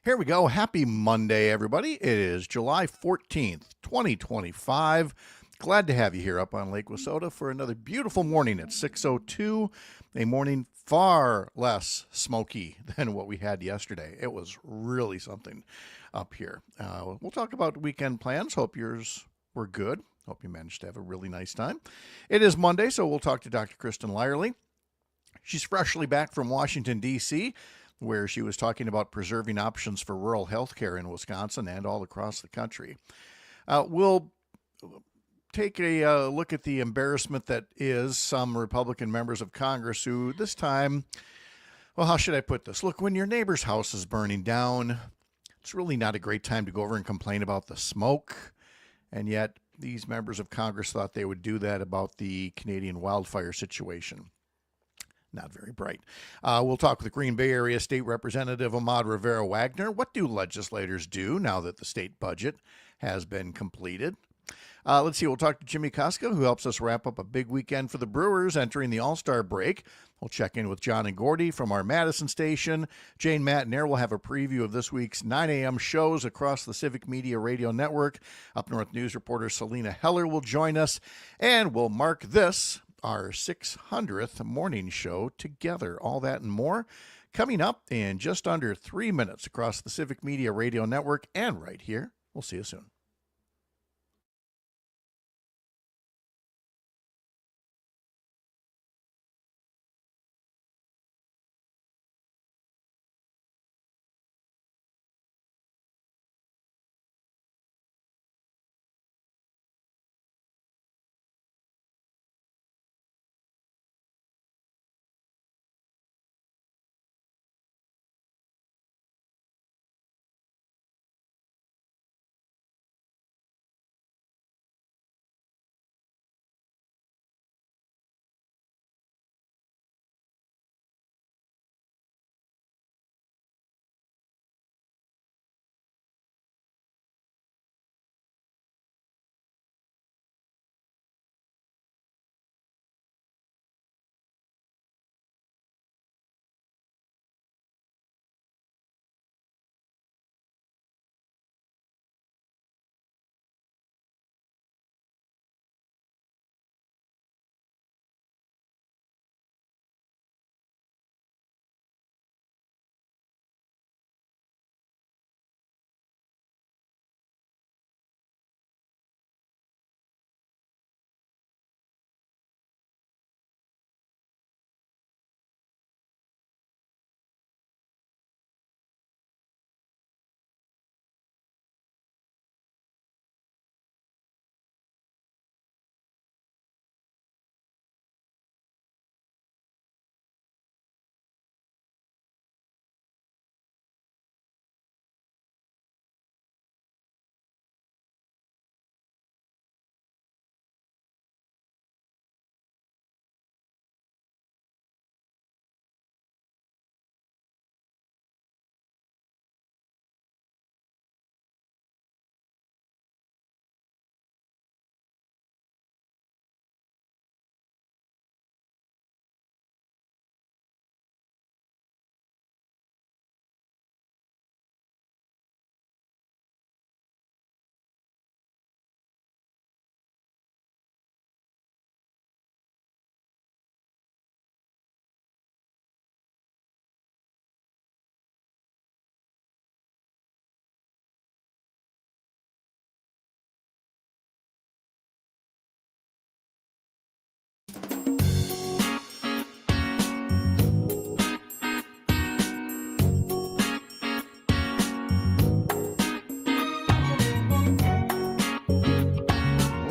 Here we go. Happy Monday, everybody. It is July 14th, 2025. Glad to have you here up on Lake Wissota for another beautiful morning at 6:02. A morning far less smoky than what we had yesterday. It was really something up here. We'll talk about weekend plans. Hope yours were good. Hope you managed to have a really nice time. It is Monday, so we'll talk to Dr. Kristin Lyerly. She's freshly back from Washington, D.C., where she was talking about preserving options for rural health care in Wisconsin and all across the country. We'll take a look at the embarrassment that is some Republican members of Congress who this time, well, how should I put this? Look, when your neighbor's house is burning down, it's really not a great time to go over and complain about the smoke. And yet these members of Congress thought they would do that about the Canadian wildfire situation. Not very bright. We'll talk with the Green Bay Area State Representative Ahmad Rivera-Wagner. What do legislators do now that the state budget has been completed? Let's see. We'll talk to Jimmie Kaska, who helps us wrap up a big weekend for the Brewers entering the All-Star break. We'll check in with John and Gordy from our Madison station. Jane Matenaer will have a preview of this week's 9 a.m. shows across the Civic Media radio network. Up North News reporter Selena Heller will join us, and we'll mark this, our 600th morning show together. All that and more coming up in just under 3 minutes across the Civic Media radio network and right here. We'll see you soon.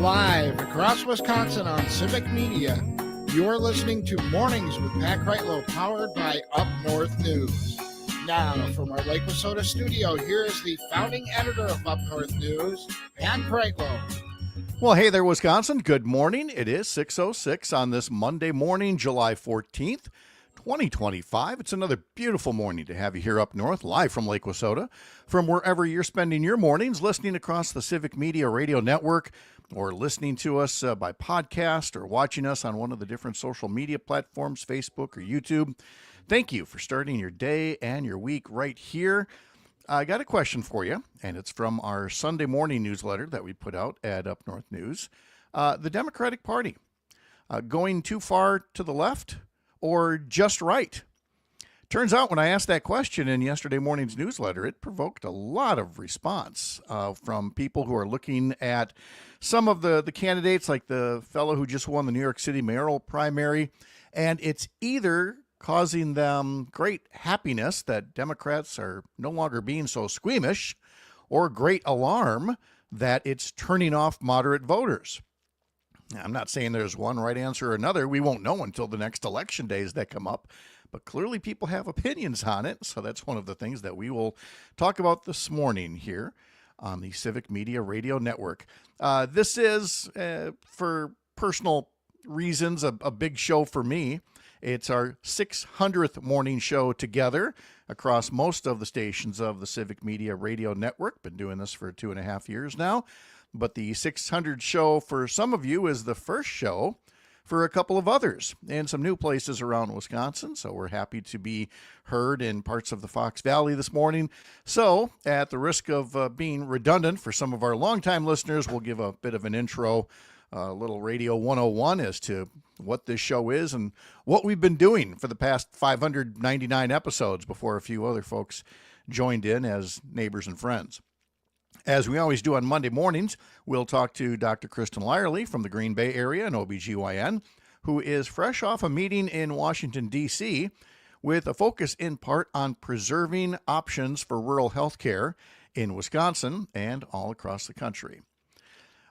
Live across Wisconsin on Civic Media, you're listening to Mornings with Pat Kreitlow, powered by Up North News. Now, from our Lake Wissota studio, here is the founding editor of Up North News, Pat Kreitlow. Well, hey there, Wisconsin. Good morning. It is 6:06 on this Monday morning, July 14th, 2025. It's another beautiful morning to have you here up north, live from Lake Wissota, from wherever you're spending your mornings, listening across the Civic Media radio network, or listening to us by podcast, or watching us on one of the different social media platforms, Facebook or YouTube. Thank you for starting your day and your week right here. I got a question for you, and it's from our Sunday morning newsletter that we put out at Up North News. The Democratic Party, going too far to the left or just right? Turns out when I asked that question in yesterday morning's newsletter, it provoked a lot of response from people who are looking at some of the candidates, like the fellow who just won the New York City mayoral primary, and it's either causing them great happiness that Democrats are no longer being so squeamish, or great alarm that it's turning off moderate voters. I'm not saying there's one right answer or another. We won't know until the next election days that come up. But clearly people have opinions on it. So that's one of the things that we will talk about this morning here on the Civic Media Radio Network. This is, for personal reasons, a big show for me. It's our 600th morning show together across most of the stations of the Civic Media Radio Network. Been doing this for 2.5 years now. But the 600 show for some of you is the first show for a couple of others and some new places around Wisconsin. So we're happy to be heard in parts of the Fox Valley this morning. So at the risk of being redundant for some of our longtime listeners, we'll give a bit of an intro, a little Radio 101 as to what this show is and what we've been doing for the past 599 episodes before a few other folks joined in as neighbors and friends. As we always do on Monday mornings, we'll talk to Dr. Kristin Lyerly from the Green Bay area, an OBGYN, who is fresh off a meeting in Washington, D.C., with a focus in part on preserving options for rural health care in Wisconsin and all across the country.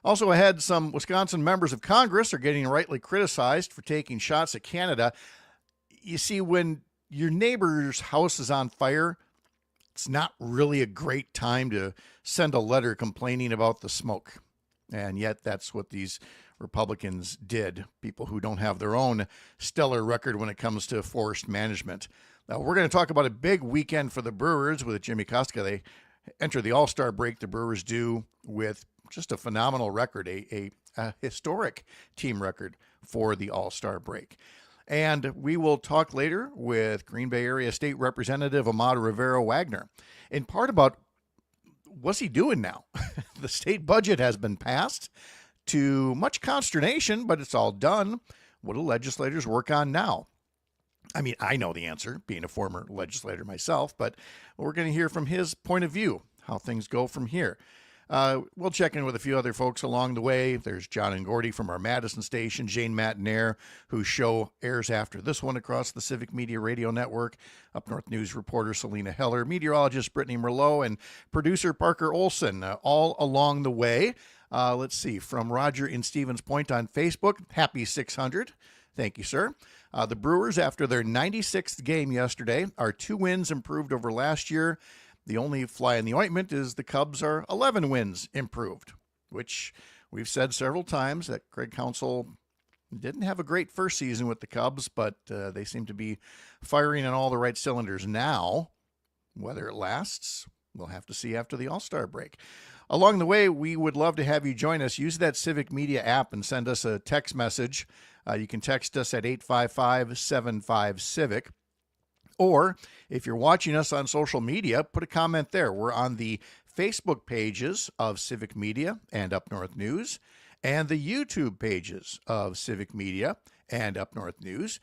Also ahead, some Wisconsin members of Congress are getting rightly criticized for taking shots at Canada. You see, when your neighbor's house is on fire, it's not really a great time to send a letter complaining about the smoke. And yet that's what these Republicans did, people who don't have their own stellar record when it comes to forest management. Now, we're going to talk about a big weekend for the Brewers with Jimmie Kaska. They enter the All-Star break. The Brewers do with just a phenomenal record, a historic team record for the All-Star break. And we will talk later with Green Bay Area State Representative Ahmad Rivera-Wagner, in part about what's he doing now. The state budget has been passed to much consternation, but it's all done. What do legislators work on now? I mean, I know the answer, being a former legislator myself, but we're going to hear from his point of view, how things go from here. We'll check in with a few other folks along the way. There's John and Gordy from our Madison station, Jane Matenaer, whose show airs after this one across the Civic Media Radio Network, Up North News reporter Selena Heller, meteorologist Brittany Merlot, and producer Parker Olson, all along the way. Let's see, from Roger in Stevens Point on Facebook, happy 600. Thank you, sir. The Brewers, after their 96th game yesterday, are 2 wins improved over last year. The only fly in the ointment is the Cubs are 11 wins improved, which we've said several times that Craig Counsell didn't have a great first season with the Cubs, but they seem to be firing on all the right cylinders now. Whether it lasts, we'll have to see after the All-Star break. Along the way, we would love to have you join us. Use that Civic Media app and send us a text message. You can text us at 855-75-CIVIC. Or if you're watching us on social media, put a comment there. We're on the Facebook pages of Civic Media and Up North News, and the YouTube pages of Civic Media and Up North News.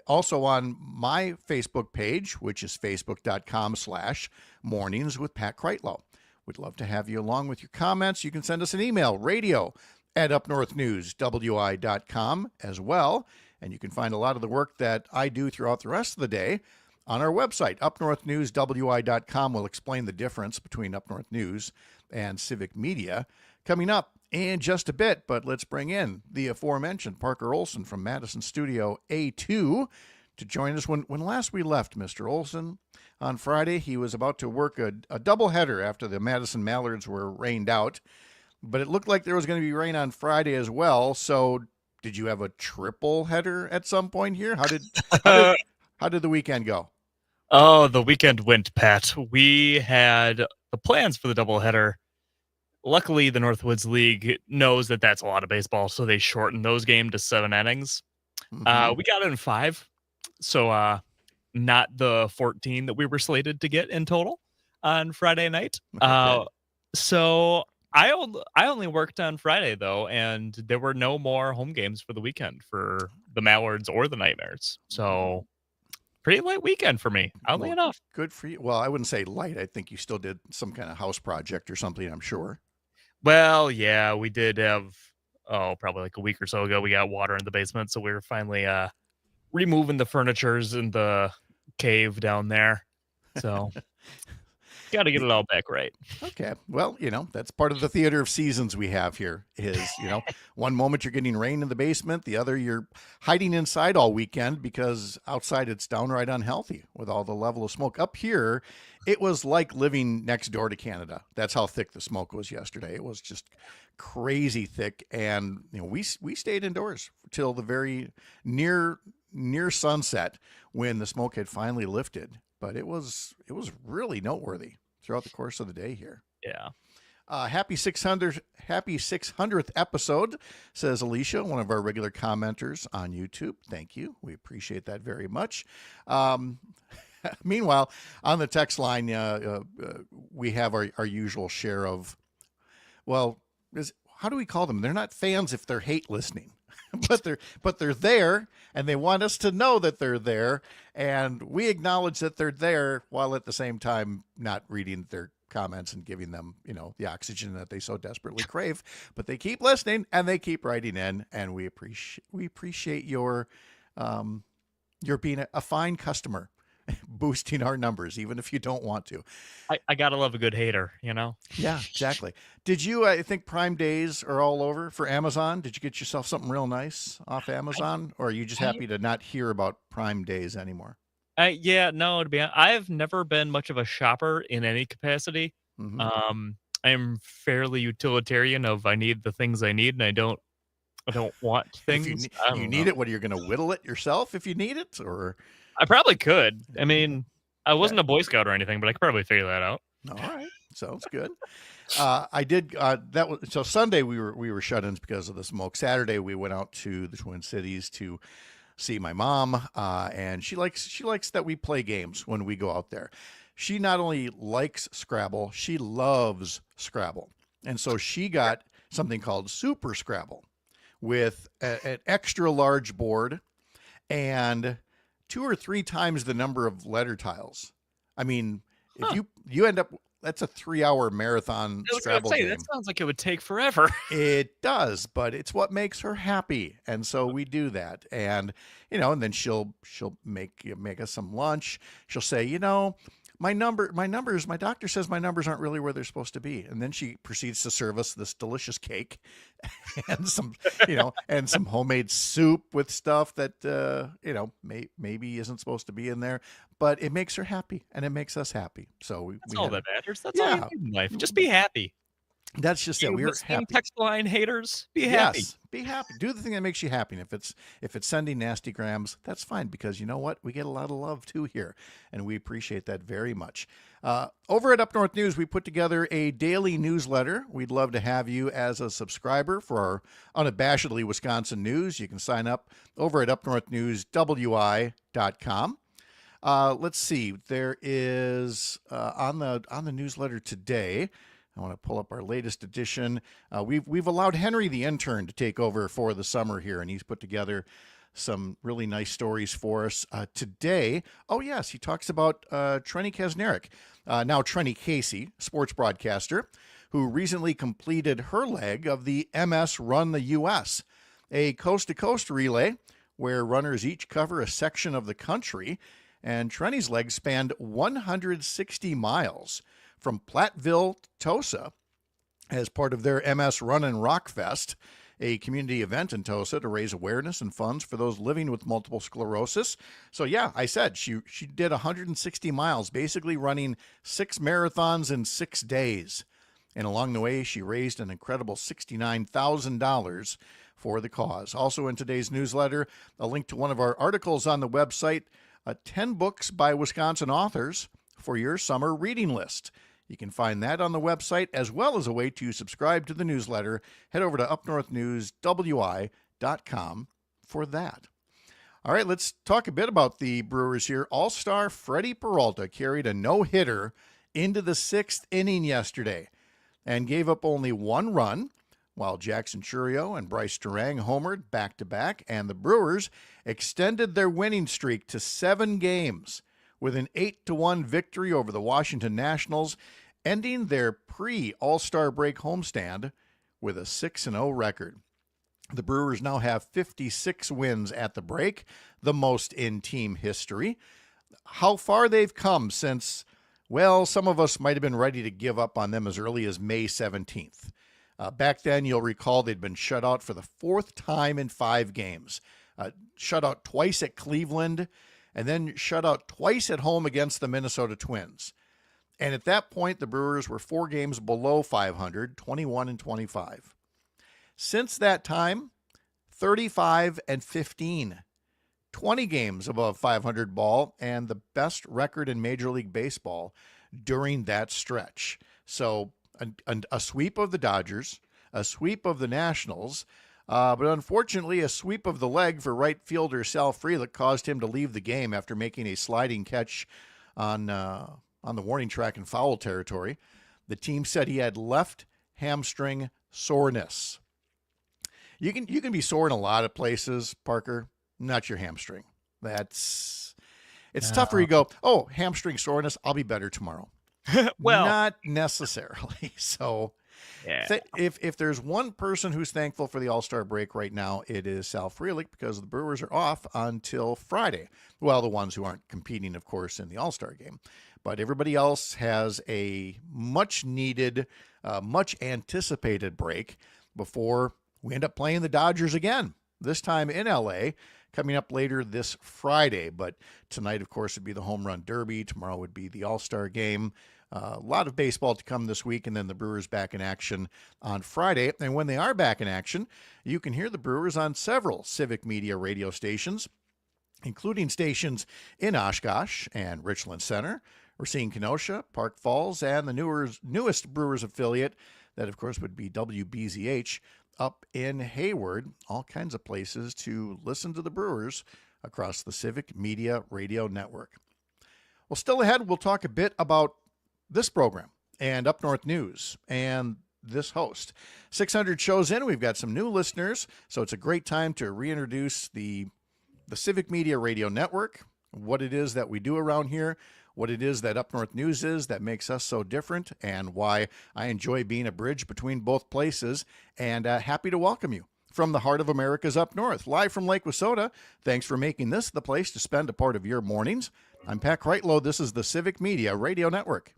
Also on my Facebook page, which is facebook.com/mornings with Pat Kreitlow. We'd love to have you along with your comments. You can send us an email, radio@upnorthnewswi.com as well. And you can find a lot of the work that I do throughout the rest of the day on our website, upnorthnewswi.com. We'll explain the difference between Up North News and Civic Media coming up in just a bit. But let's bring in the aforementioned Parker Olson from Madison Studio A2 to join us. When last we left Mr. Olson on Friday, he was about to work a doubleheader after the Madison Mallards were rained out. But it looked like there was going to be rain on Friday as well. So did you have a triple header at some point here? How did the weekend go? Oh, the weekend went, Pat. We had the plans for the doubleheader. Luckily, the Northwoods League knows that that's a lot of baseball, so they shortened those games to 7 innings. Mm-hmm. We got it in 5, so not the 14 that we were slated to get in total. on Friday night. Okay. So I only worked on Friday though, and there were no more home games for the weekend for the Mallards or the Nightmares. So pretty light weekend for me, oddly Well, enough. good for you. Well, I wouldn't say light. I think you still did some kind of house project or something, I'm sure. Well, yeah, we did have probably like a week or so ago we got water in the basement, so we were finally removing the furnitures in the cave down there. So got to get it all back right. Okay. Well, that's part of the theater of seasons we have here is, one moment you're getting rain in the basement, the other you're hiding inside all weekend because outside it's downright unhealthy with all the level of smoke. Up here, it was like living next door to Canada. That's how thick the smoke was yesterday. It was just crazy thick. And, we stayed indoors till the very near sunset when the smoke had finally lifted. But it was really noteworthy throughout the course of the day here. Yeah. Happy 600th episode, says Alicia, one of our regular commenters on YouTube. Thank you. We appreciate that very much. Meanwhile, on the text line, we have our usual share of, how do we call them? They're not fans if they're hate listening. but they're there, and they want us to know that they're there, and we acknowledge that they're there while at the same time not reading their comments and giving them, the oxygen that they so desperately crave. But they keep listening and they keep writing in, and we appreciate your being a fine customer, boosting our numbers, even if you don't want to. I gotta love a good hater, Yeah, exactly. Did you, I think Prime Days are all over for Amazon. Did you get yourself something real nice off Amazon? Or are you just happy to not hear about Prime Days anymore? Yeah, no, to be honest, I've never been much of a shopper in any capacity. Mm-hmm. I'm fairly utilitarian of I need the things I need and I don't want If things. you need it, what are you going to whittle it yourself if you need it? Or I probably could. I mean, I wasn't a Boy Scout or anything, but I could probably figure that out. All right, sounds good. I did. So Sunday we were shut-ins because of the smoke. Saturday we went out to the Twin Cities to see my mom, and she likes that we play games when we go out there. She not only likes Scrabble, she loves Scrabble, and so she got something called Super Scrabble with an extra large board and 2 or 3 times the number of letter tiles. I mean, if you end up, that's a 3-hour marathon Scrabble game. That sounds like it would take forever. It does, but it's what makes her happy, and so we do that. And and then she'll make us some lunch. She'll say, my doctor says my numbers aren't really where they're supposed to be. And then she proceeds to serve us this delicious cake and some, and some homemade soup with stuff that, maybe isn't supposed to be in there, but it makes her happy and it makes us happy. So that's all that matters. That's all you need in life. Just be happy. That's just it. We're happy. Text line haters, be happy. Yes, be happy. Do the thing that makes you happy. And if it's sending nasty grams, that's fine, because you know what? We get a lot of love too here, and we appreciate that very much. Over at Up North News, we put together a daily newsletter. We'd love to have you as a subscriber for our unabashedly Wisconsin news. You can sign up over at upnorthnewswi.com. Let's see. There is on the newsletter today. I want to pull up our latest edition. We've allowed Henry the intern to take over for the summer here, and he's put together some really nice stories for us today. Oh yes, he talks about Trenny Kasnerick, now Trenny Casey, sports broadcaster, who recently completed her leg of the MS Run the U.S., a coast-to-coast relay where runners each cover a section of the country, and Trenny's leg spanned 160 miles. From Platteville to Tosa as part of their MS Run and Rock Fest, a community event in Tosa to raise awareness and funds for those living with multiple sclerosis. So yeah, I said she did 160 miles, basically running 6 marathons in 6 days. And along the way, she raised an incredible $69,000 for the cause. Also in today's newsletter, a link to one of our articles on the website, 10 books by Wisconsin authors for your summer reading list. You can find that on the website, as well as a way to subscribe to the newsletter. Head over to upnorthnewswi.com for that. All right, let's talk a bit about the Brewers here. All-star Freddie Peralta carried a no-hitter into the 6th inning yesterday and gave up only 1 run, while Jackson Churio and Bryce Durang homered back-to-back, and the Brewers extended their winning streak to 7 games with an 8-1 victory over the Washington Nationals, ending their pre-All-Star break homestand with a 6-0 record. The Brewers now have 56 wins at the break, the most in team history. How far they've come since, well, some of us might have been ready to give up on them as early as May 17th. Back then, you'll recall they'd been shut out for the 4th time in 5 games. Shut out twice at Cleveland, and then shut out twice at home against the Minnesota Twins. And at that point, the Brewers were 4 games below 500, 21-25. Since that time, 35-15, 20 games above 500 ball, and the best record in Major League Baseball during that stretch. So a sweep of the Dodgers, a sweep of the Nationals, but unfortunately a sweep of the leg for right fielder Sal Frelick caused him to leave the game after making a sliding catch on the warning track in foul territory. The team said he had left hamstring soreness. You can be sore in a lot of places, Parker, not your hamstring. It's tough where you go, oh, hamstring soreness, I'll be better tomorrow. Well, not necessarily. So yeah. if there's one person who's thankful for the All-Star break right now, it is Sal Frelick, because the Brewers are off until Friday. Well, the ones who aren't competing, of course, in the All-Star game. But everybody else has a much-needed, much-anticipated break before we end up playing the Dodgers again, this time in L.A., coming up later this Friday. But tonight, of course, would be the Home Run Derby. Tomorrow would be the All-Star game. A lot of baseball to come this week, and then the Brewers back in action on Friday. And when they are back in action, you can hear the Brewers on several Civic Media radio stations, including stations in Oshkosh and Richland Center. We're seeing Kenosha, Park Falls, and the newest Brewers affiliate, that, of course, would be WBZH, up in Hayward. All kinds of places to listen to the Brewers across the Civic Media Radio Network. Well, still ahead, we'll talk a bit about this program and Up North News and this host. 600 shows in, we've got some new listeners, so it's a great time to reintroduce the Civic Media Radio Network, what it is that we do around here, what it is that Up North News is that makes us so different, and why I enjoy being a bridge between both places, and happy to welcome you from the heart of America's Up North, live from Lake Wissota. Thanks for making this the place to spend a part of your mornings. I'm Pat Kreitlow. This is the Civic Media Radio Network.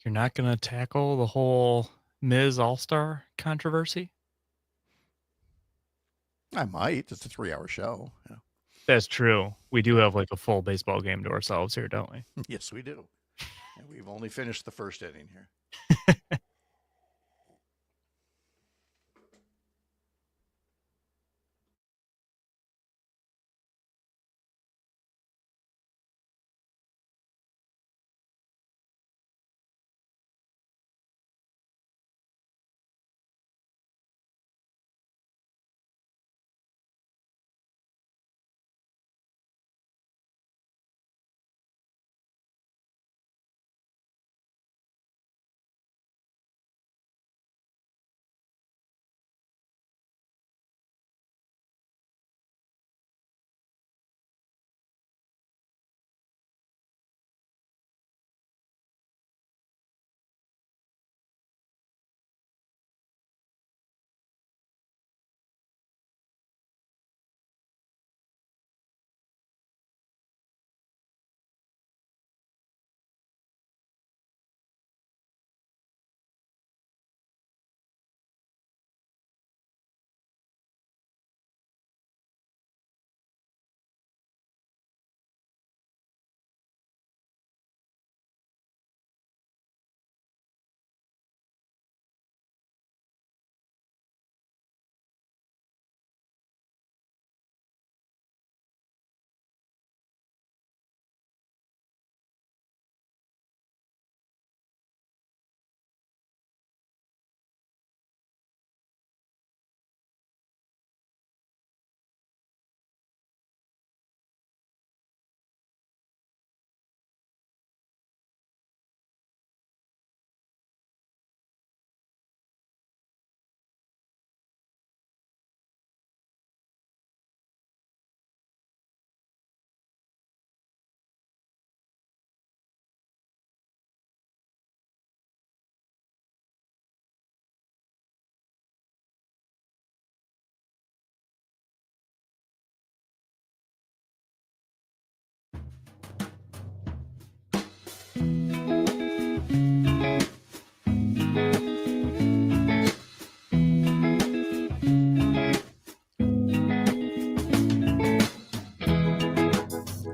You're not going to tackle the whole Ms. All-Star controversy? I might. It's a 3-hour show. Yeah. That's true. We do have like a full baseball game to ourselves here, don't we? Yes, we do. And we've only finished the first inning here.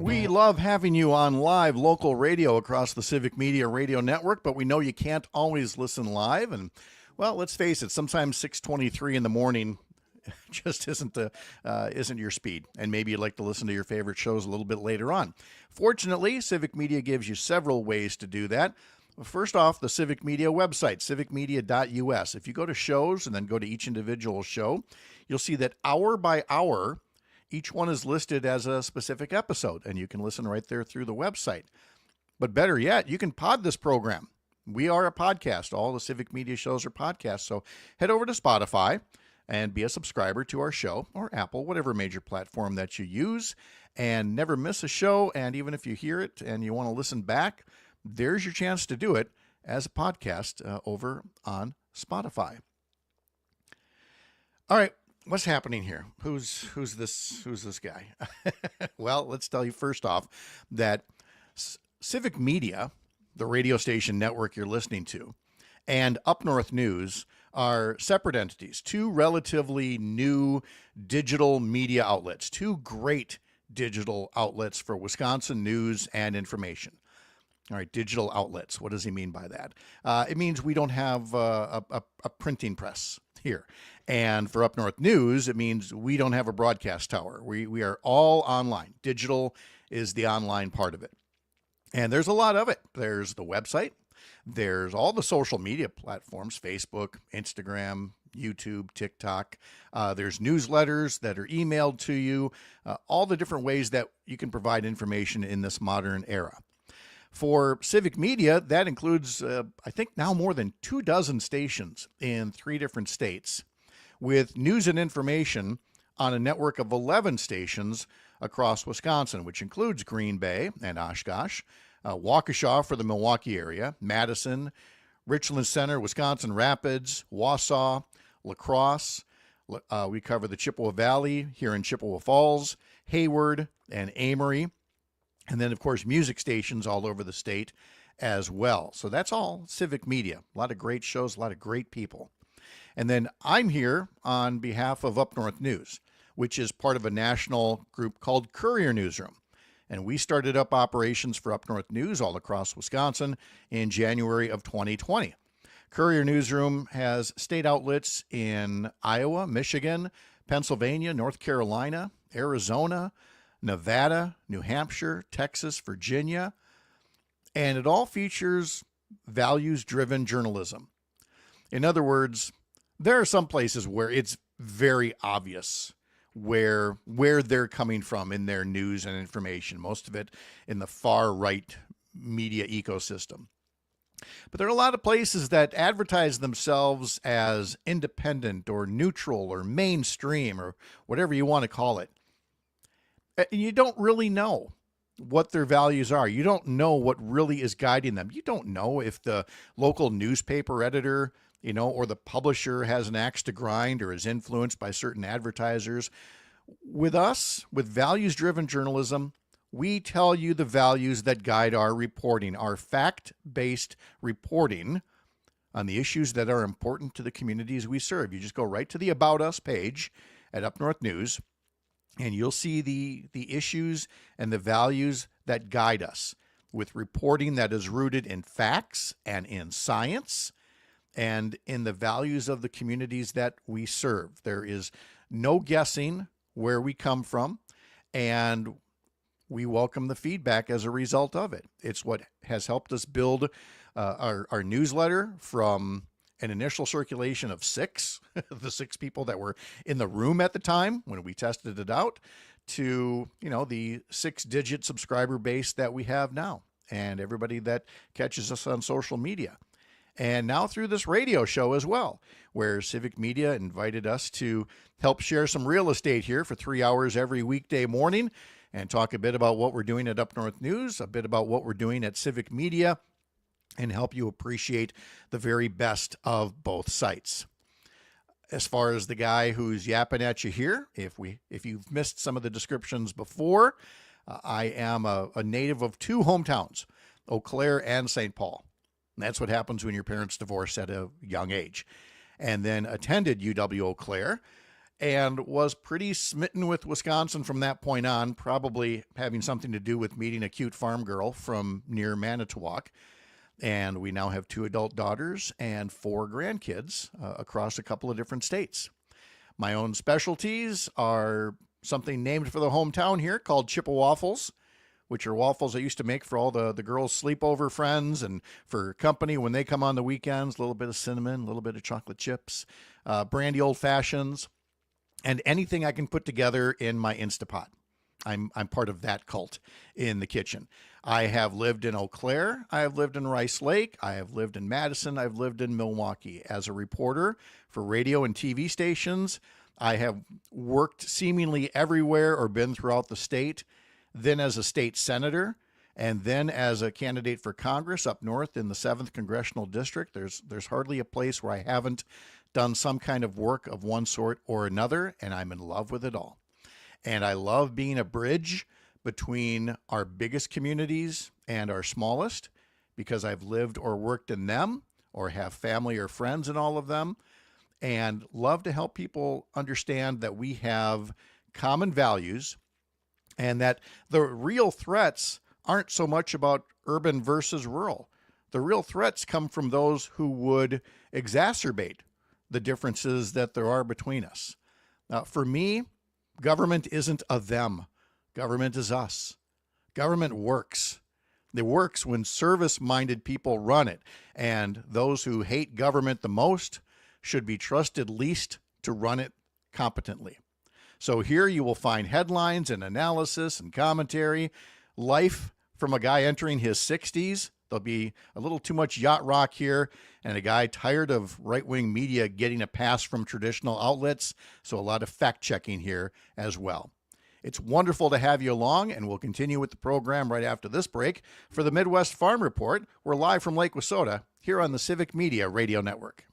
We love having you on live local radio across the Civic Media radio network, but we know you can't always listen live. And, well, let's face it, sometimes 6:23 in the morning just isn't your speed, and maybe you'd like to listen to your favorite shows a little bit later on. Fortunately, Civic Media gives you several ways to do that. First off, the Civic Media website, civicmedia.us. If you go to shows and then go to each individual show, you'll see that hour by hour, each one is listed as a specific episode, and you can listen right there through the website. But better yet, you can pod this program. We are a podcast. All the Civic Media shows are podcasts. So head over to Spotify and be a subscriber to our show, or Apple, whatever major platform that you use, and never miss a show. And even if you hear it and you want to listen back, there's your chance to do it as a podcast over on Spotify. All right. What's happening here? Who's this guy? Well, let's tell you first off that Civic Media, the radio station network you're listening to, and Up North News are separate entities, two relatively new digital media outlets, two great digital outlets for Wisconsin news and information. All right, digital outlets. What does he mean by that? It means we don't have a printing press here. And for Up North News, it means we don't have a broadcast tower. We are all online. Digital is the online part of it. And there's a lot of it. There's the website. There's all the social media platforms, Facebook, Instagram, YouTube, TikTok. There's newsletters that are emailed to you, all the different ways that you can provide information in this modern era. For Civic Media, that includes, I think now more than 24 stations in 3 different states, with news and information on a network of 11 stations across Wisconsin, which includes Green Bay and Oshkosh, Waukesha for the Milwaukee area, Madison, Richland Center, Wisconsin Rapids, Wausau, La Crosse. We cover the Chippewa Valley here in Chippewa Falls, Hayward, and Amory. And then, of course, music stations all over the state as well. So that's all Civic Media. A lot of great shows, a lot of great people. And then I'm here on behalf of Up North News, which is part of a national group called Courier Newsroom. And we started up operations for Up North News all across Wisconsin in January of 2020. Courier Newsroom has state outlets in Iowa, Michigan, Pennsylvania, North Carolina, Arizona, Nevada, New Hampshire, Texas, Virginia, and it all features values-driven journalism. In other words, there are some places where it's very obvious where they're coming from in their news and information, most of it in the far-right media ecosystem. But there are a lot of places that advertise themselves as independent or neutral or mainstream or whatever you want to call it. And you don't really know what their values are. You don't know what really is guiding them. You don't know if the local newspaper editor, or the publisher has an axe to grind or is influenced by certain advertisers. With us, with values-driven journalism, we tell you the values that guide our reporting, our fact-based reporting on the issues that are important to the communities we serve. You just go right to the About Us page at Up North News, and you'll see the issues and the values that guide us with reporting that is rooted in facts and in science and in the values of the communities that we serve. There is no guessing where we come from, and we welcome the feedback as a result of it. It's what has helped us build our newsletter from an initial circulation of 6, the 6 people that were in the room at the time when we tested it out, to, the 6-digit subscriber base that we have now, and everybody that catches us on social media. And now through this radio show as well, where Civic Media invited us to help share some real estate here for 3 hours every weekday morning and talk a bit about what we're doing at Up North News, a bit about what we're doing at Civic Media, and help you appreciate the very best of both sites. As far as the guy who's yapping at you here, if you've missed some of the descriptions before, I am a native of 2 hometowns. Eau Claire and St. Paul. And that's what happens when your parents divorce at a young age. And then attended UW Eau Claire and was pretty smitten with Wisconsin from that point on, probably having something to do with meeting a cute farm girl from near Manitowoc. And we now have 2 adult daughters and 4 grandkids across a couple of different states. My own specialties are something named for the hometown here called Chippewaffles, which are waffles I used to make for all the girls' sleepover friends and for company when they come on the weekends. A little bit of cinnamon, a little bit of chocolate chips, brandy old fashions, and anything I can put together in my Instapot. I'm part of that cult in the kitchen. I have lived in Eau Claire. I have lived in Rice Lake. I have lived in Madison. I've lived in Milwaukee as a reporter for radio and TV stations. I have worked seemingly everywhere or been throughout the state, then as a state senator, and then as a candidate for Congress up north in the 7th Congressional District. There's hardly a place where I haven't done some kind of work of one sort or another, and I'm in love with it all. And I love being a bridge between our biggest communities and our smallest because I've lived or worked in them or have family or friends in all of them, and love to help people understand that we have common values and that the real threats aren't so much about urban versus rural. The real threats come from those who would exacerbate the differences that there are between us. For me, government isn't a them. Government is us. Government works. It works when service-minded people run it, and those who hate government the most should be trusted least to run it competently. So here you will find headlines and analysis and commentary, life from a guy entering his 60s. There'll be a little too much yacht rock here, and a guy tired of right-wing media getting a pass from traditional outlets, so a lot of fact-checking here as well. It's wonderful to have you along, and we'll continue with the program right after this break. For the Midwest Farm Report, we're live from Lake Wissota here on the Civic Media Radio Network.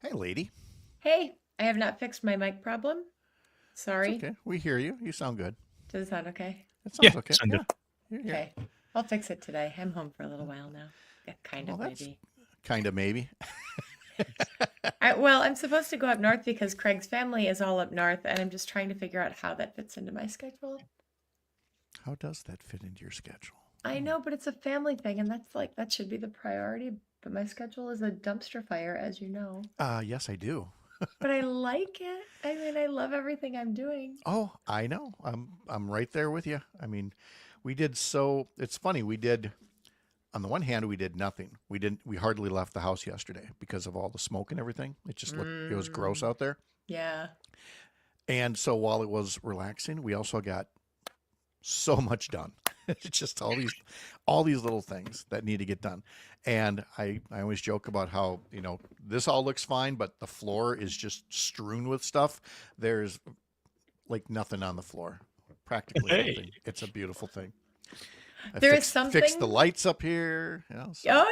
Hey, lady. Hey, I have not fixed my mic problem. Sorry. It's okay. We hear you. You sound good. Does it sound okay? It sounds Yeah, okay. sound good. Yeah. Okay. I'll fix it today. I'm home for a little while now. Yeah, kind of, that's maybe. kind of maybe. Well, I'm supposed to go up north because Craig's family is all up north, and I'm just trying to figure out how that fits into my schedule. How does that fit into your schedule? I know, but it's a family thing, and that should be the priority. But my schedule is a dumpster fire, as you know. Yes, I do. But I like it. I mean, I love everything I'm doing. Oh, I know. I'm right there with you. I mean, it's funny. On the one hand, we did nothing. We hardly left the house yesterday because of all the smoke and everything. It was gross out there. Yeah. And so while it was relaxing, we also got so much done. It's just all these little things that need to get done. And I always joke about how, this all looks fine, but the floor is just strewn with stuff. There's like nothing on the floor, practically nothing. It's a beautiful thing. There's something. Fixed the lights up here. Oh yeah.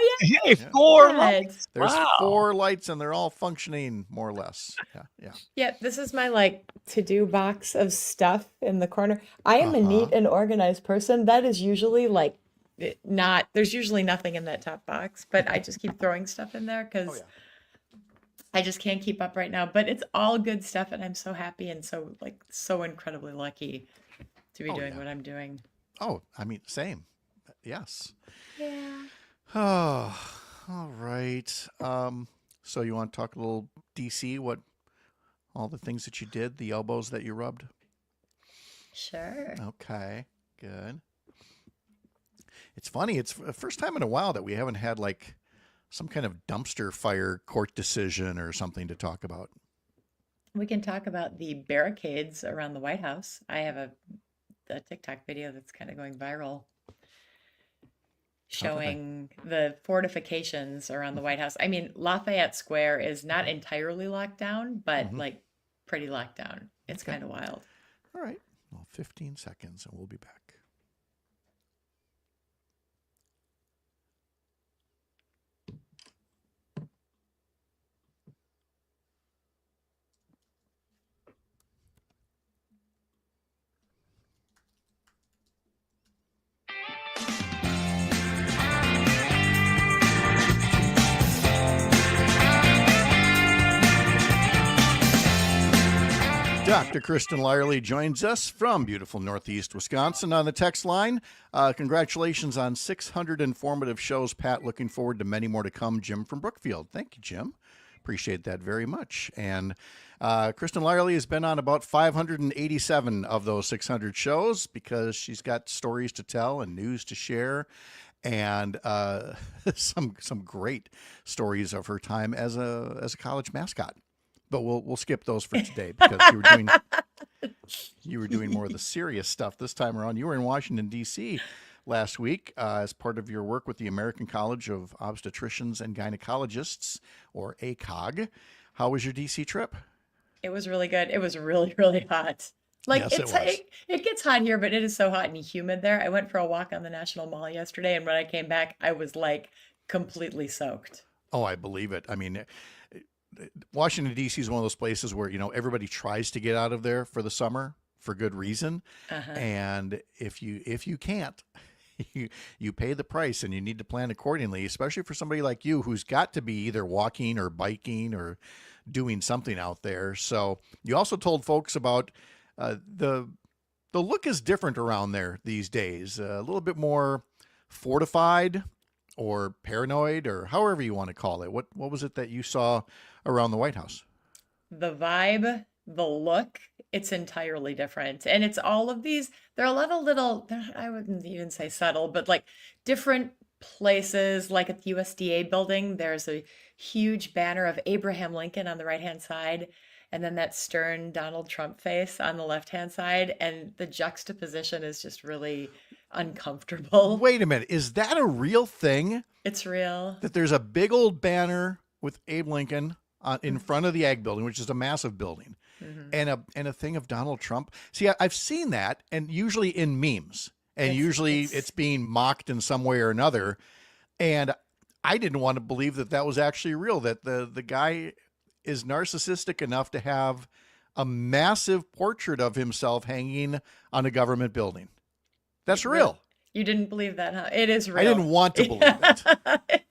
Hey, 4 lights. There's Wow. 4 lights and they're all functioning more or less. Yeah. Yeah, this is my to-do box of stuff in the corner. I am a neat and organized person. That is usually there's usually nothing in that top box, but I just keep throwing stuff in there because I just can't keep up right now. But it's all good stuff, and I'm so happy and so incredibly lucky to be doing what I'm doing. Oh, I mean, same. Yes. Yeah. Oh, all right. So you want to talk a little DC, all the things that you did, the elbows that you rubbed? Sure. Okay, good. It's funny. It's the first time in a while that we haven't had some kind of dumpster fire court decision or something to talk about. We can talk about the barricades around the White House. I have a TikTok video that's kind of going viral showing the fortifications around the White House. I mean, Lafayette Square is not entirely locked down, but pretty locked down. It's kind of wild. All right. Well, 15 seconds and we'll be back. Dr. Kristin Lyerly joins us from beautiful Northeast Wisconsin on the text line. Congratulations on 600 informative shows, Pat. Looking forward to many more to come. Jim from Brookfield. Thank you, Jim. Appreciate that very much. And Kristin Lyerly has been on about 587 of those 600 shows because she's got stories to tell and news to share, and some great stories of her time as a college mascot. But we'll skip those for today because you were doing more of the serious stuff this time around. You were in Washington, D.C. last week as part of your work with the American College of Obstetricians and Gynecologists, or ACOG. How was your D.C. trip? It was really good. It was really, really hot. Yes, it gets hot here, but it is so hot and humid there. I went for a walk on the National Mall yesterday, and when I came back, I was completely soaked. Oh, I believe it. I mean, Washington, D.C. is one of those places where, everybody tries to get out of there for the summer for good reason. And if you can't, you pay the price, and you need to plan accordingly, especially for somebody like you who's got to be either walking or biking or doing something out there. So you also told folks about the look is different around there these days, a little bit more fortified or paranoid, or however you want to call it. What was it that you saw around the White House? The vibe, the look, it's entirely different. And it's all of these, there are a lot of little, I wouldn't even say subtle, but different places. Like at the USDA building, there's a huge banner of Abraham Lincoln on the right-hand side, and then that stern Donald Trump face on the left-hand side. And the juxtaposition is just really uncomfortable. Wait a minute. Is that a real thing? It's real. That there's a big old banner with Abe Lincoln in front of the Ag building, which is a massive building, and a thing of Donald Trump. See, I've seen that, and usually in memes, and it's being mocked in some way or another. And I didn't want to believe that was actually real, that the guy is narcissistic enough to have a massive portrait of himself hanging on a government building. That's real. You didn't believe that, huh? It is real. I didn't want to believe it.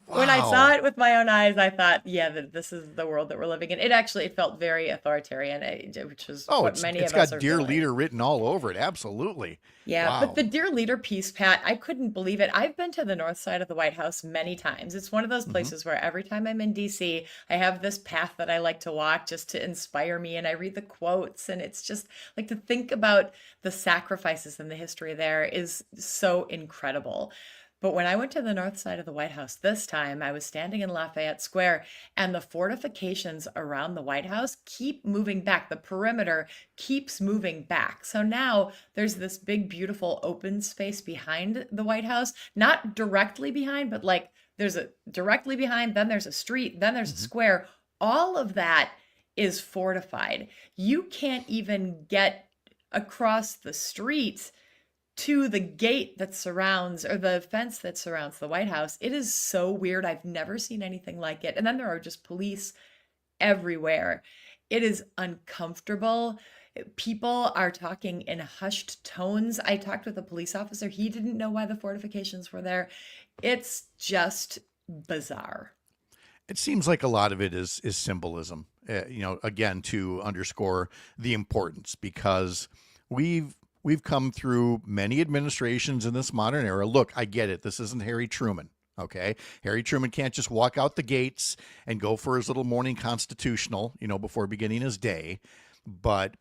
When I Wow. saw it with my own eyes, I thought, yeah, this is the world that we're living in. It felt very authoritarian, which is Oh, what many it's of us got are dear feeling. leader written all over it. Absolutely. Yeah, Wow. but the dear leader piece, Pat, I couldn't believe it. I've been to the north side of the White House many times. It's one of those places where every time I'm in DC, I have this path that I like to walk just to inspire me, and I read the quotes, and it's just like to think about the sacrifices and the history there is so incredible. But when I went to the north side of the White House this time, I was standing in Lafayette Square, and the fortifications around the White House keep moving back. The perimeter keeps moving back. So now there's this big, beautiful open space behind the White House, not directly behind, but like there's a directly behind, then there's a street, then there's a square. All of that is fortified. You can't even get across the street to the gate that surrounds, or the fence that surrounds the White House. It is so weird. I've never seen anything like it. And then there are just police everywhere. It is uncomfortable. People are talking in hushed tones. I talked with a police officer. He didn't know why the fortifications were there. It's just bizarre. It seems like a lot of it is symbolism, again, to underscore the importance, because we've come through many administrations in this modern era. Look, I get it. This isn't Harry Truman. Okay. Harry Truman can't just walk out the gates and go for his little morning constitutional, before beginning his day. But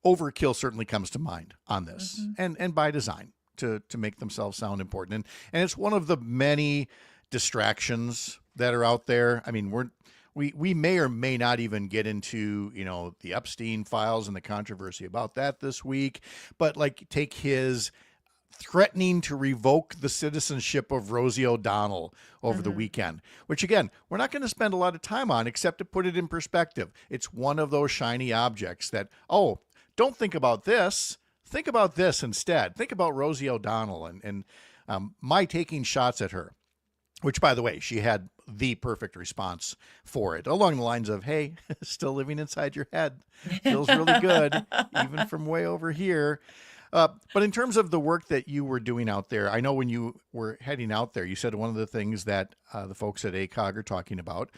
overkill certainly comes to mind on this, and by design, to make themselves sound important. And it's one of the many distractions that are out there. I mean, we may or may not even get into, the Epstein files and the controversy about that this week, but like take his threatening to revoke the citizenship of Rosie O'Donnell over the weekend, which again, we're not going to spend a lot of time on, except to put it in perspective. It's one of those shiny objects that, don't think about this. Think about this instead. Think about Rosie O'Donnell and my taking shots at her. Which, by the way, she had the perfect response for it, along the lines of, hey, still living inside your head. Feels really good, even from way over here. But in terms of the work that you were doing out there, I know when you were heading out there, you said one of the things that the folks at ACOG are talking about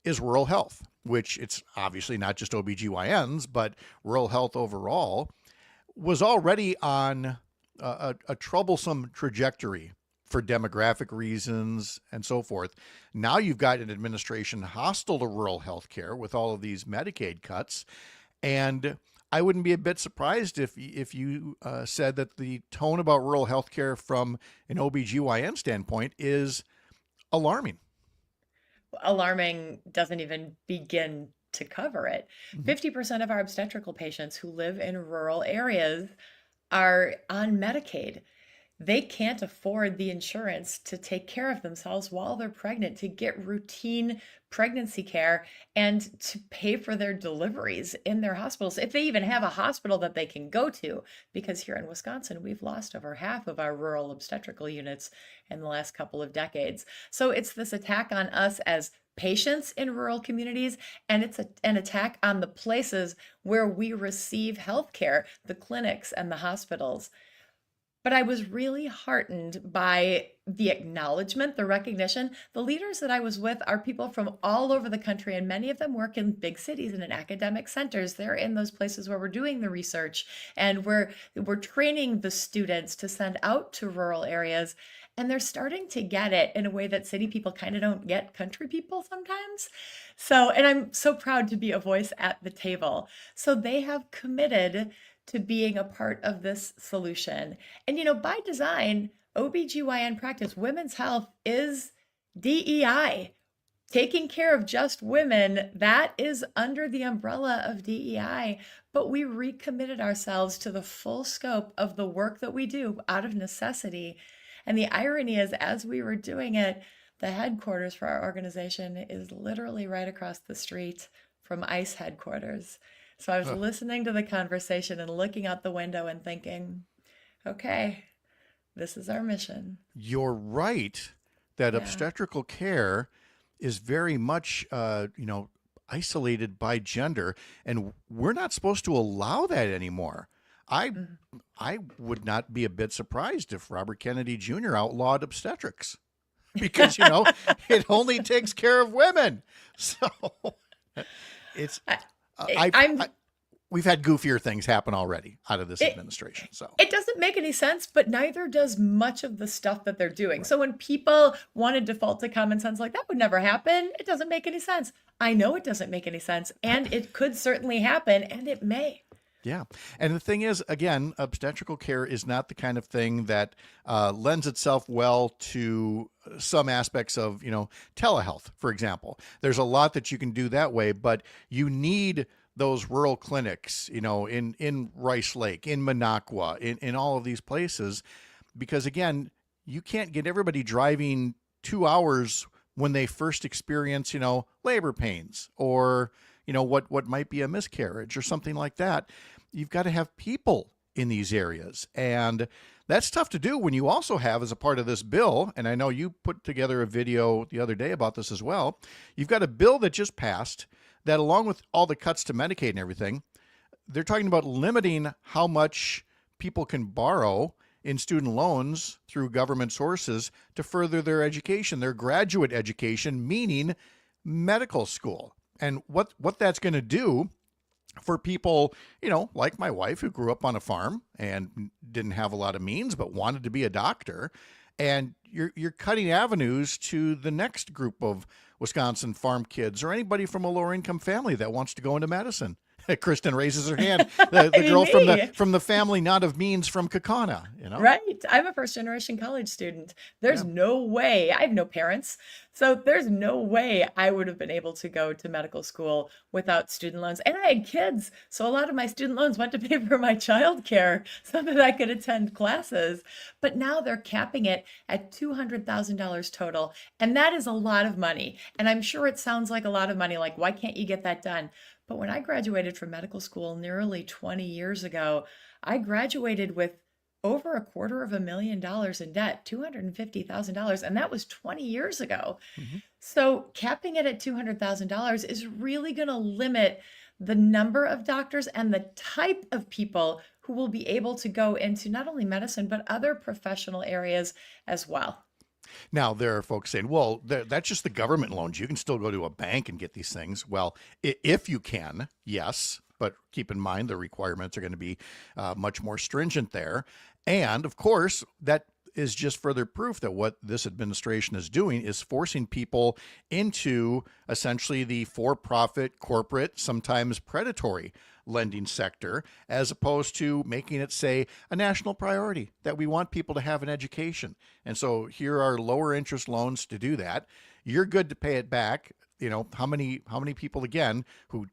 is rural health, which it's obviously not just OBGYNs, but rural health overall was already on a troublesome trajectory for demographic reasons and so forth. Now you've got an administration hostile to rural health care with all of these Medicaid cuts. And I wouldn't be a bit surprised if you said that the tone about rural health care from an OBGYN standpoint is alarming. Alarming doesn't even begin to cover it. 50% of our obstetrical patients who live in rural areas are on Medicaid. They can't afford the insurance to take care of themselves while they're pregnant, to get routine pregnancy care, and to pay for their deliveries in their hospitals, if they even have a hospital that they can go to, because here in Wisconsin, we've lost over half of our rural obstetrical units in the last couple of decades. So it's this attack on us as patients in rural communities, and it's an attack on the places where we receive health care, the clinics and the hospitals. But I was really heartened by the acknowledgement, the recognition. The leaders that I was with are people from all over the country, and many of them work in big cities and in academic centers. They're in those places where we're doing the research, and we're training the students to send out to rural areas. And they're starting to get it in a way that city people kind of don't get country people sometimes. And I'm so proud to be a voice at the table. So they have committed to being a part of this solution. And, by design, OBGYN practice, women's health is DEI. Taking care of just women, that is under the umbrella of DEI. But we recommitted ourselves to the full scope of the work that we do out of necessity. And the irony is, as we were doing it, the headquarters for our organization is literally right across the street from ICE headquarters. So I was listening to the conversation and looking out the window and thinking, okay, this is our mission. You're right that obstetrical care is very much, isolated by gender, and we're not supposed to allow that anymore. I Mhm. I would not be a bit surprised if Robert Kennedy Jr. outlawed obstetrics because it only takes care of women. So it's I, I've I'm we've had goofier things happen already out of this it, administration. So it doesn't make any sense, but neither does much of the stuff that they're doing. right. So when people want to default to common sense, like that would never happen, it doesn't make any sense. I know it doesn't make any sense, and it could certainly happen, and it may. Yeah. And the thing is, again, obstetrical care is not the kind of thing that lends itself well to some aspects of, telehealth, for example. There's a lot that you can do that way, but you need those rural clinics, in Rice Lake, in Minocqua, in all of these places, because again, you can't get everybody driving 2 hours when they first experience, labor pains or, what might be a miscarriage or something like that. You've got to have people in these areas. And that's tough to do when you also have, as a part of this bill, and I know you put together a video the other day about this as well, you've got a bill that just passed that, along with all the cuts to Medicaid and everything, they're talking about limiting how much people can borrow in student loans through government sources to further their education, their graduate education, meaning medical school. And what that's going to do for people, like my wife, who grew up on a farm and didn't have a lot of means but wanted to be a doctor, and you're cutting avenues to the next group of Wisconsin farm kids or anybody from a lower income family that wants to go into medicine. Kristin raises her hand. The girl from the family not of means from Kaukauna, Right. I'm a first generation college student. There's no way, I have no parents. So there's no way I would have been able to go to medical school without student loans. And I had kids. So a lot of my student loans went to pay for my childcare so that I could attend classes. But now they're capping it at $200,000 total. And that is a lot of money. And I'm sure it sounds like a lot of money. Like, why can't you get that done? But when I graduated from medical school nearly 20 years ago, I graduated with over $250,000 in debt, $250,000, and that was 20 years ago. Mm-hmm. So capping it at $200,000 is really going to limit the number of doctors and the type of people who will be able to go into not only medicine, but other professional areas as well. Now, there are folks saying, well, that's just the government loans. You can still go to a bank and get these things. Well, if you can, yes. But keep in mind, the requirements are going to be much more stringent there. And of course, that is just further proof that what this administration is doing is forcing people into essentially the for-profit, corporate, sometimes predatory lending sector, as opposed to making it, say, a national priority that we want people to have an education. And so here are lower interest loans to do that. You're good to pay it back. How many people, again, who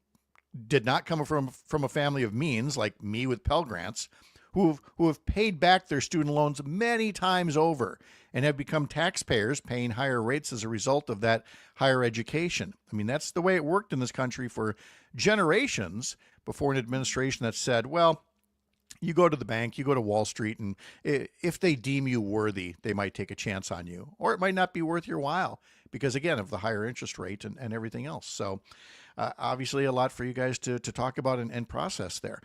did not come from a family of means, like me with Pell Grants, who have paid back their student loans many times over and have become taxpayers paying higher rates as a result of that higher education. I mean, that's the way it worked in this country for generations before an administration that said, well, you go to the bank, you go to Wall Street, and if they deem you worthy, they might take a chance on you, or it might not be worth your while because, again, of the higher interest rate and everything else. So obviously a lot for you guys to talk about and process there.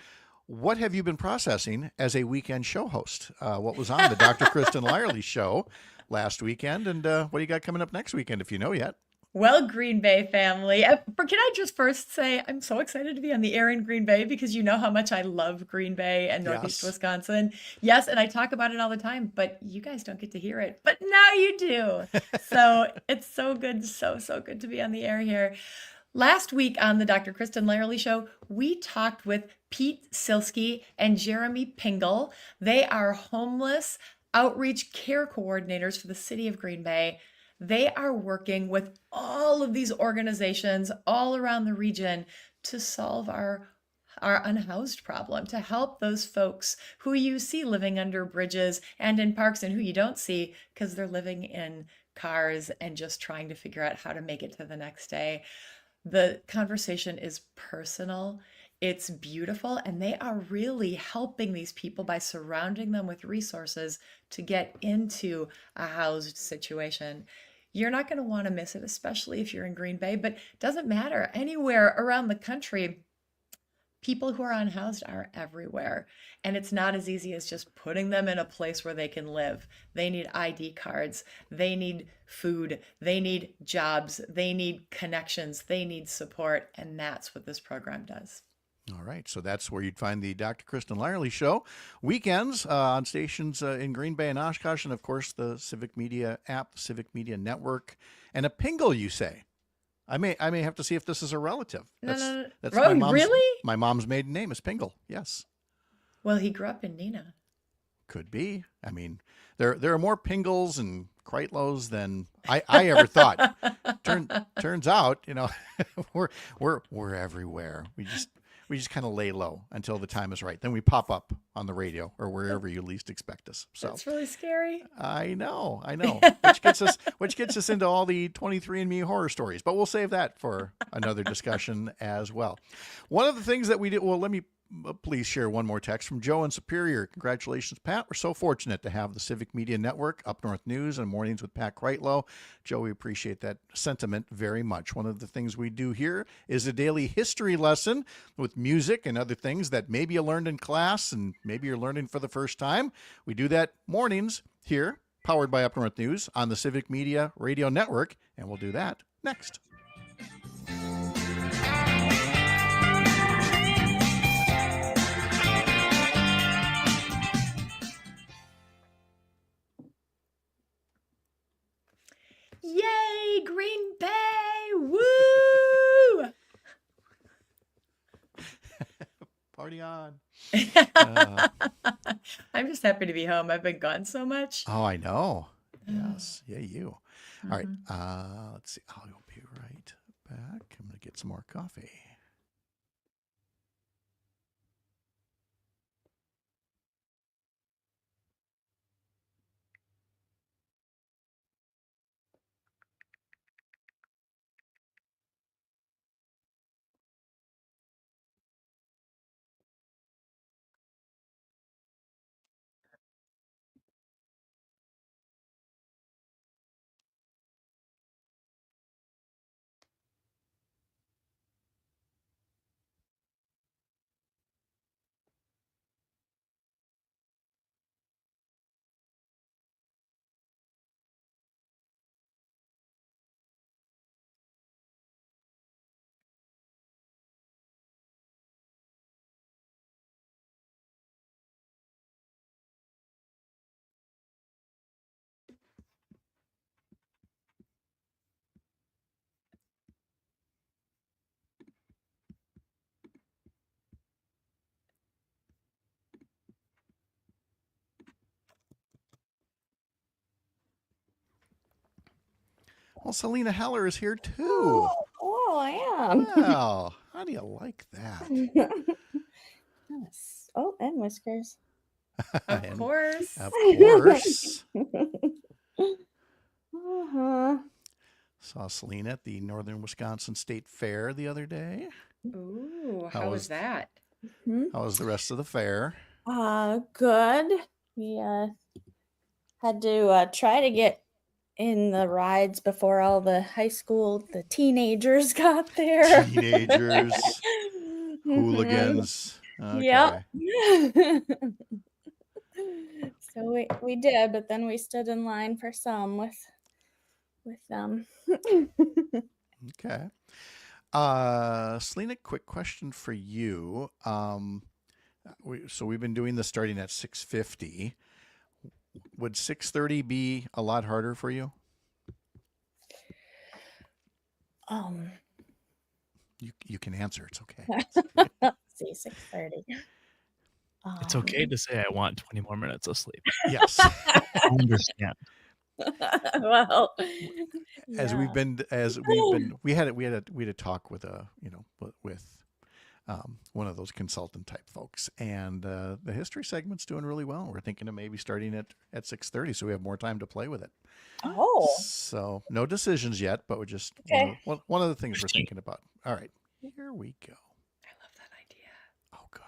What have you been processing as a weekend show host? What was on the Dr. Kristin Lyerly show last weekend, and what do you got coming up next weekend, if you know yet? Well, Green Bay family, can I just first say I'm so excited to be on the air in Green Bay because you know how much I love Green Bay and Northeast Wisconsin. Yes, and I talk about it all the time, but you guys don't get to hear it. But now you do. So it's so good, so good to be on the air here. Last week on the Dr. Kristin Lyerly show, we talked with Pete Silsky and Jeremy Pingle. They are homeless outreach care coordinators for the city of Green Bay. They are working with all of these organizations all around the region to solve our unhoused problem, to help those folks who you see living under bridges and in parks and who you don't see because they're living in cars and just trying to figure out how to make it to the next day. The conversation is personal. It's beautiful, and they are really helping these people by surrounding them with resources to get into a housed situation. You're not going to want to miss it, especially if you're in Green Bay, but it doesn't matter. Anywhere around the country, people who are unhoused are everywhere. And it's not as easy as just putting them in a place where they can live. They need ID cards. They need food. They need jobs. They need connections. They need support. And that's what this program does. All right, so that's where you'd find the Dr. Kristin Lyerly show weekends on stations in Green Bay and Oshkosh, and of course the Civic Media app, the Civic Media Network, and a Pingle. You say? I may have to see if this is a relative. No. That's Oh, really? My mom's maiden name is Pingle. Yes. Well, he grew up in Neenah. Could be. I mean, there are more Pingles and Kreitlows than I ever thought. Turns out, we're everywhere. We just kind of lay low until the time is right. Then we pop up on the radio or wherever you least expect us. So That's really scary. I know. Which gets us into all the 23andMe horror stories, but we'll save that for another discussion as well. One of the things that we did, well, let me please share one more text from Joe in Superior. Congratulations, Pat. We're so fortunate to have the Civic Media Network, Up North News, and Mornings with Pat Kreitlow. Joe, we appreciate that sentiment very much. One of the things we do here is a daily history lesson with music and other things that maybe you learned in class and maybe you're learning for the first time. We do that mornings here, powered by Up North News on the Civic Media Radio Network, and we'll do that next. Yay, Green Bay! Woo! Party on. I'm just happy to be home. I've been gone so much. Oh, I know. Yes. Yeah, you. Mm-hmm. All right. Let's see. I'll be right back. I'm going to get some more coffee. Well, Selena Heller is here too. Oh, I am. Wow. How do you like that? Yes. Oh, and whiskers. Of course. Of course. Uh-huh. Saw Selena at the Northern Wisconsin State Fair the other day. Ooh, How how was- was that? How was the rest of the fair? Good. We had to try to get in the rides before all the teenagers got there. Teenagers, hooligans. Okay. Yep. So we did, but then we stood in line for some with them. Okay. Selena, quick question for you. We've been doing this starting at 6:50. Would 6:30 be a lot harder for you? You can answer. It's okay. See, 6:30. It's okay to say I want 20 more minutes of sleep. Yes. I understand. Well, we had a talk with one of those consultant type folks, and the history segment's doing really well. We're thinking of maybe starting at 6:30, so we have more time to play with it. Oh, So no decisions yet, but we're just Okay. one of the things we're thinking about. All right, here we go. I love that idea. Oh, good.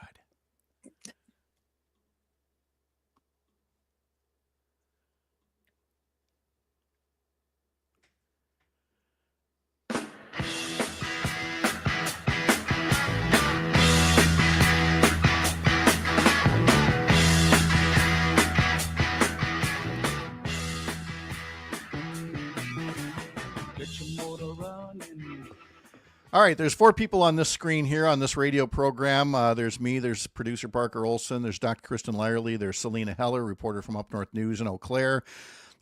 All right, there's 4 people on this screen here on this radio program. There's me, there's producer Parker Olson, there's Dr. Kristin Lyerly, there's Selena Heller, reporter from Up North News in Eau Claire.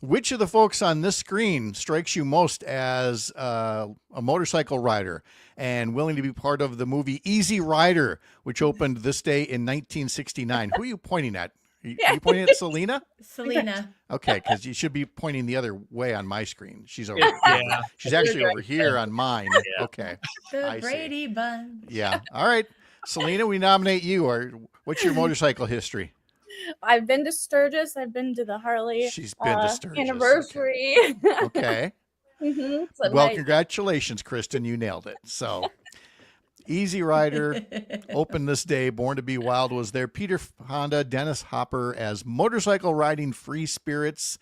Which of the folks on this screen strikes you most as a motorcycle rider and willing to be part of the movie Easy Rider, which opened this day in 1969? Who are you pointing at? Are you pointing at Selena? Selena. Okay, because you should be pointing the other way on my screen. She's over here. Yeah. She's actually over here on mine. Okay. The I see. Brady Bunch. Yeah. All right. Selena, we nominate you. Or what's your motorcycle history? I've been to Sturgis. I've been to the Harley She's been to Sturgis. anniversary. Okay. Mhm. So Well, nice. congratulations, Kristin. You nailed it. So, Easy Rider opened this day. Born to be Wild was there. Peter Honda, Dennis Hopper as motorcycle riding free spirits.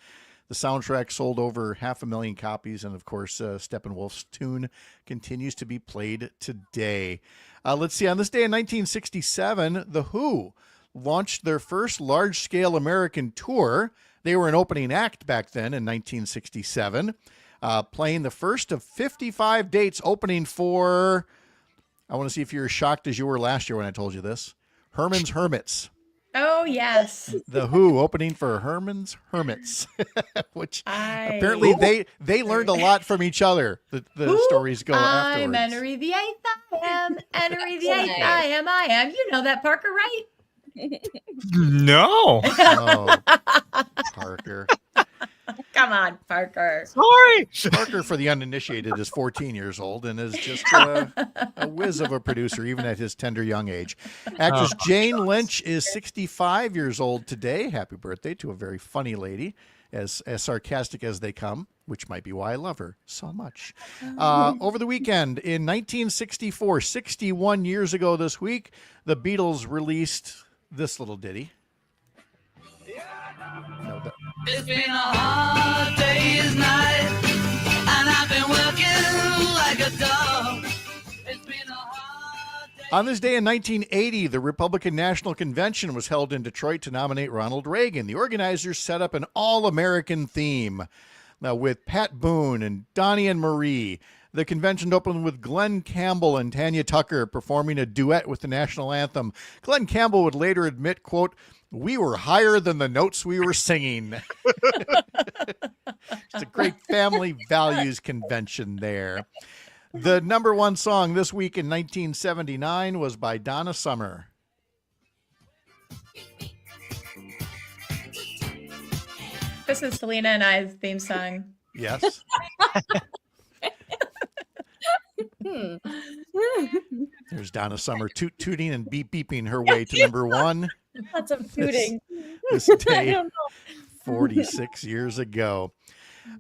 The soundtrack sold over 500,000 copies. And of course, Steppenwolf's tune continues to be played today. Let's see. On this day in 1967, The Who launched their first large-scale American tour. They were an opening act back then in 1967, playing the first of 55 dates, opening for, I want to see if you're as shocked as you were last year when I told you this, Herman's Hermits. Oh, yes. The Who opening for Herman's Hermits, which apparently they learned a lot from each other. The stories go afterwards. I'm Henry the Eighth, I am. Henry the Eighth, I am. You know that, Parker, right? No. Oh, Parker. Come on, Parker. Sorry. Parker, for the uninitiated, is 14 years old and is just a whiz of a producer, even at his tender young age. Actress Jane Lynch is 65 years old today. Happy birthday to a very funny lady, as sarcastic as they come, which might be why I love her so much. Over the weekend, in 1964, 61 years ago this week, the Beatles released this little ditty. It's been a hard day's night, and I've been working like a dog. It's been a hard day. On this day in 1980, the Republican National Convention was held in Detroit to nominate Ronald Reagan. The organizers set up an all-American theme with Pat Boone and Donnie and Marie. The convention opened with Glenn Campbell and Tanya Tucker performing a duet with the national anthem. Glenn Campbell would later admit, quote, "We were higher than the notes we were singing." It's a great family values convention there. The number one song this week in 1979 was by Donna Summer. This is Selena and I's theme song. Yes. There's Donna Summer tooting and beeping her way to number one. Lots of tooting. This I day, don't know. 46 years ago.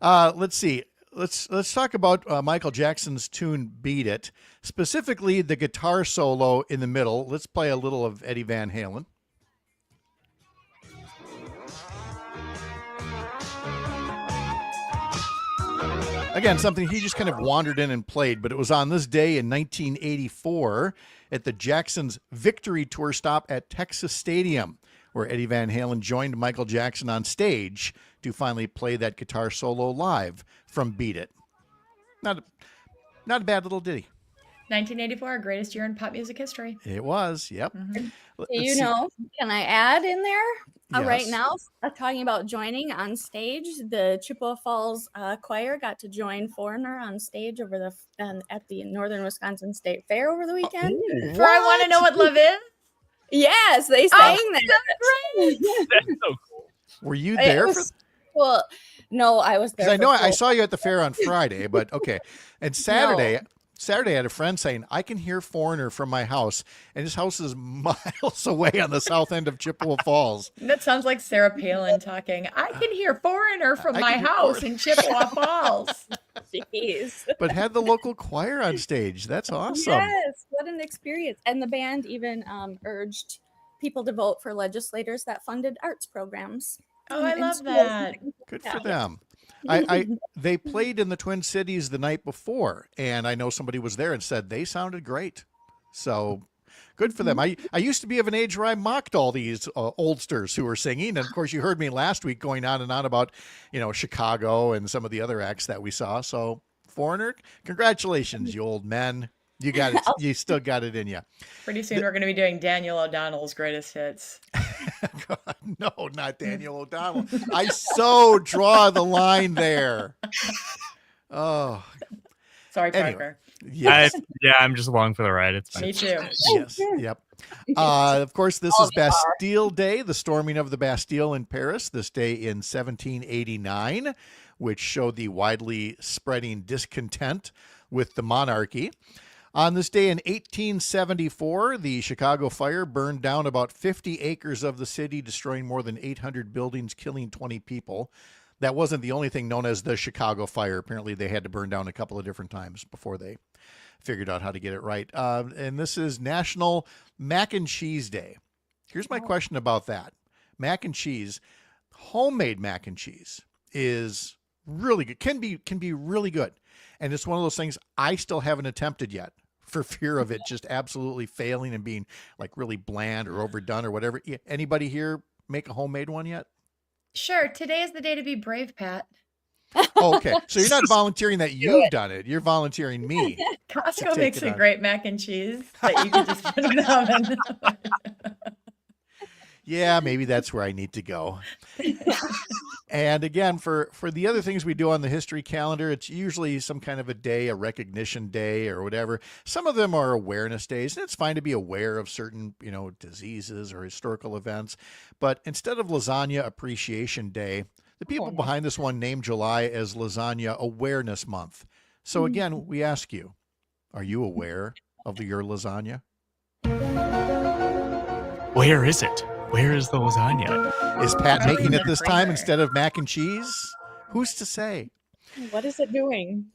Let's see. Let's talk about Michael Jackson's tune "Beat It," specifically the guitar solo in the middle. Let's play a little of Eddie Van Halen. Again, something he just kind of wandered in and played, but it was on this day in 1984 at the Jackson's Victory Tour stop at Texas Stadium, where Eddie Van Halen joined Michael Jackson on stage to finally play that guitar solo live from "Beat It." Not a bad little ditty. 1984, greatest year in pop music history. It was, yep. Mhm. Let's see. Can I add in there right Yes. now, talking about joining on stage? The Chippewa Falls choir got to join Foreigner on stage over at the Northern Wisconsin State Fair over the weekend. For I Want to Know What Love Is? Yes, they sang that. Great. That's so cool. Were you It there? was cool. No, I was there. Because I know for I full- saw you at the fair on Friday, but okay. And Saturday, I had a friend saying, I can hear Foreigner from my house, and his house is miles away on the south end of Chippewa Falls. That sounds like Sarah Palin talking. I can hear Foreigner from I my can hear house Foreigner. in Chippewa Falls. Jeez. But had the local choir on stage. That's awesome. Yes, what an experience. And the band even urged people to vote for legislators that funded arts programs. Oh, I in love schools. that. Good Yeah. for them. They played in the Twin Cities the night before, and I know somebody was there and said they sounded great. So good for them. I used to be of an age where I mocked all these oldsters who were singing, and of course you heard me last week going on and on about Chicago and some of the other acts that we saw. So foreigner. Congratulations, you old men. You got it. You still got it in you. Pretty soon we're going to be doing Daniel O'Donnell's greatest hits. No, not Daniel O'Donnell. I so draw the line there. Oh, Sorry, Anyway. Parker. yes. I'm just along for the ride. It's fine. Me too. Yes. Yep. Of course, this is Bastille Day, the storming of the Bastille in Paris, this day in 1789, which showed the widely spreading discontent with the monarchy. On this day in 1874, the Chicago fire burned down about 50 acres of the city, destroying more than 800 buildings, killing 20 people. That wasn't the only thing known as the Chicago fire. Apparently, they had to burn down a couple of different times before they figured out how to get it right. And this is National Mac and Cheese Day. Here's my question about that. Mac and cheese, homemade mac and cheese is really good, can be really good. And it's one of those things I still haven't attempted yet for fear of it just absolutely failing and being like really bland or overdone or whatever. Anybody here make a homemade one yet? Sure. Today is the day to be brave, Pat. Oh, okay. So you're not volunteering that you've done it. You're volunteering me. Costco take makes it a on. great mac and cheese that you can just put in the oven. Yeah, maybe that's where I need to go. And again, for the other things we do on the history calendar, it's usually some kind of a day, a recognition day or whatever. Some of them are awareness days, and it's fine to be aware of certain, diseases or historical events. But instead of Lasagna Appreciation Day, the people behind this one named July as Lasagna Awareness Month. So again, we ask you, are you aware of your lasagna? Where is it? Where is the lasagna? Is Pat Probably making in it the this time freezer. instead of mac and cheese? Who's to say? What is it doing?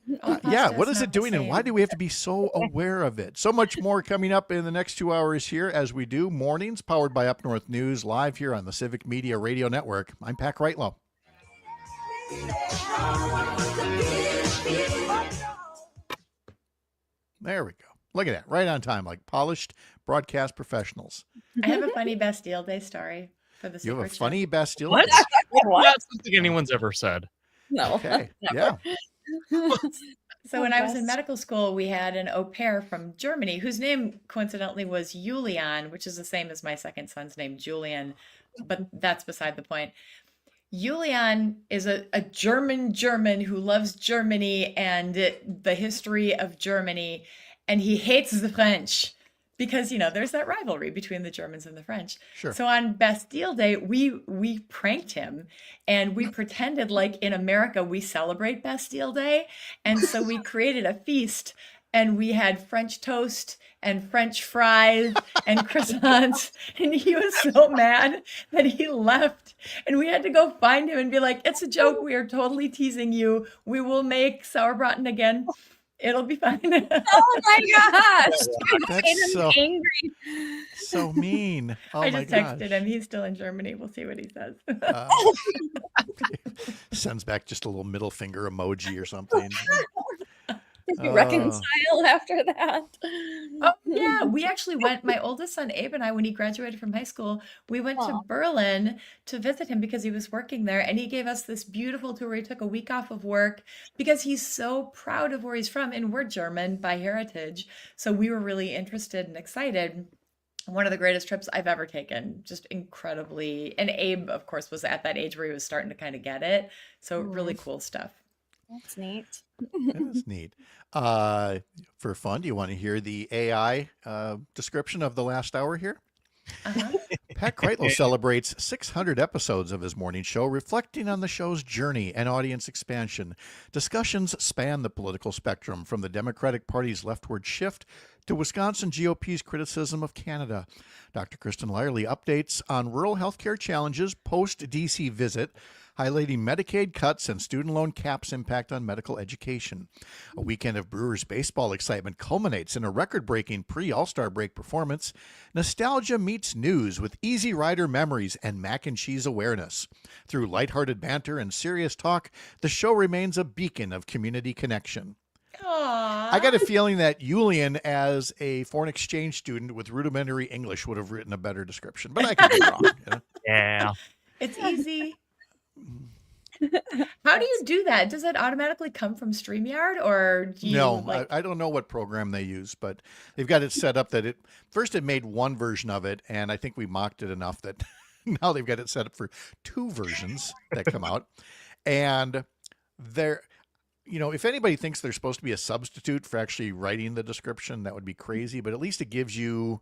Yeah, what is not it the doing and why same. do we have to be so aware of it? So much more coming up in the next 2 hours here as we do mornings powered by Up North News live here on the Civic Media Radio Network. I'm Pat Kreitlow. There we go. Look at that. Right on time, like polished broadcast professionals. I have a funny Bastille Day story for the You have a secret show. funny Bastille. What? Day. What? That's something anyone's ever said. No. Okay. Yeah. So when I was in medical school, we had an au pair from Germany whose name coincidentally was Julian, which is the same as my second son's name, Julian, but that's beside the point. Julian is a German who loves Germany and the history of Germany, and he hates the French because, there's that rivalry between the Germans and the French. Sure. So on Bastille Day, we pranked him and we pretended like in America we celebrate Bastille Day. And so we created a feast and we had French toast and French fries and croissants. And he was so mad that he left. And we had to go find him and be like, it's a joke. We are totally teasing you. We will make sauerbraten again. It'll be fine. Oh my gosh! That's so, Angry. so mean. Oh I my just gosh. texted him. He's still in Germany. We'll see what he says. Sends back just a little middle finger emoji or something. Did you reconcile after that? Oh, yeah. We actually went, my oldest son, Abe, and I, when he graduated from high school, we went to Aw. Berlin to visit him because he was working there. And he gave us this beautiful tour. He took a week off of work because he's so proud of where he's from. And we're German by heritage. So we were really interested and excited. One of the greatest trips I've ever taken, just incredibly. And Abe, of course, was at that age where he was starting to kind of get it. So really cool stuff. That's neat. That is neat. For fun, do you want to hear the AI description of the last hour here? Uh-huh. Pat Kreitlow celebrates 600 episodes of his morning show, reflecting on the show's journey and audience expansion. Discussions span the political spectrum, from the Democratic Party's leftward shift to Wisconsin GOP's criticism of Canada. Dr. Kristin Lyerly updates on rural healthcare challenges post-DC visit, highlighting Medicaid cuts and student loan caps' impact on medical education. A weekend of Brewers baseball excitement culminates in a record-breaking pre-All-Star break performance. Nostalgia meets news with Easy Rider memories and mac and cheese awareness. Through lighthearted banter and serious talk, the show remains a beacon of community connection. Aww. I got a feeling that Julian, as a foreign exchange student with rudimentary English, would have written a better description, but I could be wrong. Yeah. It's easy. How do you do that? Does it automatically come from StreamYard, or do you No, like? I don't know what program they use, but they've got it set up that it made one version of it, and I think we mocked it enough that now they've got it set up for two versions that come out. And they're, if anybody thinks there's supposed to be a substitute for actually writing the description, that would be crazy, but at least it gives you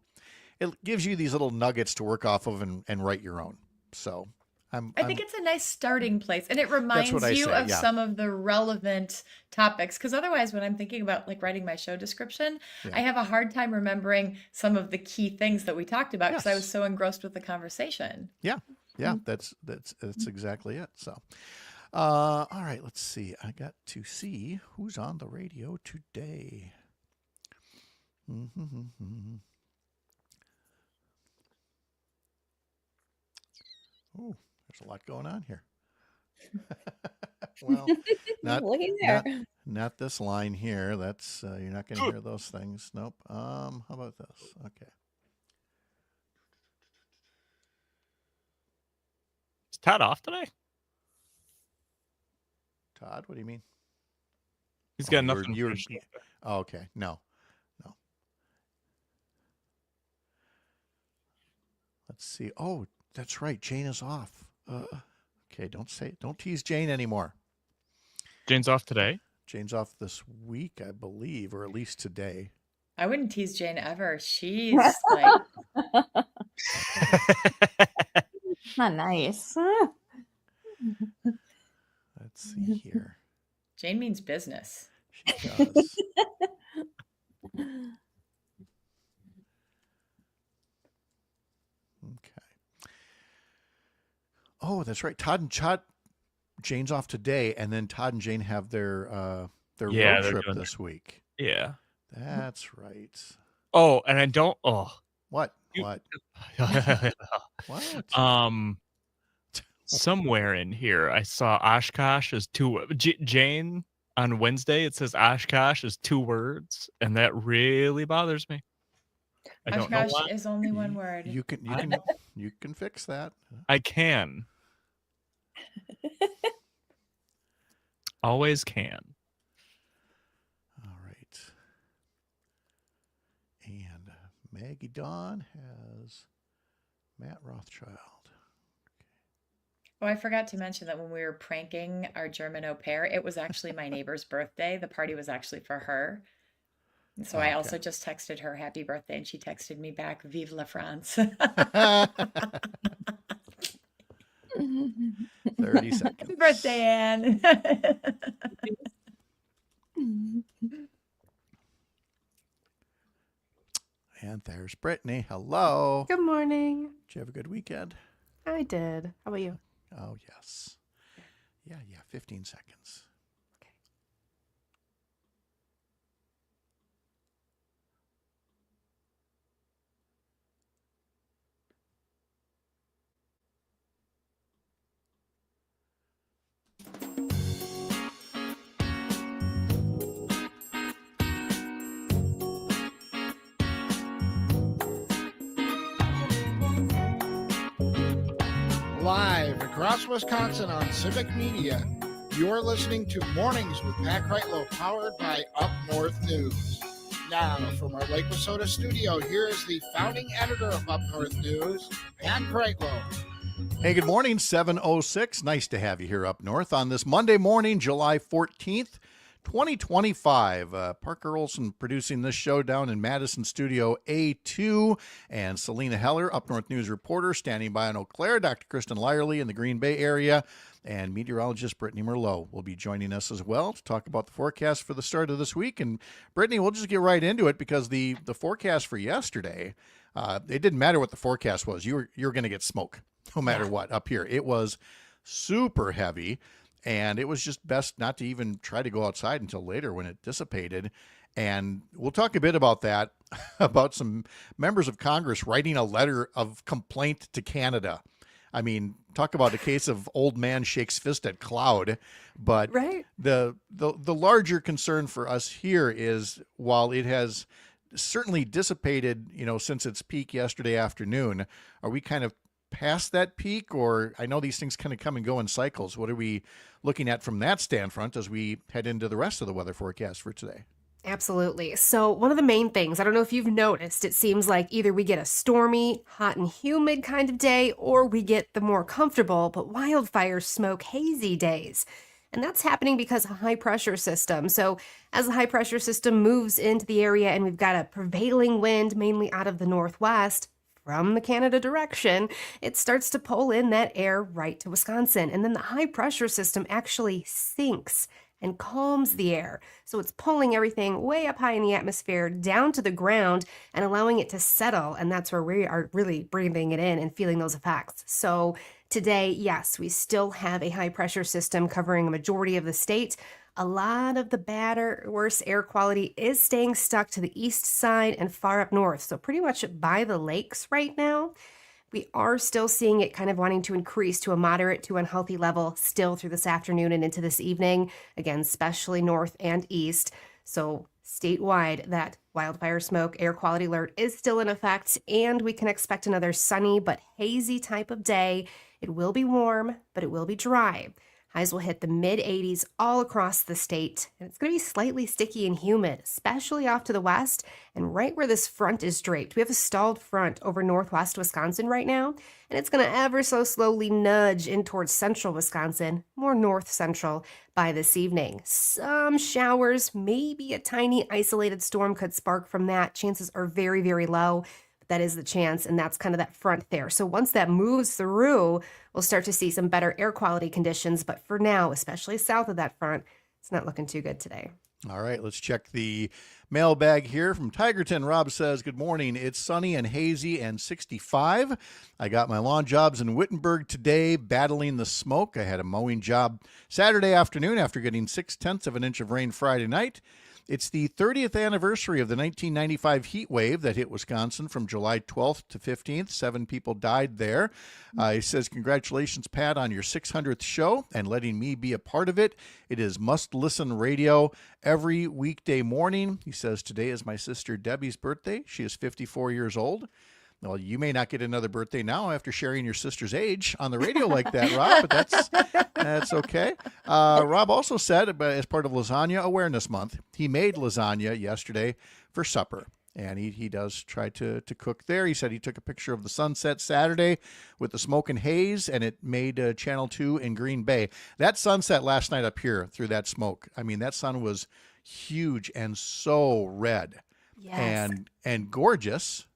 these little nuggets to work off of and write your own. So I think it's a nice starting place, and it what reminds I you say, of yeah. some of the relevant topics. Because otherwise, when I'm thinking about like writing my show description, I have a hard time remembering some of the key things that we talked about because I was Yes. so engrossed with the conversation. Yeah, that's exactly it. So, all right, let's see. I got to see who's on the radio today. Oh, there's a lot going on here. Well, not Looky there. not this line here. That's you're not going to hear those things. Nope. How about this? Okay. Is Todd off today? Todd, what do you mean? He's got you were- nothing. you were- finished up. Oh, okay. No. Let's see. Oh, that's right. Jane is off. Okay, don't tease Jane anymore. Jane's off today. Jane's off this week, I believe, or at least today. I wouldn't tease Jane ever. She's like, Not nice. Let's see here. Jane means business. She does. Okay. Oh, that's right. Jane's off today, and then Todd and Jane have their Yeah, road they're trip doing this week. Yeah. That's right. Oh, and I don't. Oh. What? You- What? What? Somewhere in here, I saw Oshkosh as Jane on Wednesday. It says Oshkosh is 2 words, and that really bothers me. I don't know Oshkosh why. is only one word. You can fix that. I can. Always can. All right. And Maggie Dawn has Matt Rothschild. Oh, I forgot to mention that when we were pranking our German au pair, it was actually my neighbor's birthday. The party was actually for her. And so I also Okay. just texted her happy birthday, and she texted me back, Vive la France. 30 seconds. Happy birthday, Anne. And there's Brittany. Hello. Good morning. Did you have a good weekend? I did. How about you? Oh, yes. Yeah, 15 seconds. Okay. Live across Wisconsin on Civic Media, you're listening to Mornings with Pat Kreitlow, powered by Up North News. Now, from our Lake Wissota studio, here is the founding editor of Up North News, Pat Kreitlow. Hey, good morning, 7:06. Nice to have you here up north on this Monday morning, July 14th, 2025. Parker Olson producing this show down in Madison Studio A2, and Selena Heller, Up North News reporter, standing by in Eau Claire. Dr. Kristin Lyerly in the Green Bay area, and meteorologist Brittany Merlot will be joining us as well to talk about the forecast for the start of this week. And Brittany, we'll just get right into it because the forecast for yesterday, it didn't matter what the forecast was. You were going to get smoke no matter what up here. It was super heavy. And it was just best not to even try to go outside until later when it dissipated. And we'll talk a bit about that, about some members of Congress writing a letter of complaint to Canada. I mean, talk about a case of old man shakes fist at cloud. But Right. the larger concern for us here is, while it has certainly dissipated, since its peak yesterday afternoon, are we kind of past that peak, or I know these things kind of come and go in cycles. What are we looking at from that standpoint as we head into the rest of the weather forecast for today? Absolutely. So, one of the main things, I don't know if you've noticed, it seems like either we get a stormy, hot and humid kind of day, or we get the more comfortable but wildfire smoke hazy days. And that's happening because of a high pressure system. So, as the high pressure system moves into the area and we've got a prevailing wind mainly out of the northwest from the Canada direction, it starts to pull in that air right to Wisconsin. And then the high pressure system actually sinks and calms the air. So it's pulling everything way up high in the atmosphere down to the ground and allowing it to settle. And that's where we are really breathing it in and feeling those effects. So today, yes, we still have a high pressure system covering a majority of the state. A lot of the bad or worse air quality is staying stuck to the east side and far up north. So pretty much by the lakes right now. We are still seeing it kind of wanting to increase to a moderate to unhealthy level still through this afternoon and into this evening. Again, especially north and east. So statewide, that wildfire smoke air quality alert is still in effect, and we can expect another sunny but hazy type of day. It will be warm, but it will be dry. Highs will hit the mid-80s all across the state, and it's going to be slightly sticky and humid, especially off to the west and right where this front is draped. We have a stalled front over northwest Wisconsin right now, and it's going to ever so slowly nudge in towards central Wisconsin, more north central by this evening. Some showers, maybe a tiny isolated storm could spark from that. Chances are very, very low. That is the chance, and that's kind of that front there. So once that moves through, we'll start to see some better air quality conditions. But for now, especially south of that front, it's not looking too good today. All right, let's check the mailbag here from Tigerton. Rob says, good morning. It's sunny and hazy and 65. I got my lawn jobs in Wittenberg today, battling the smoke. I had a mowing job Saturday afternoon after getting 0.6 of an inch of rain Friday night. It's the 30th anniversary of the 1995 heat wave that hit Wisconsin from July 12th to 15th. 7 people died there. He says, congratulations, Pat, on your 600th show and letting me be a part of it. It is must-listen radio every weekday morning. He says, today is my sister Debbie's birthday. She is 54 years old. Well, you may not get another birthday now after sharing your sister's age on the radio like that, Rob, but that's okay. Rob also said, as part of Lasagna Awareness Month, he made lasagna yesterday for supper, and he does try to cook there. He said he took a picture of the sunset Saturday with the smoke and haze, and it made Channel 2 in Green Bay. That sunset last night up here through that smoke, I mean, that sun was huge and so red. Yes. And gorgeous,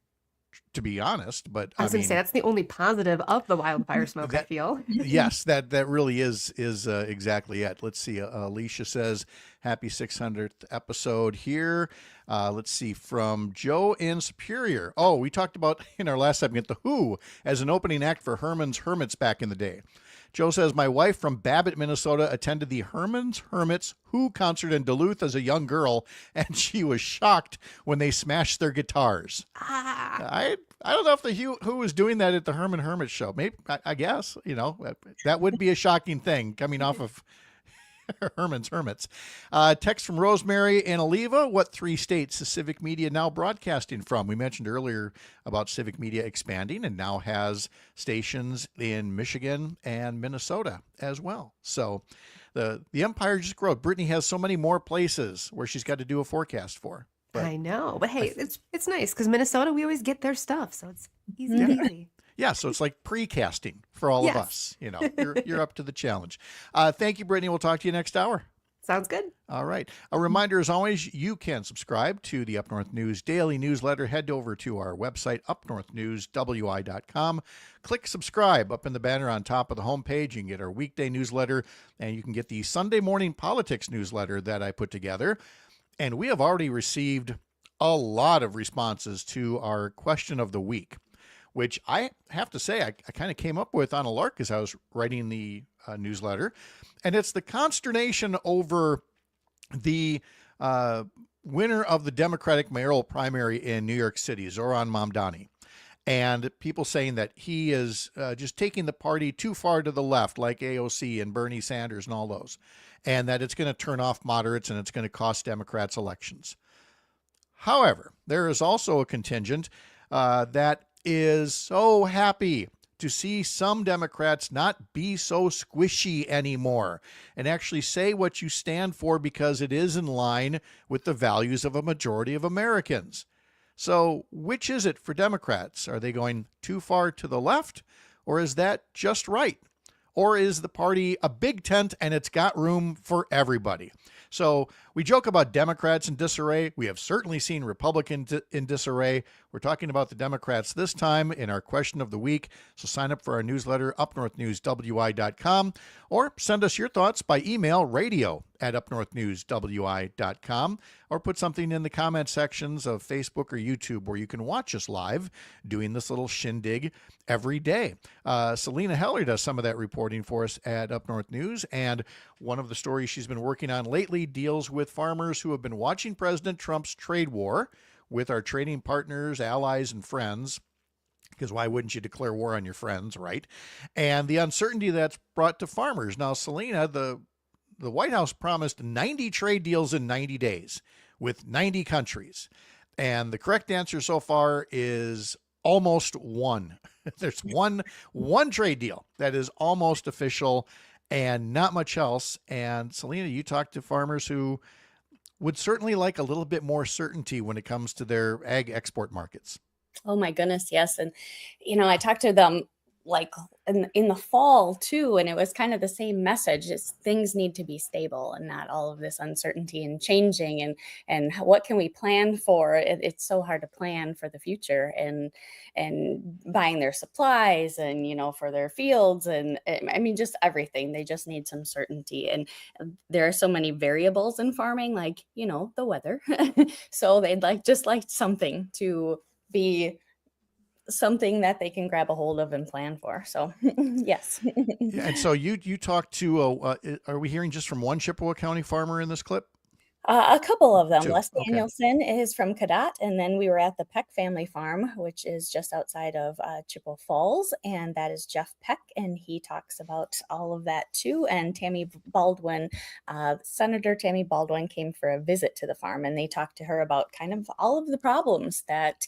to be honest, but I was going to say that's the only positive of the wildfire smoke, I feel. Yes, that really is exactly it. Let's see. Alicia says, happy 600th episode here. Let's see, from Joe in Superior. Oh, we talked about in our last segment The Who as an opening act for Herman's Hermits back in the day. Joe says, my wife from Babbitt, Minnesota attended the Herman's Hermits Who concert in Duluth as a young girl, and she was shocked when they smashed their guitars. I don't know if the Who was doing that at the Herman Hermits show. Maybe, I guess, that would be a shocking thing coming off of Herman's Hermits. Text from Rosemary in Oliva. What 3 states is Civic Media now broadcasting from? We mentioned earlier about Civic Media expanding and now has stations in Michigan and Minnesota as well. So the empire just grows. Brittany has so many more places where she's got to do a forecast for. But I know, but hey, it's nice because Minnesota, we always get their stuff, so it's easy peasy. Yeah, so it's like pre-casting for all of us. You're up to the challenge. Thank you, Brittany. We'll talk to you next hour. Sounds good. All right. A reminder, as always, you can subscribe to the Up North News daily newsletter. Head over to our website, upnorthnewswi.com. Click subscribe up in the banner on top of the homepage. You can get our weekday newsletter, and you can get the Sunday morning politics newsletter that I put together. And we have already received a lot of responses to our question of the week, which I have to say I kind of came up with on a lark as I was writing the newsletter. And it's the consternation over the winner of the Democratic mayoral primary in New York City, Zoran Mamdani. And people saying that he is just taking the party too far to the left, like AOC and Bernie Sanders and all those, and that it's going to turn off moderates and it's going to cost Democrats elections. However, there is also a contingent that is so happy to see some Democrats not be so squishy anymore and actually say what you stand for because it is in line with the values of a majority of Americans. So which is it for Democrats? Are they going too far to the left, or is that just right? Or is the party a big tent and it's got room for everybody? So we joke about Democrats in disarray. We have certainly seen Republicans in disarray. We're talking about the Democrats this time in our question of the week. So sign up for our newsletter, upnorthnewswi.com, or send us your thoughts by email, radio@upnorthnewswi.com, or put something in the comment sections of Facebook or YouTube where you can watch us live doing this little shindig every day. Selena Heller does some of that reporting for us at Up North News, and one of the stories she's been working on lately deals with farmers who have been watching President Trump's trade war with our trading partners, allies, and friends, because why wouldn't you declare war on your friends, right? And the uncertainty that's brought to farmers. Now, Selena, the White House promised 90 trade deals in 90 days with 90 countries. And the correct answer so far is almost one. There's one trade deal that is almost official and not much else. And Selena, you talked to farmers who would certainly like a little bit more certainty when it comes to their ag export markets. Oh my goodness, yes. And I talked to them like in the fall too, and it was kind of the same message. Is things need to be stable and not all of this uncertainty and changing, and what can we plan for? It's so hard to plan for the future and buying their supplies and for their fields, and I mean just everything. They just need some certainty, and there are so many variables in farming, like the weather. So they'd like something to be something that they can grab a hold of and plan for. So yes. And so you talked to, are we hearing just from one Chippewa County farmer in this clip? A couple of them. Two. Les Okay. Danielson is from Cadott, and then we were at the Peck family farm, which is just outside of Chippewa Falls, and that is Jeff Peck, and he talks about all of that too. And Tammy Baldwin, Senator Tammy Baldwin, came for a visit to the farm, and they talked to her about kind of all of the problems that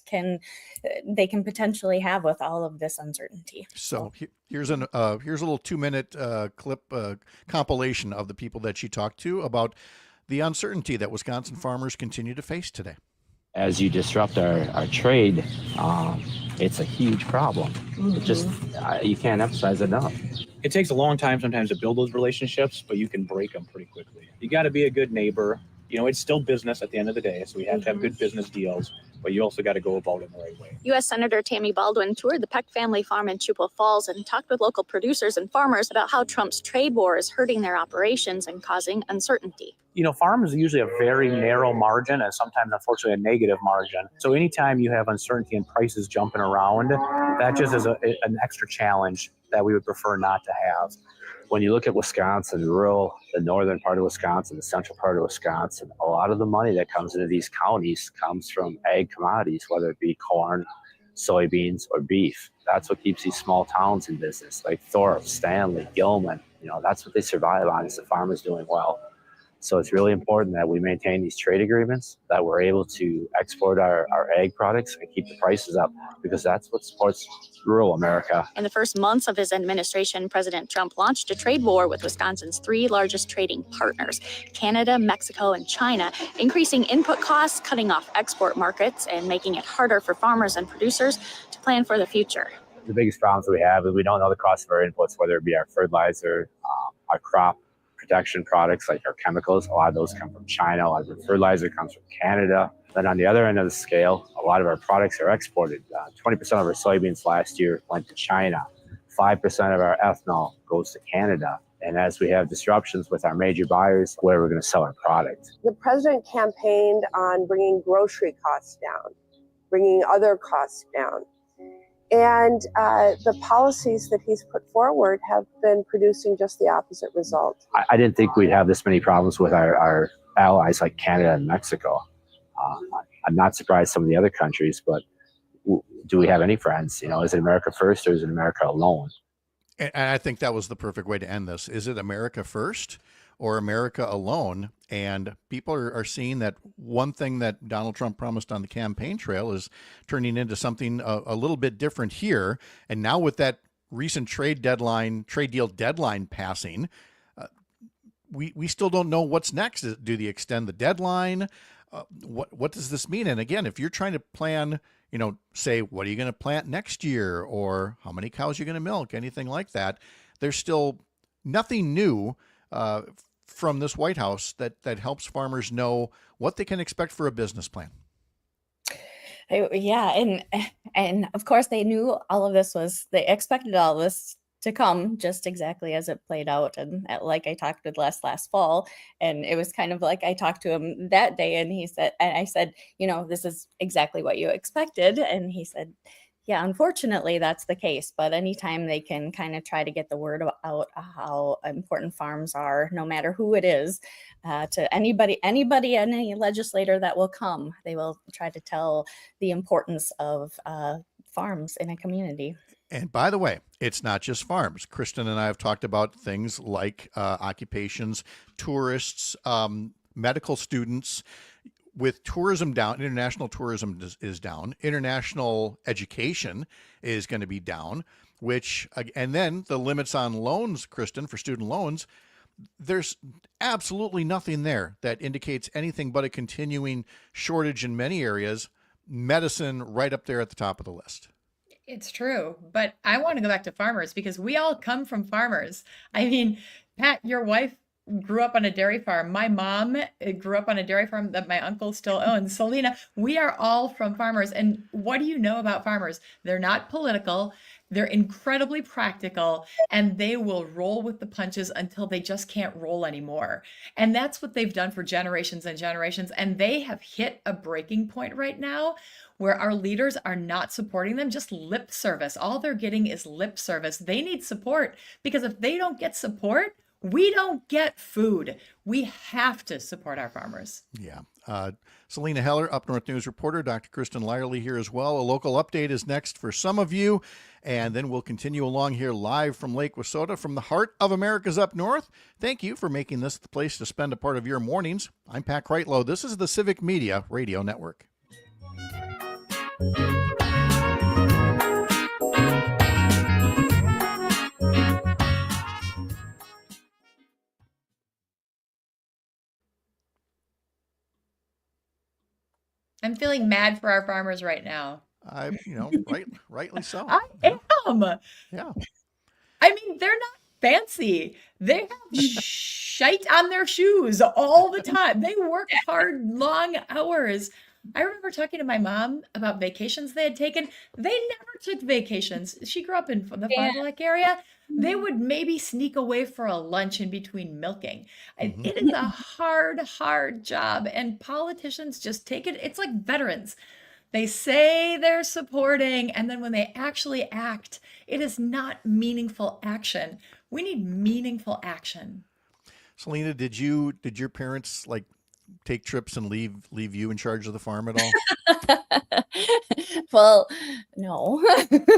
they can potentially have with all of this uncertainty. So here's a little 2-minute clip compilation of the people that she talked to about the uncertainty that Wisconsin farmers continue to face today. As you disrupt our trade, it's a huge problem. It just you can't emphasize enough. It takes a long time sometimes to build those relationships, but you can break them pretty quickly. You got to be a good neighbor. It's still business at the end of the day, so we have to have good business deals, but you also got to go about it in the right way. U.S. Senator Tammy Baldwin toured the Peck family farm in Chippewa Falls and talked with local producers and farmers about how Trump's trade war is hurting their operations and causing uncertainty. Farms are usually a very narrow margin and sometimes, unfortunately, a negative margin. So anytime you have uncertainty and prices jumping around, that just is an extra challenge that we would prefer not to have. When you look at Wisconsin, the northern part of Wisconsin, the central part of Wisconsin, a lot of the money that comes into these counties comes from ag commodities, whether it be corn, soybeans, or beef. That's what keeps these small towns in business, like Thorpe, Stanley, Gilman. That's what they survive on, is the farmers doing well. So it's really important that we maintain these trade agreements, that we're able to export our ag products and keep the prices up, because that's what supports rural America. In the first months of his administration, President Trump launched a trade war with Wisconsin's 3 largest trading partners, Canada, Mexico, and China, increasing input costs, cutting off export markets, and making it harder for farmers and producers to plan for the future. The biggest problems we have is we don't know the cost of our inputs, whether it be our fertilizer, our crop protection products like our chemicals. A lot of those come from China. A lot of the fertilizer comes from Canada. Then on the other end of the scale, a lot of our products are exported. 20% of our soybeans last year went to China. 5% of our ethanol goes to Canada. And as we have disruptions with our major buyers, where we're going to sell our product. The president campaigned on bringing grocery costs down, bringing other costs down. And the policies that he's put forward have been producing just the opposite result. I didn't think we'd have this many problems with our allies like Canada and Mexico. I'm not surprised some of the other countries, but do we have any friends? Is it America first or is it America alone? And I think that was the perfect way to end this. Is it America first or America alone? And people are seeing that one thing that Donald Trump promised on the campaign trail is turning into something a little bit different here. And now with that recent trade deal deadline passing, we still don't know what's next. Do they extend the deadline? What does this mean? And again, if you're trying to plan, say, what are you going to plant next year, or how many cows you're going to milk, anything like that, there's still nothing new from this White House that helps farmers know what they can expect for a business plan. Yeah, and of course they knew all of this they expected all of this to come just exactly as it played out. And like I talked with last fall, and it was kind of like I talked to him that day, and I said, this is exactly what you expected. And he said, yeah, unfortunately that's the case. But anytime they can kind of try to get the word out how important farms are, no matter who it is, to anybody, any legislator that will come, they will try to tell the importance of farms in a community. And by the way, it's not just farms. Kristin and I have talked about things like occupations, tourists, medical students. With tourism down, international tourism is down. International education is going to be down, and then the limits on loans, Kristin, for student loans, there's absolutely nothing there that indicates anything but a continuing shortage in many areas. Medicine right up there at the top of the list. It's true, but I want to go back to farmers because we all come from farmers. I mean, Pat, your wife grew up on a dairy farm. My mom grew up on a dairy farm that my uncle still owns. Selena, we are all from farmers. And what do you know about farmers? They're not political. They're incredibly practical, and they will roll with the punches until they just can't roll anymore. And that's what they've done for generations and generations. And they have hit a breaking point right now where our leaders are not supporting them, just lip service. All they're getting is lip service. They need support, because if they don't get support, we don't get food. We have to support our farmers. Yeah. Selena Heller, Up North News reporter, Dr. Kristin Lyerly here as well. A local update is next for some of you, and then we'll continue along here live from Lake Wissota, from the heart of America's Up North. Thank you for making this the place to spend a part of your mornings. I'm Pat Kreitlow. This is the Civic Media Radio Network. I'm feeling mad for our farmers right now. Rightly so. I am. Yeah. I mean, they're not fancy. They have shite on their shoes all the time. They work hard, long hours. I remember talking to my mom about vacations they had taken. They never took vacations. She grew up in the Fond du Lac area. They would maybe sneak away for a lunch in between milking. It is a hard job, and politicians just take it. It's like veterans. They say they're supporting, and then when they actually act, it is not meaningful action. We need meaningful action. Selena, did your parents take trips and leave you in charge of the farm at all? Well, no.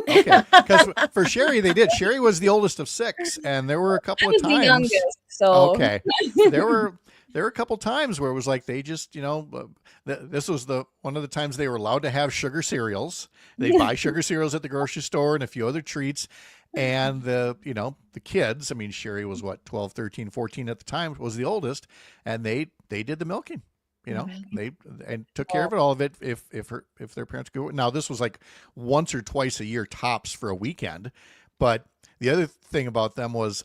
Okay, because for Sherry they did. Sherry was the oldest of 6, and there were a couple of times. The youngest, so okay, there were a couple times where it was like they just, this was one of the times they were allowed to have sugar cereals. They buy sugar cereals at the grocery store and a few other treats. And the kids, I mean, Sherry was 12, 13, 14 at the time, was the oldest, and they did the milking, they took care of all of it if their parents go. Now this was like once or twice a year tops for a weekend. But the other thing about them was,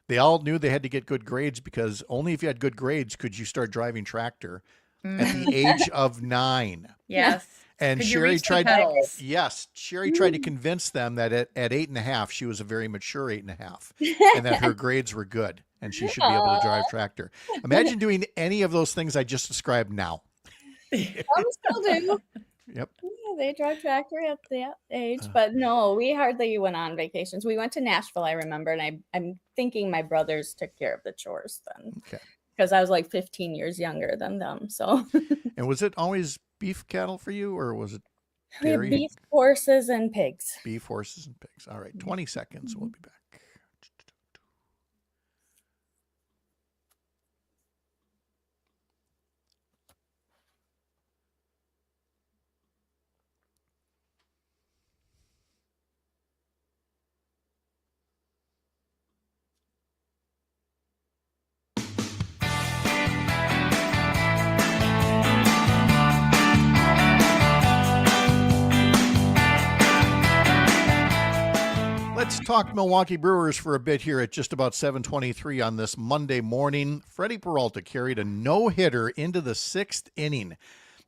they all knew they had to get good grades, because only if you had good grades could you start driving tractor at the age of 9. Yes. And Could you Sherry reach the tried pedals? Sherry tried to convince them that at 8.5, she was a very mature 8.5, and that her grades were good and she should be able to drive tractor. Imagine doing any of those things I just described now. some still do. Yep. Yeah, they drive tractor at that age, but no, we hardly went on vacations. We went to Nashville, I remember, and I'm thinking my brothers took care of the chores then. Okay. Because I was like 15 years younger than them. So. And was it always beef cattle for you, or was it We have dairy? beef, horses, and pigs. Beef, horses, and pigs. All right, 20 seconds. We'll be back. Let's talk Milwaukee Brewers for a bit here at just about 7:23 on this Monday morning. Freddie Peralta carried a no-hitter into the 6th inning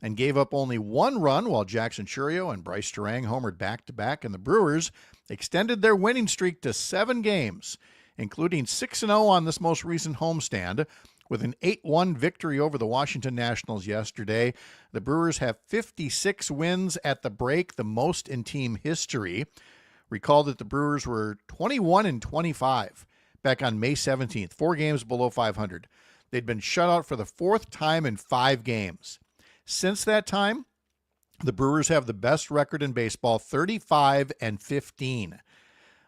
and gave up only 1 run while Jackson Churio and Bryce Terang homered back-to-back, and the Brewers extended their winning streak to 7 games, including 6-0 on this most recent homestand with an 8-1 victory over the Washington Nationals yesterday. The Brewers have 56 wins at the break, the most in team history. Recall that the Brewers were 21-25 back on May 17th, 4 games below 500. They'd been shut out for the 4th time in 5 games. Since that time, the Brewers have the best record in baseball, 35-15.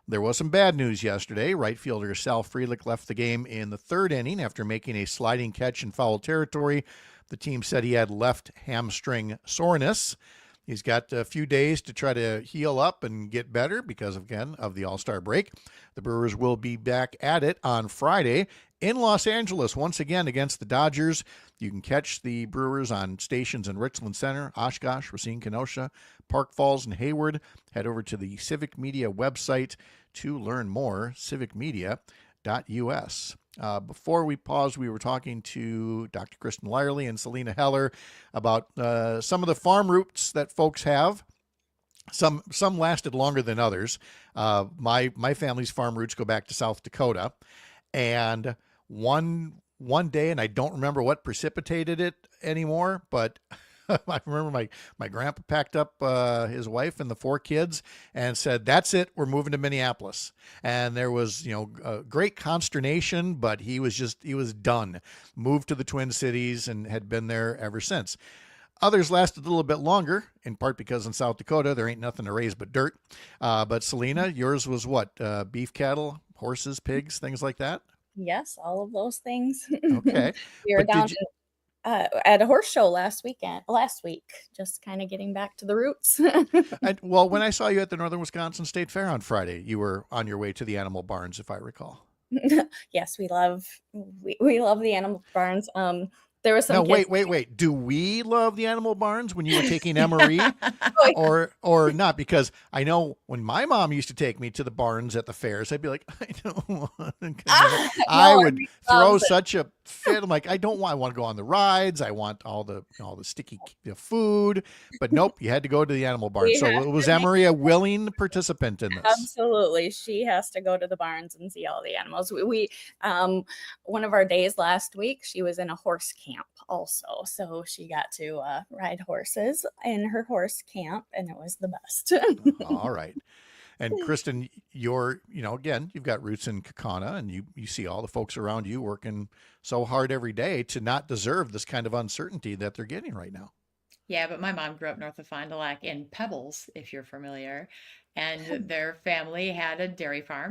There was some bad news yesterday. Right fielder Sal Frelick left the game in the 3rd inning after making a sliding catch in foul territory. The team said he had left hamstring soreness. He's got a few days to try to heal up and get better because, again, of the All-Star break. The Brewers will be back at it on Friday in Los Angeles once again against the Dodgers. You can catch the Brewers on stations in Richland Center, Oshkosh, Racine, Kenosha, Park Falls, and Hayward. Head over to the Civic Media website to learn more, civicmedia.us. Before we paused, we were talking to Dr. Kristin Lyerly and Selena Heller about some of the farm routes that folks have. Some lasted longer than others. My family's farm routes go back to South Dakota, and one day, and I don't remember what precipitated it anymore, but I remember my grandpa packed up his wife and the 4 kids and said, "That's it, we're moving to Minneapolis." And there was, great consternation, but he was done. Moved to the Twin Cities and had been there ever since. Others lasted a little bit longer, in part because in South Dakota, there ain't nothing to raise but dirt. But Selena, yours was what? Beef cattle, horses, pigs, things like that? Yes, all of those things. Okay. We were But down did at a horse show last week, just kind of getting back to the roots. well, when I saw you at the Northern Wisconsin State Fair on Friday, you were on your way to the animal barns, if I recall. Yes, we love the animal barns. There was some No, kids- wait. Do we love the animal barns when you were taking Emery or not? Because I know when my mom used to take me to the barns at the fairs, I'd be like, I don't want to go. I would throw such a fit. I'm like, I want to go on the rides. I want all the sticky food, but nope, you had to go to the animal barn. So was Emery a willing participant in this? Absolutely. She has to go to the barns and see all the animals. We one of our days last week, she was in a horse camp also. So she got to ride horses in her horse camp, and it was the best. All right. And Kristin, you're, again, you've got roots in Kaukauna, and you see all the folks around you working so hard every day to not deserve this kind of uncertainty that they're getting right now. Yeah, but my mom grew up north of Fond du Lac in Pebbles, if you're familiar. And their family had a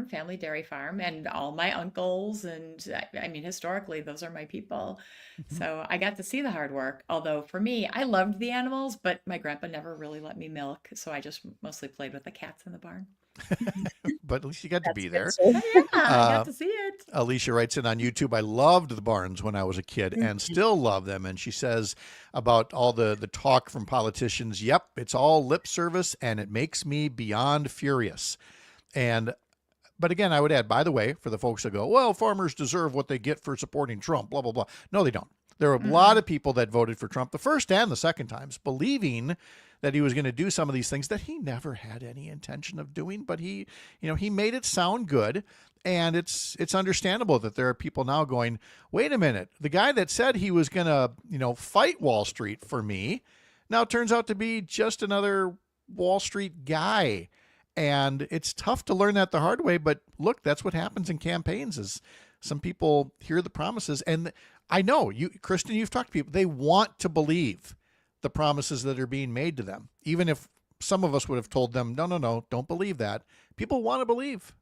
family dairy farm, and all my uncles. And I mean, historically, those are my people. So I got to see the hard work. Although for me, I loved the animals, but my grandpa never really let me milk. So I just mostly played with the cats in the barn. But at least you got to be there. Yeah, I got to see it. Alicia writes in on YouTube, I loved the barns when I was a kid and still love them. And she says about all the talk from politicians, yep, it's all lip service and it makes me beyond furious. But again, I would add, by the way, for the folks that go, well, farmers deserve what they get for supporting Trump, blah, blah, blah. No, they don't. There are a lot of people that voted for Trump the first and the second times, believing that he was going to do some of these things that he never had any intention of doing, but he made it sound good. And it's understandable that there are people now going, wait a minute, the guy that said he was going to, fight Wall Street for me now turns out to be just another Wall Street guy. And it's tough to learn that the hard way, but look, that's what happens in campaigns is some people hear the promises. And I know you, Kristin, you've talked to people, they want to believe the promises that are being made to them. Even if some of us would have told them, no, don't believe that. People want to believe.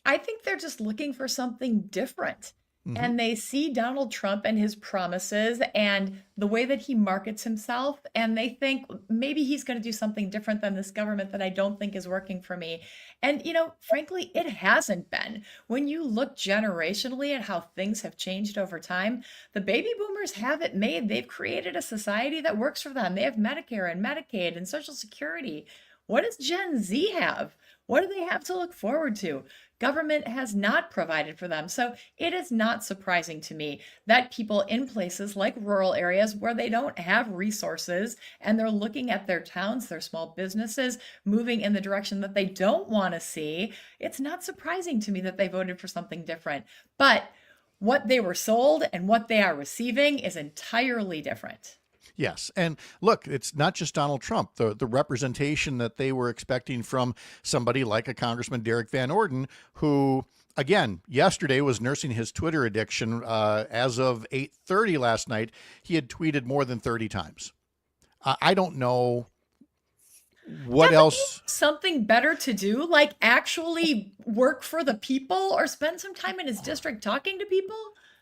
I think they're just looking for something different. And they see Donald Trump and his promises and the way that he markets himself, and they think maybe he's going to do something different than this government that I don't think is working for me. And, frankly, it hasn't been. When you look generationally at how things have changed over time, the baby boomers have it made. They've created a society that works for them. They have Medicare and Medicaid and Social Security. What does Gen Z have? What do they have to look forward to? Government has not provided for them. So it is not surprising to me that people in places like rural areas where they don't have resources and they're looking at their towns, their small businesses moving in the direction that they don't want to see, it's not surprising to me that they voted for something different. But what they were sold and what they are receiving is entirely different. Yes. And look, it's not just Donald Trump. The representation that they were expecting from somebody like a Congressman Derek Van Orden, who, again, yesterday was nursing his Twitter addiction. As of 8:30 last night, he had tweeted more than 30 times. I don't know what else. Something better to do, like actually work for the people or spend some time in his district talking to people?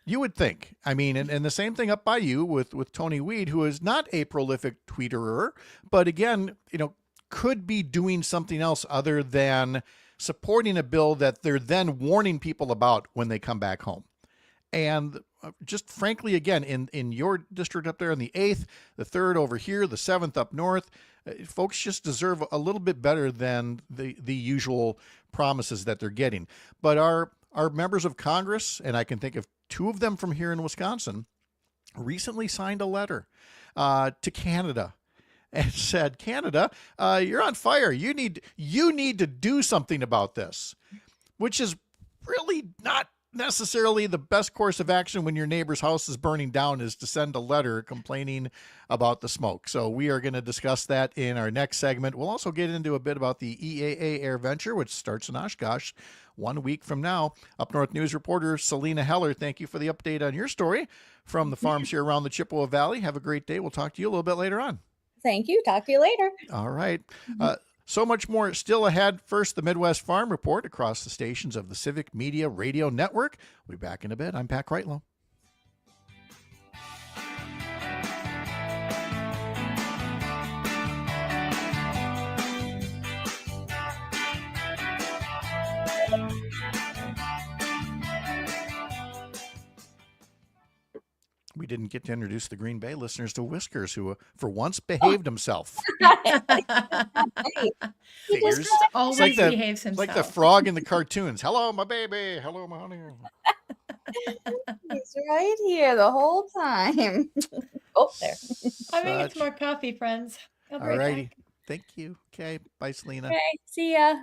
You would think. I mean, and the same thing up by you with Tony Weed, who is not a prolific tweeterer, but again, could be doing something else other than supporting a bill that they're then warning people about when they come back home. And just frankly, again, in your district up there in the 8th, the 3rd over here, the 7th up north, folks just deserve a little bit better than the usual promises that they're getting. But our members of Congress, and I can think of 2 of them from here in Wisconsin, recently signed a letter to Canada and said, Canada, you're on fire. You need to do something about this, which is really not necessarily the best course of action when your neighbor's house is burning down, is to send a letter complaining about the smoke. So we are going to discuss that in our next segment. We'll also get into a bit about the EAA Air Venture, which starts in Oshkosh 1 week from now. Up North News reporter Selena Heller, thank you for the update on your story from the farms here around the Chippewa Valley. Have a great day. We'll talk to you a little bit later on. Thank you. Talk to you later. All right. So much more still ahead. First, the Midwest Farm Report across the stations of the Civic Media Radio Network. We'll be back in a bit. I'm Pat Kreitlow. We didn't get to introduce the Green Bay listeners to Whiskers, who for once behaved himself. He just always behaves himself. Like the frog in the cartoons. Hello, my baby. Hello, my honey. He's right here the whole time. Oh, there. I'm going to get some more coffee, friends. All righty. Thank you. Okay. Bye, Selena. Okay. See ya.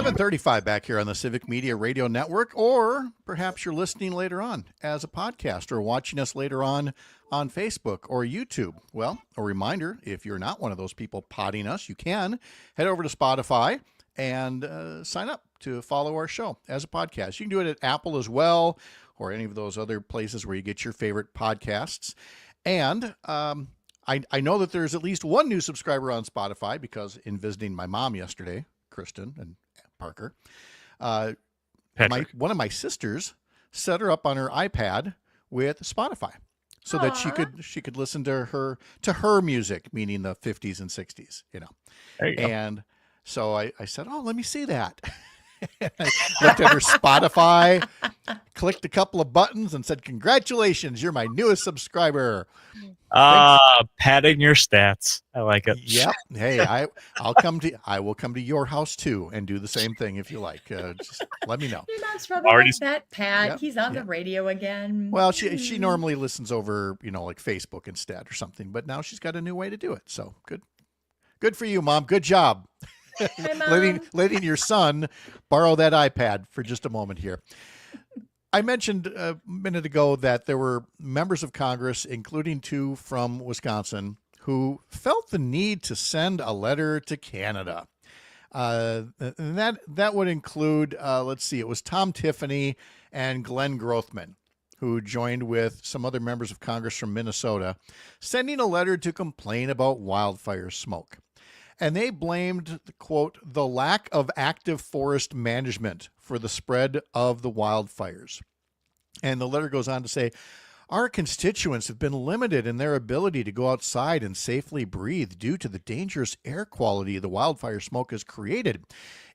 7:35 back here on the Civic Media Radio Network, or perhaps you're listening later on as a podcast or watching us later on Facebook or YouTube. Well, a reminder, if you're not one of those people potting us, you can head over to Spotify and sign up to follow our show as a podcast. You can do it at Apple as well, or any of those other places where you get your favorite podcasts. And I know that there's at least one new subscriber on Spotify, because in visiting my mom yesterday, Kristin and Parker, one of my sisters set her up on her iPad with Spotify so that she could listen to her music, meaning the 50s and 60s, There you go. And so I said, oh, let me see that. I looked at her Spotify, clicked a couple of buttons, and said, congratulations, you're my newest subscriber. Padding your stats. I like it. Yep. Hey, I will come to your house too and do the same thing if you like. Just let me know. You're not struggling with that, Pat. Yep, He's on the radio again. Well, she normally listens over, like Facebook instead or something, but now she's got a new way to do it. So good for you, Mom. Good job. Hi, Mom. letting your son borrow that iPad for just a moment here. I mentioned a minute ago that there were members of Congress, including 2 from Wisconsin, who felt the need to send a letter to Canada. And that would include, it was Tom Tiffany and Glenn Grothman, who joined with some other members of Congress from Minnesota, sending a letter to complain about wildfire smoke. And they blamed, quote, the lack of active forest management for the spread of the wildfires. And the letter goes on to say, our constituents have been limited in their ability to go outside and safely breathe due to the dangerous air quality the wildfire smoke has created.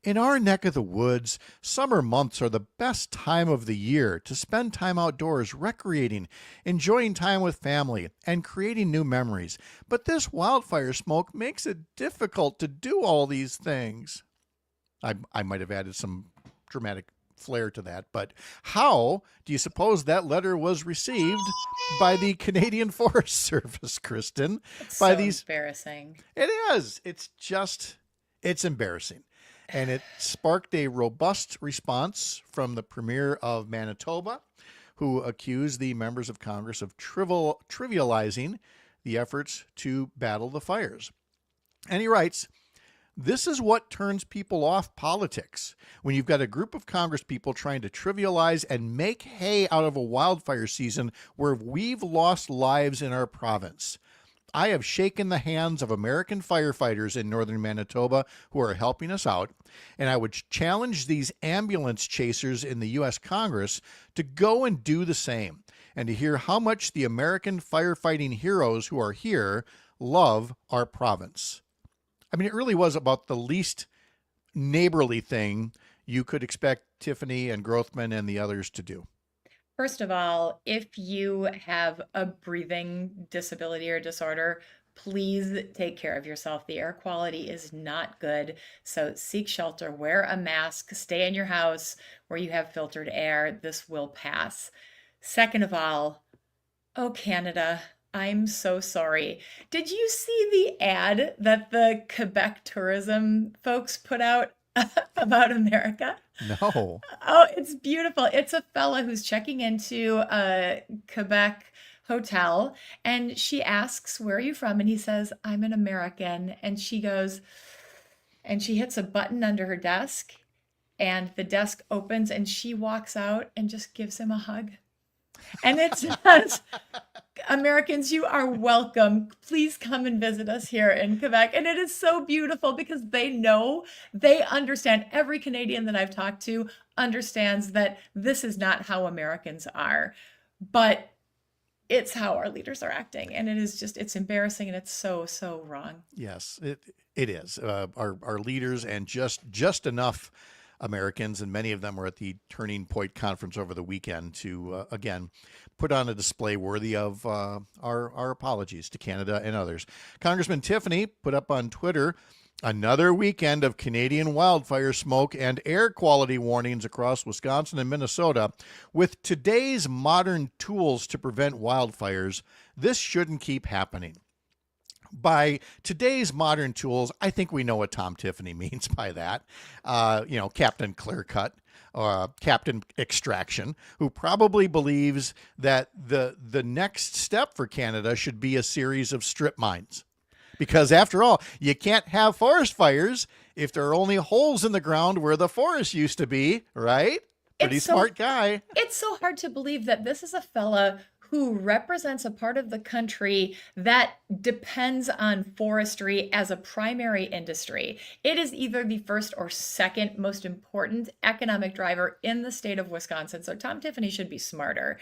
In our neck of the woods, summer months are the best time of the year to spend time outdoors, recreating, enjoying time with family, and creating new memories. But this wildfire smoke makes it difficult to do all these things. I might have added some dramatic flair to that, but how do you suppose that letter was received by the Canadian Forest Service, Kristin? It's By so these embarrassing. It is. It's embarrassing. And it sparked a robust response from the Premier of Manitoba, who accused the members of Congress of trivializing the efforts to battle the fires. And he writes, this is what turns people off politics. When you've got a group of Congress people trying to trivialize and make hay out of a wildfire season where we've lost lives in our province. I have shaken the hands of American firefighters in northern Manitoba who are helping us out, and I would challenge these ambulance chasers in the U.S. Congress to go and do the same, and to hear how much the American firefighting heroes who are here love our province. I mean, it really was about the least neighborly thing you could expect Tiffany and Grothman and the others to do. First of all, if you have a breathing disability or disorder, please take care of yourself. The air quality is not good. So seek shelter, wear a mask, stay in your house where you have filtered air. This will pass. Second of all, oh, Canada, I'm so sorry. Did you see the ad that the Quebec tourism folks put out about America? No. Oh, it's beautiful. It's a fella who's checking into a Quebec hotel, and she asks, where are you from? And he says, I'm an American. And she goes, and she hits a button under her desk, and the desk opens, and she walks out and just gives him a hug. And it says, Americans, you are welcome. Please come and visit us here in Quebec. And it is so beautiful because they understand. Every Canadian that I've talked to understands that this is not how Americans are, but it's how our leaders are acting. And it's embarrassing, and it's so, so wrong. Yes, it is. Our leaders and just enough Americans, and many of them were at the Turning Point Conference over the weekend to, again, put on a display worthy of our apologies to Canada and others. Congressman Tiffany put up on Twitter, another weekend of Canadian wildfire smoke and air quality warnings across Wisconsin and Minnesota. With today's modern tools to prevent wildfires, this shouldn't keep happening. By today's modern tools, I think we know what Tom Tiffany means by that. Captain Clearcut, Captain Extraction, who probably believes that the next step for Canada should be a series of strip mines. Because after all, you can't have forest fires if there are only holes in the ground where the forest used to be, right? Pretty smart guy. It's so hard to believe that this is a fella who represents a part of the country that depends on forestry as a primary industry. It is either the first or second most important economic driver in the state of Wisconsin. So Tom Tiffany should be smarter.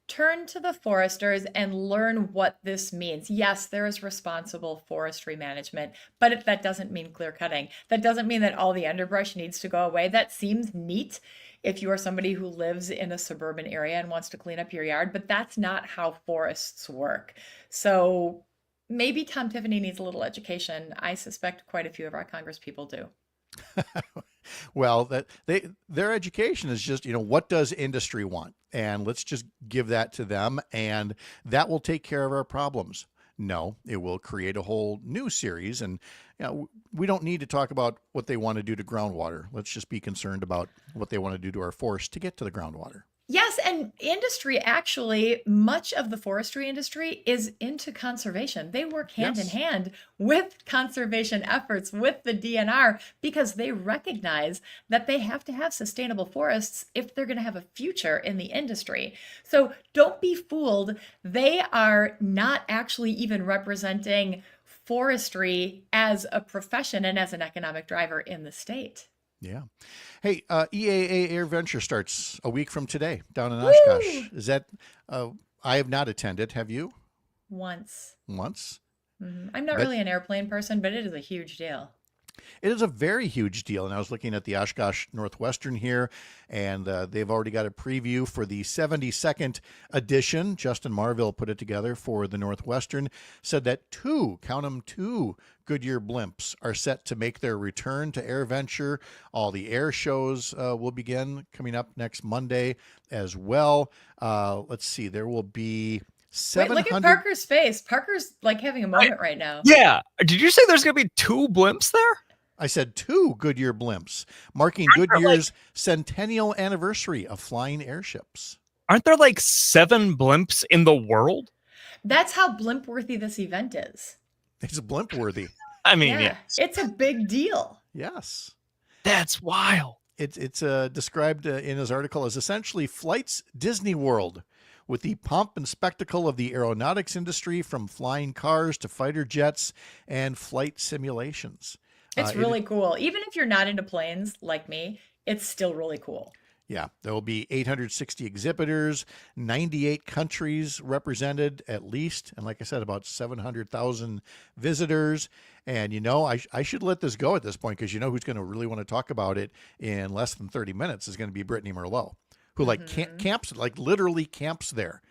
Turn to the foresters and learn what this means. Yes, there is responsible forestry management, but that doesn't mean clear cutting. That doesn't mean that all the underbrush needs to go away. That seems neat if you are somebody who lives in a suburban area and wants to clean up your yard, but that's not how forests work. So maybe Tom Tiffany needs a little education. I suspect quite a few of our Congress people do. Well, their education is just, what does industry want? And let's just give that to them, and that will take care of our problems. No, it will create a whole new series. And we don't need to talk about what they want to do to groundwater. Let's just be concerned about what they want to do to our forest to get to the groundwater. Yes, and industry, actually, much of the forestry industry is into conservation. They work hand in hand with conservation efforts, with the DNR, because they recognize that they have to have sustainable forests if they're going to have a future in the industry. So don't be fooled. They are not actually even representing forestry as a profession and as an economic driver in the state. Yeah. Hey, EAA Air Venture starts a week from today down in Oshkosh. Is that, I have not attended. Have you? Once. But I'm not really an airplane person, but it is a huge deal. It is a very huge deal. And I was looking at the Oshkosh Northwestern here, and they've already got a preview for the 72nd edition. Justin Marville put it together for the Northwestern, said that two Goodyear blimps are set to make their return to AirVenture. All the air shows will begin coming up next Monday as well. Let's see, there will be 700. Wait, look at Parker's face. Parker's like having a moment right now. Yeah. Did you say there's going to be two blimps there? I said two Goodyear blimps, marking Goodyear's centennial anniversary of flying airships. Aren't there like 7 blimps in the world? That's how blimp-worthy this event is. It's blimp-worthy. I mean, yeah. It's a big deal. Yes. That's wild. It's described in his article as essentially Flight's Disney World, with the pomp and spectacle of the aeronautics industry, from flying cars to fighter jets and flight simulations. It's really cool. Even if you're not into planes like me, it's still really cool. Yeah, there will be 860 exhibitors, 98 countries represented at least, and like I said, about 700,000 visitors. And I should let this go at this point, because who's going to really want to talk about it in less than 30 minutes is going to be Brittany Merlot, who camps, literally camps there,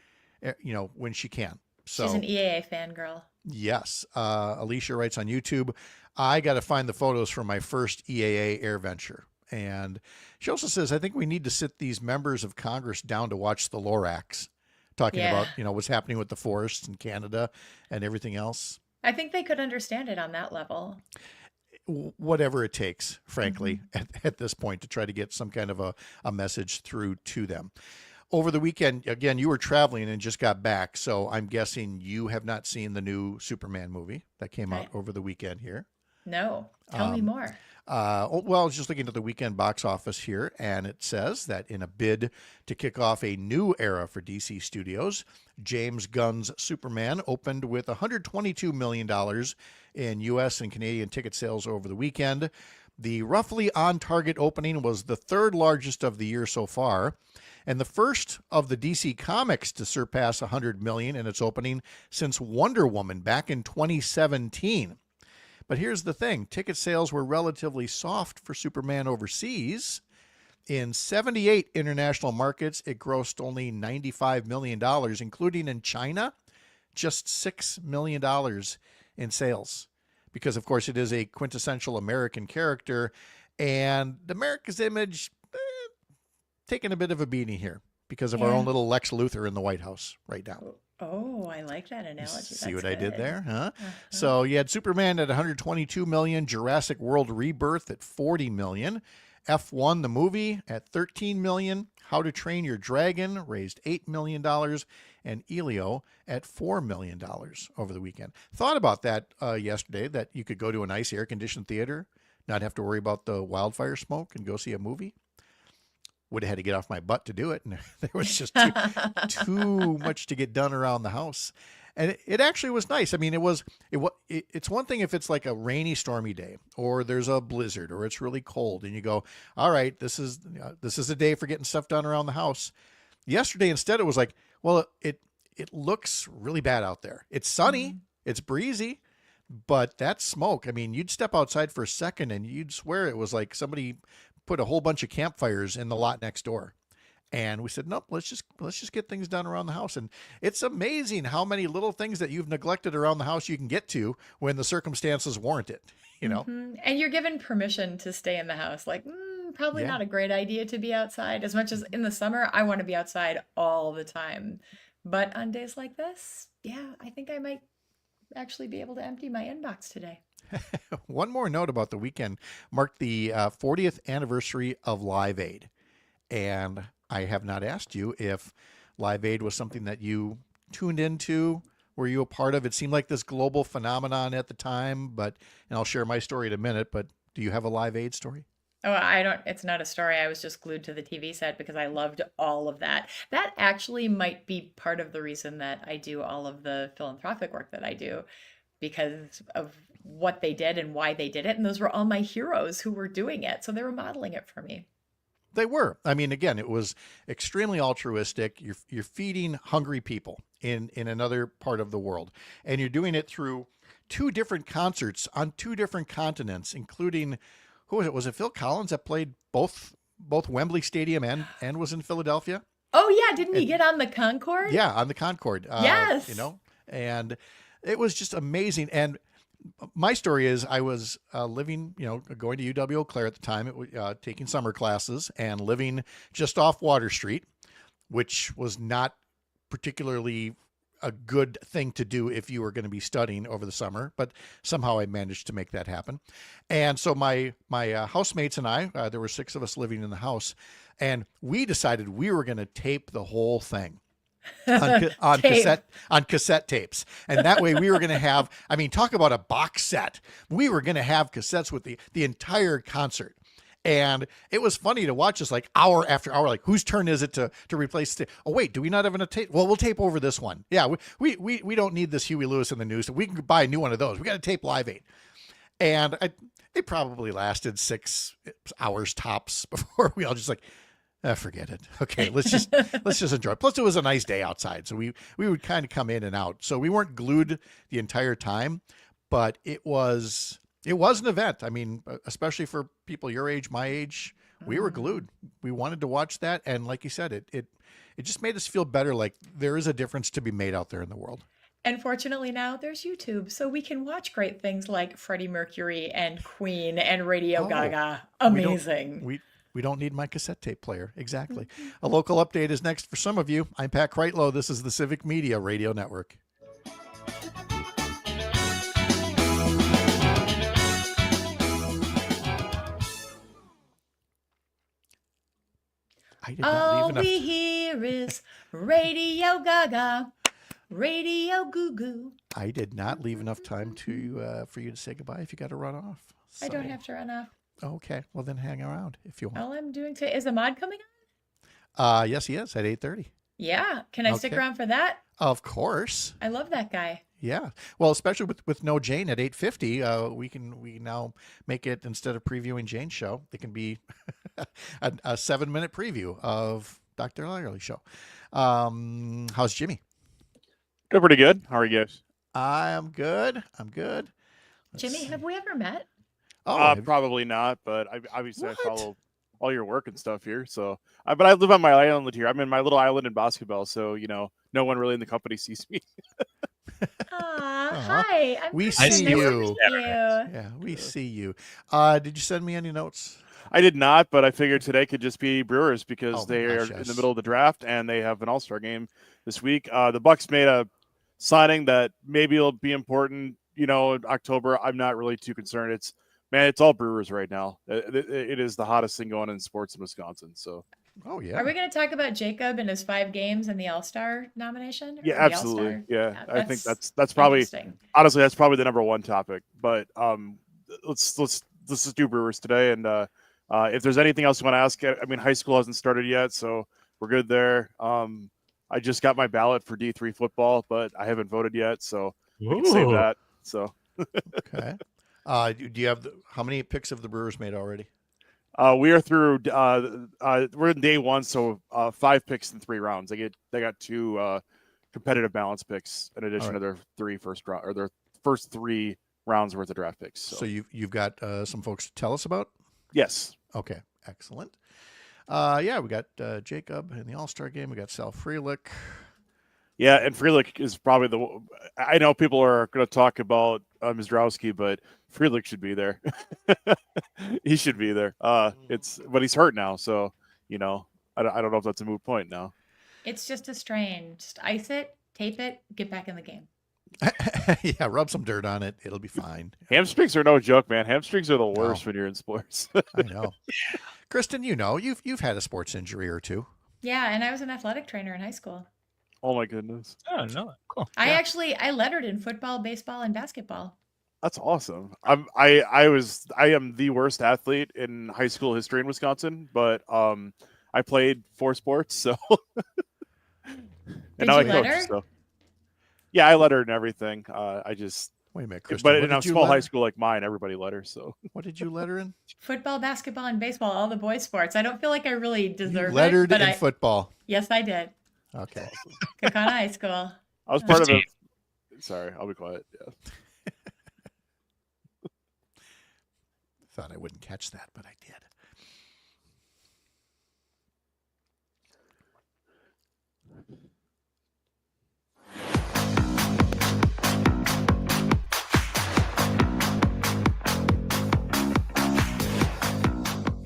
when she can. So she's an EAA fangirl. Yes. Alicia writes on YouTube, I got to find the photos from my first EAA Air Venture. And she also says, I think we need to sit these members of Congress down to watch the Lorax, talking about, what's happening with the forests in Canada and everything else. I think they could understand it on that level. Whatever it takes, frankly, at this point, to try to get some kind of a message through to them. Over the weekend, again, you were traveling and just got back, so I'm guessing you have not seen the new Superman movie that came out over the weekend here. No. Tell me more. Well, I was just looking at the weekend box office here, and it says that in a bid to kick off a new era for DC Studios, James Gunn's Superman opened with $122 million in U.S. and Canadian ticket sales over the weekend. The roughly on-target opening was the third largest of the year so far, and the first of the DC Comics to surpass $100 million in its opening since Wonder Woman back in 2017. But here's the thing. Ticket sales were relatively soft for Superman overseas. In 78 international markets, it grossed only $95 million, including in China, just $6 million in sales. Because, of course, it is a quintessential American character, and America's image taking a bit of a beating here because of our own little Lex Luthor in the White House right now. Oh, I like that analogy. See That's what I did good. there, huh? Uh-huh. So you had Superman at 122 million, Jurassic World Rebirth at 40 million, F1 the movie at 13 million, How to Train Your Dragon raised $8 million, and Elio at $4 million over the weekend. Thought about that yesterday, that you could go to a nice air-conditioned theater, not have to worry about the wildfire smoke, and go see a movie. Would have had to get off my butt to do it, and there was just too much to get done around the house. And it actually was nice. I mean, it's one thing if it's like a rainy, stormy day, or there's a blizzard, or it's really cold, and you go, all right, this is a day for getting stuff done around the house. Yesterday, instead, it was like, well, it looks really bad out there. It's sunny, it's breezy, but that smoke, I mean, you'd step outside for a second and you'd swear it was like somebody put a whole bunch of campfires in the lot next door. And we said, nope, let's just get things done around the house. And it's amazing how many little things that you've neglected around the house you can get to when the circumstances warrant it, you know? And you're given permission to stay in the house. Like, probably Yeah. not a great idea to be outside. As much as in the summer, I want to be outside all the time. But on days like this, yeah, I think I might actually be able to empty my inbox today. One more note about the weekend marked the 40th anniversary of Live Aid. And I have not asked you if Live Aid was something that you tuned into. Were you a part of? It seemed like this global phenomenon at the time, and I'll share my story in a minute, but do you have a Live Aid story? Oh, it's not a story. I was just glued to the TV set because I loved all of that. That actually might be part of the reason that I do all of the philanthropic work that I do, because of what they did and why they did it. And those were all my heroes who were doing it. So they were modeling it for me. They were. I mean, again, it was extremely altruistic. You're feeding hungry people in another part of the world. And you're doing it through 2 different concerts on 2 different continents, including, who was it? Was it Phil Collins that played both Wembley Stadium and was in Philadelphia? Oh, yeah. Didn't he get on the Concorde? Yeah, on the Concorde. Yes. And it was just amazing. And my story is I was living, going to UW Eau Claire at the time, taking summer classes and living just off Water Street, which was not particularly a good thing to do if you were going to be studying over the summer, but somehow I managed to make that happen. And so my housemates and I, there were 6 of us living in the house, and we decided we were going to tape the whole thing. on cassette tapes. And that way we were going to have, I mean, talk about a box set. We were going to have cassettes with the entire concert. And it was funny to watch us like hour after hour, like whose turn is it to replace oh wait, do we not have enough tape? Well, we'll tape over this one. Yeah, we don't need this Huey Lewis in the news. We can buy a new one of those. We got to tape Live Aid. And it probably lasted 6 hours tops before we all just like, forget it. Okay, let's just enjoy it. Plus, it was a nice day outside, so we would kind of come in and out. So we weren't glued the entire time, but it was an event. I mean, especially for people your age, my age, we were glued. We wanted to watch that, and like you said, it just made us feel better. Like there is a difference to be made out there in the world. And fortunately now there's YouTube, so we can watch great things like Freddie Mercury and Queen and Radio Gaga. Amazing. We don't need my cassette tape player. Exactly. A local update is next for some of you. I'm Pat Kreitlow. This is the Civic Media Radio Network. All we hear is Radio Gaga, Radio Goo Goo. I did not leave enough time for you to say goodbye if you got to run off. I don't have to run off. Okay, well then hang around if you want. All I'm doing today is Ahmad coming on? Yes, he is at 8:30. Yeah, can I stick around for that? Of course. I love that guy. Yeah, well, especially with no Jane at 8:50, we now make it, instead of previewing Jane's show, it can be a 7-minute preview of Dr. Lyerly's show. How's Jimmy? Doing pretty good. How are you guys? I'm good. Jimmy, have we ever met? Probably not, but obviously I follow all your work and stuff here. So, but I live on my island here. I'm in my little island in Boscobel, so no one really in the company sees me. Hi. We see you. Yeah, we see you. Did you send me any notes? I did not, but I figured today could just be Brewers because Oh, they my are gosh, in yes. the middle of the draft and they have an All-Star game this week. The Bucks made a signing that maybe it'll be important, in October. I'm not really too concerned. It's all Brewers right now. It is the hottest thing going in sports in Wisconsin. So, Oh yeah. Are we going to talk about Jacob and his 5 games and the All-Star nomination? yeah, Or the absolutely. All-Star? Yeah, I think that's probably interesting. honestly that's probably the number one topic. But let's just do Brewers today. And if there's anything else you want to ask, I mean, high school hasn't started yet, so we're good there. I just got my ballot for D3 football, but I haven't voted yet, so we can save Ooh. that. So Okay. Do you have how many picks have the Brewers made already? we are through. We're in day 1, so 5 picks in 3 rounds. They got 2 competitive balance picks in addition to their 3 first round or their first 3 rounds worth of draft picks. So you've got some folks to tell us about? Yes. Okay, excellent. Yeah, we got Jacob in the All-Star game. We got Sal Frelick. Yeah, and Frelick is probably I know people are going to talk about Mizrowski, but Frelick should be there. He should be there. But he's hurt now, so I don't know if that's a moot point now. It's just a strain. Just ice it, tape it, get back in the game. Yeah, rub some dirt on it. It'll be fine. Hamstrings are no joke, man. Hamstrings are the worst when you're in sports. I know. Kristen, you've had a sports injury or two. Yeah, and I was an athletic trainer in high school. Oh my goodness. Oh, no. Cool. I lettered in football, baseball, and basketball. That's awesome. I am the worst athlete in high school history in Wisconsin, but I played 4 sports, so and now I coach. So yeah, I lettered and everything. I just wait a minute, Kristen. But in a small high school like mine, everybody letters. So what did you letter in? Football, basketball, and baseball, all the boys' sports. I don't feel like I really deserve it. Lettered but in football. Yes, I did. Okay. Kakana High School. I was part of it. Sorry, I'll be quiet. Yeah. Thought I wouldn't catch that, but I did.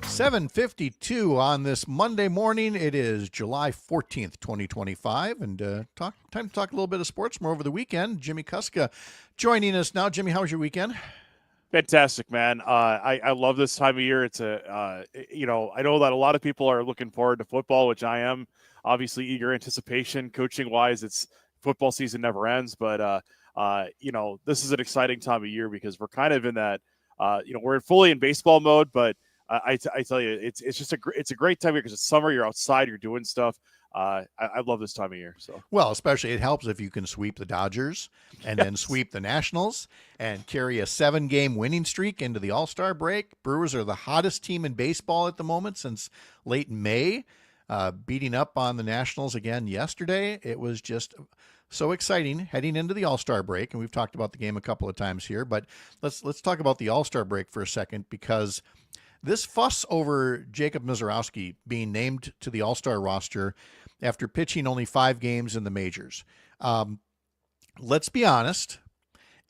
$7:52 on this Monday morning. It is July 14th, 2025, and time to talk a little bit of sports more over the weekend. Jimmie Kaska joining us now. Jimmy, how was your weekend? Fantastic, man. I love this time of year. It's I know that a lot of people are looking forward to football, which I am. Obviously, eager anticipation. Coaching wise, it's football season never ends, but this is an exciting time of year because we're kind of in that. We're fully in baseball mode, but I tell you, it's just it's a great time of year because it's summer. You're outside, you're doing stuff. I love this time of year. So well, especially it helps if you can sweep the Dodgers and then sweep the Nationals and carry a 7-game winning streak into the All-Star break. Brewers are the hottest team in baseball at the moment since late May, beating up on the Nationals again yesterday. It was just so exciting heading into the All-Star break, and we've talked about the game a couple of times here, but let's talk about the All-Star break for a second because this fuss over Jacob Mizrowski being named to the All-Star roster after pitching only 5 games in the majors. Let's be honest.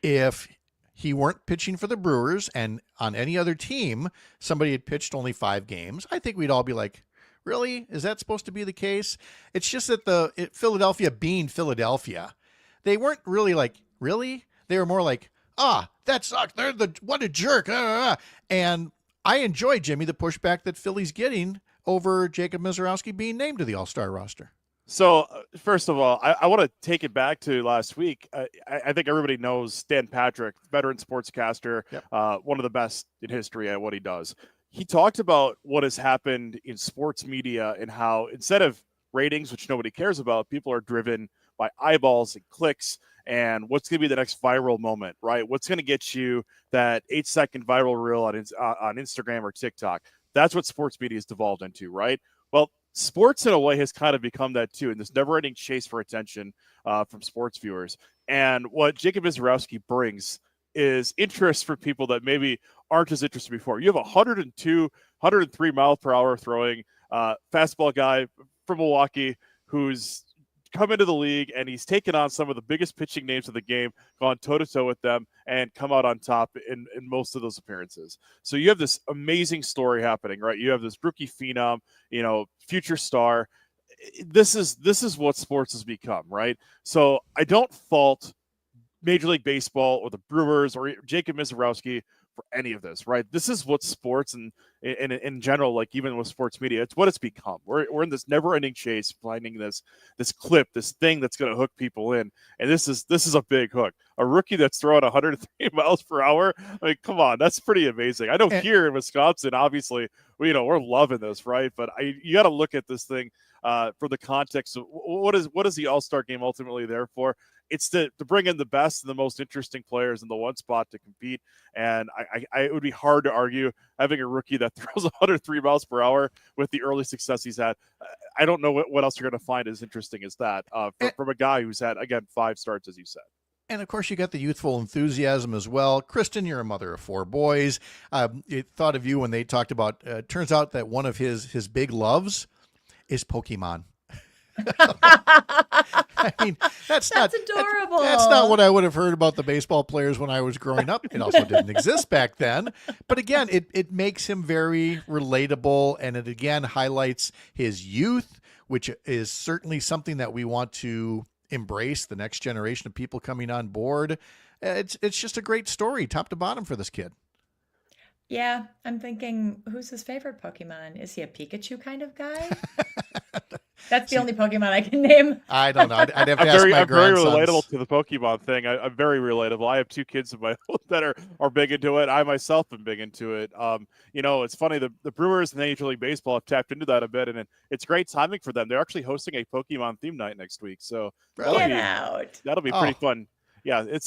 If he weren't pitching for the Brewers and on any other team, somebody had pitched only 5 games, I think we'd all be like, really? Is that supposed to be the case? It's just that Philadelphia being Philadelphia, they weren't really like, really? They were more like, that sucks. What a jerk. And I enjoy, Jimmy, the pushback that Philly's getting over Jacob Mizrowski being named to the All-Star roster. So, first of all, I want to take it back to last week. I think everybody knows Stan Patrick, veteran sportscaster, one of the best in history at what he does. He talked about what has happened in sports media and how instead of ratings, which nobody cares about, people are driven by eyeballs and clicks and what's going to be the next viral moment, right? What's going to get you that 8-second viral reel on Instagram or TikTok? That's what sports media has devolved into, right? Well, sports in a way has kind of become that too, and this never-ending chase for attention from sports viewers. And what Jacob Mizrowski brings is interest for people that maybe aren't as interested before. You have 102, 103 mile per hour throwing fastball guy from Milwaukee who's come into the league and he's taken on some of the biggest pitching names of the game, gone toe-to-toe with them, and come out on top in most of those appearances. So you have this amazing story happening, right? You have this rookie phenom, future star. This is what sports has become, right? So I don't fault Major League Baseball or the Brewers or Jacob Misiorowski for any of this, right? This is what sports and in general, like even with sports media, it's what it's become. We're in this never-ending chase, finding this clip, this thing that's going to hook people in, and this is a big hook. A rookie that's throwing 103 miles per hour. I mean, come on, that's pretty amazing. I know here in Wisconsin, obviously, we're loving this, right? But you got to look at this thing for the context of what is the All-Star game ultimately there for? It's to bring in the best and the most interesting players in the one spot to compete. And it would be hard to argue having a rookie that throws 103 miles per hour with the early success he's had. I don't know what else you're going to find as interesting as that from a guy who's had, again, 5 starts, as you said. And of course, you got the youthful enthusiasm as well. Kristin, you're a mother of 4 boys. It thought of you when they talked about, turns out that one of his big loves is Pokemon. I mean, that's adorable. That's not what I would have heard about the baseball players when I was growing up. It also didn't exist back then. But again, it makes him very relatable, and it again highlights his youth, which is certainly something that we want to embrace, the next generation of people coming on board. It's just a great story, top to bottom, for this kid. Yeah, I'm thinking, who's his favorite Pokemon? Is he a Pikachu kind of guy? That's the only Pokemon I can name. I don't know. I'd have to ask my I'm very grandsons. relatable to the Pokemon thing. I'm very relatable. I have 2 kids of my own that are big into it. I myself am big into it. It's funny, the Brewers and Major League Baseball have tapped into that a bit, and it's great timing for them. They're actually hosting a Pokemon theme night next week, so that'll be pretty fun. Yeah, it's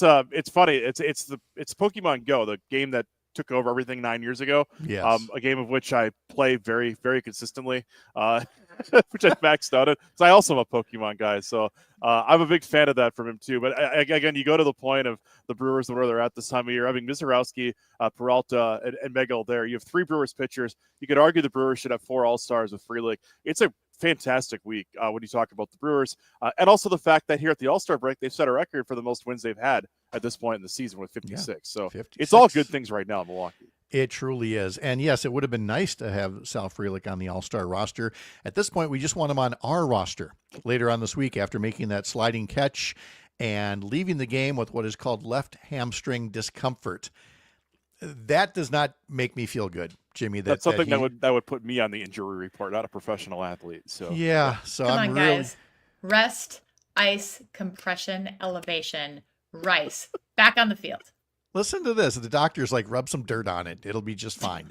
funny. It's Pokemon Go, the game that took over everything 9 years ago. Yes. A game of which I play very, very consistently, which I maxed out it. Because I also am a Pokemon guy, so I'm a big fan of that from him too. But again, you go to the point of the Brewers and where they're at this time of year. Having Misiorowski, Peralta, and Megal there, you have 3 Brewers pitchers. You could argue the Brewers should have 4 All-Stars with Frelick. It's a fantastic week when you talk about the Brewers, and also the fact that here at the All-Star break, they've set a record for the most wins they've had at this point in the season with 56. Yeah, so 56. It's all good things right now in Milwaukee. It truly is. And yes, it would have been nice to have Sal Frelick on the All-Star roster. At this point, we just want him on our roster later on this week after making that sliding catch and leaving the game with what is called left hamstring discomfort. That does not make me feel good, Jimmy. That's something that would put me on the injury report, not a professional athlete. So yeah. So Come on, guys. Rest, ice, compression, elevation, Rice back on the field. Listen to this. The doctor's like, rub some dirt on it. It'll be just fine,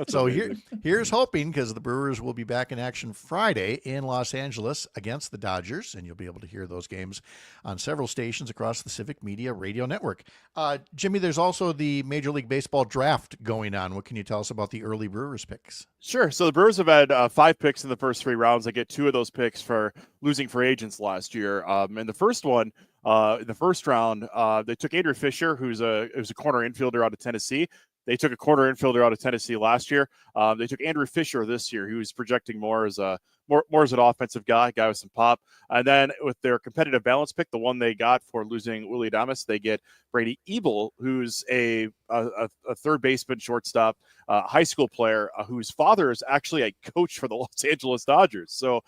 So here's hoping, because the Brewers will be back in action Friday in Los Angeles against the Dodgers, and you'll be able to hear those games on several stations across the Civic Media radio network. Jimmy, there's also the Major League Baseball draft going on. What can you tell us about the early Brewers picks? Sure. So the Brewers have had 5 picks in the first 3 rounds. They get 2 of those picks for losing free agents last year. And the first one, in the first round, they took Andrew Fisher, who's a corner infielder out of Tennessee. They took a corner infielder out of Tennessee last year. They took Andrew Fisher this year, who's projecting more as an offensive guy with some pop. And then with their competitive balance pick, the one they got for losing Willie Adames, they get Brady Ebel, who's a third baseman, shortstop, high school player whose father is actually a coach for the Los Angeles Dodgers. So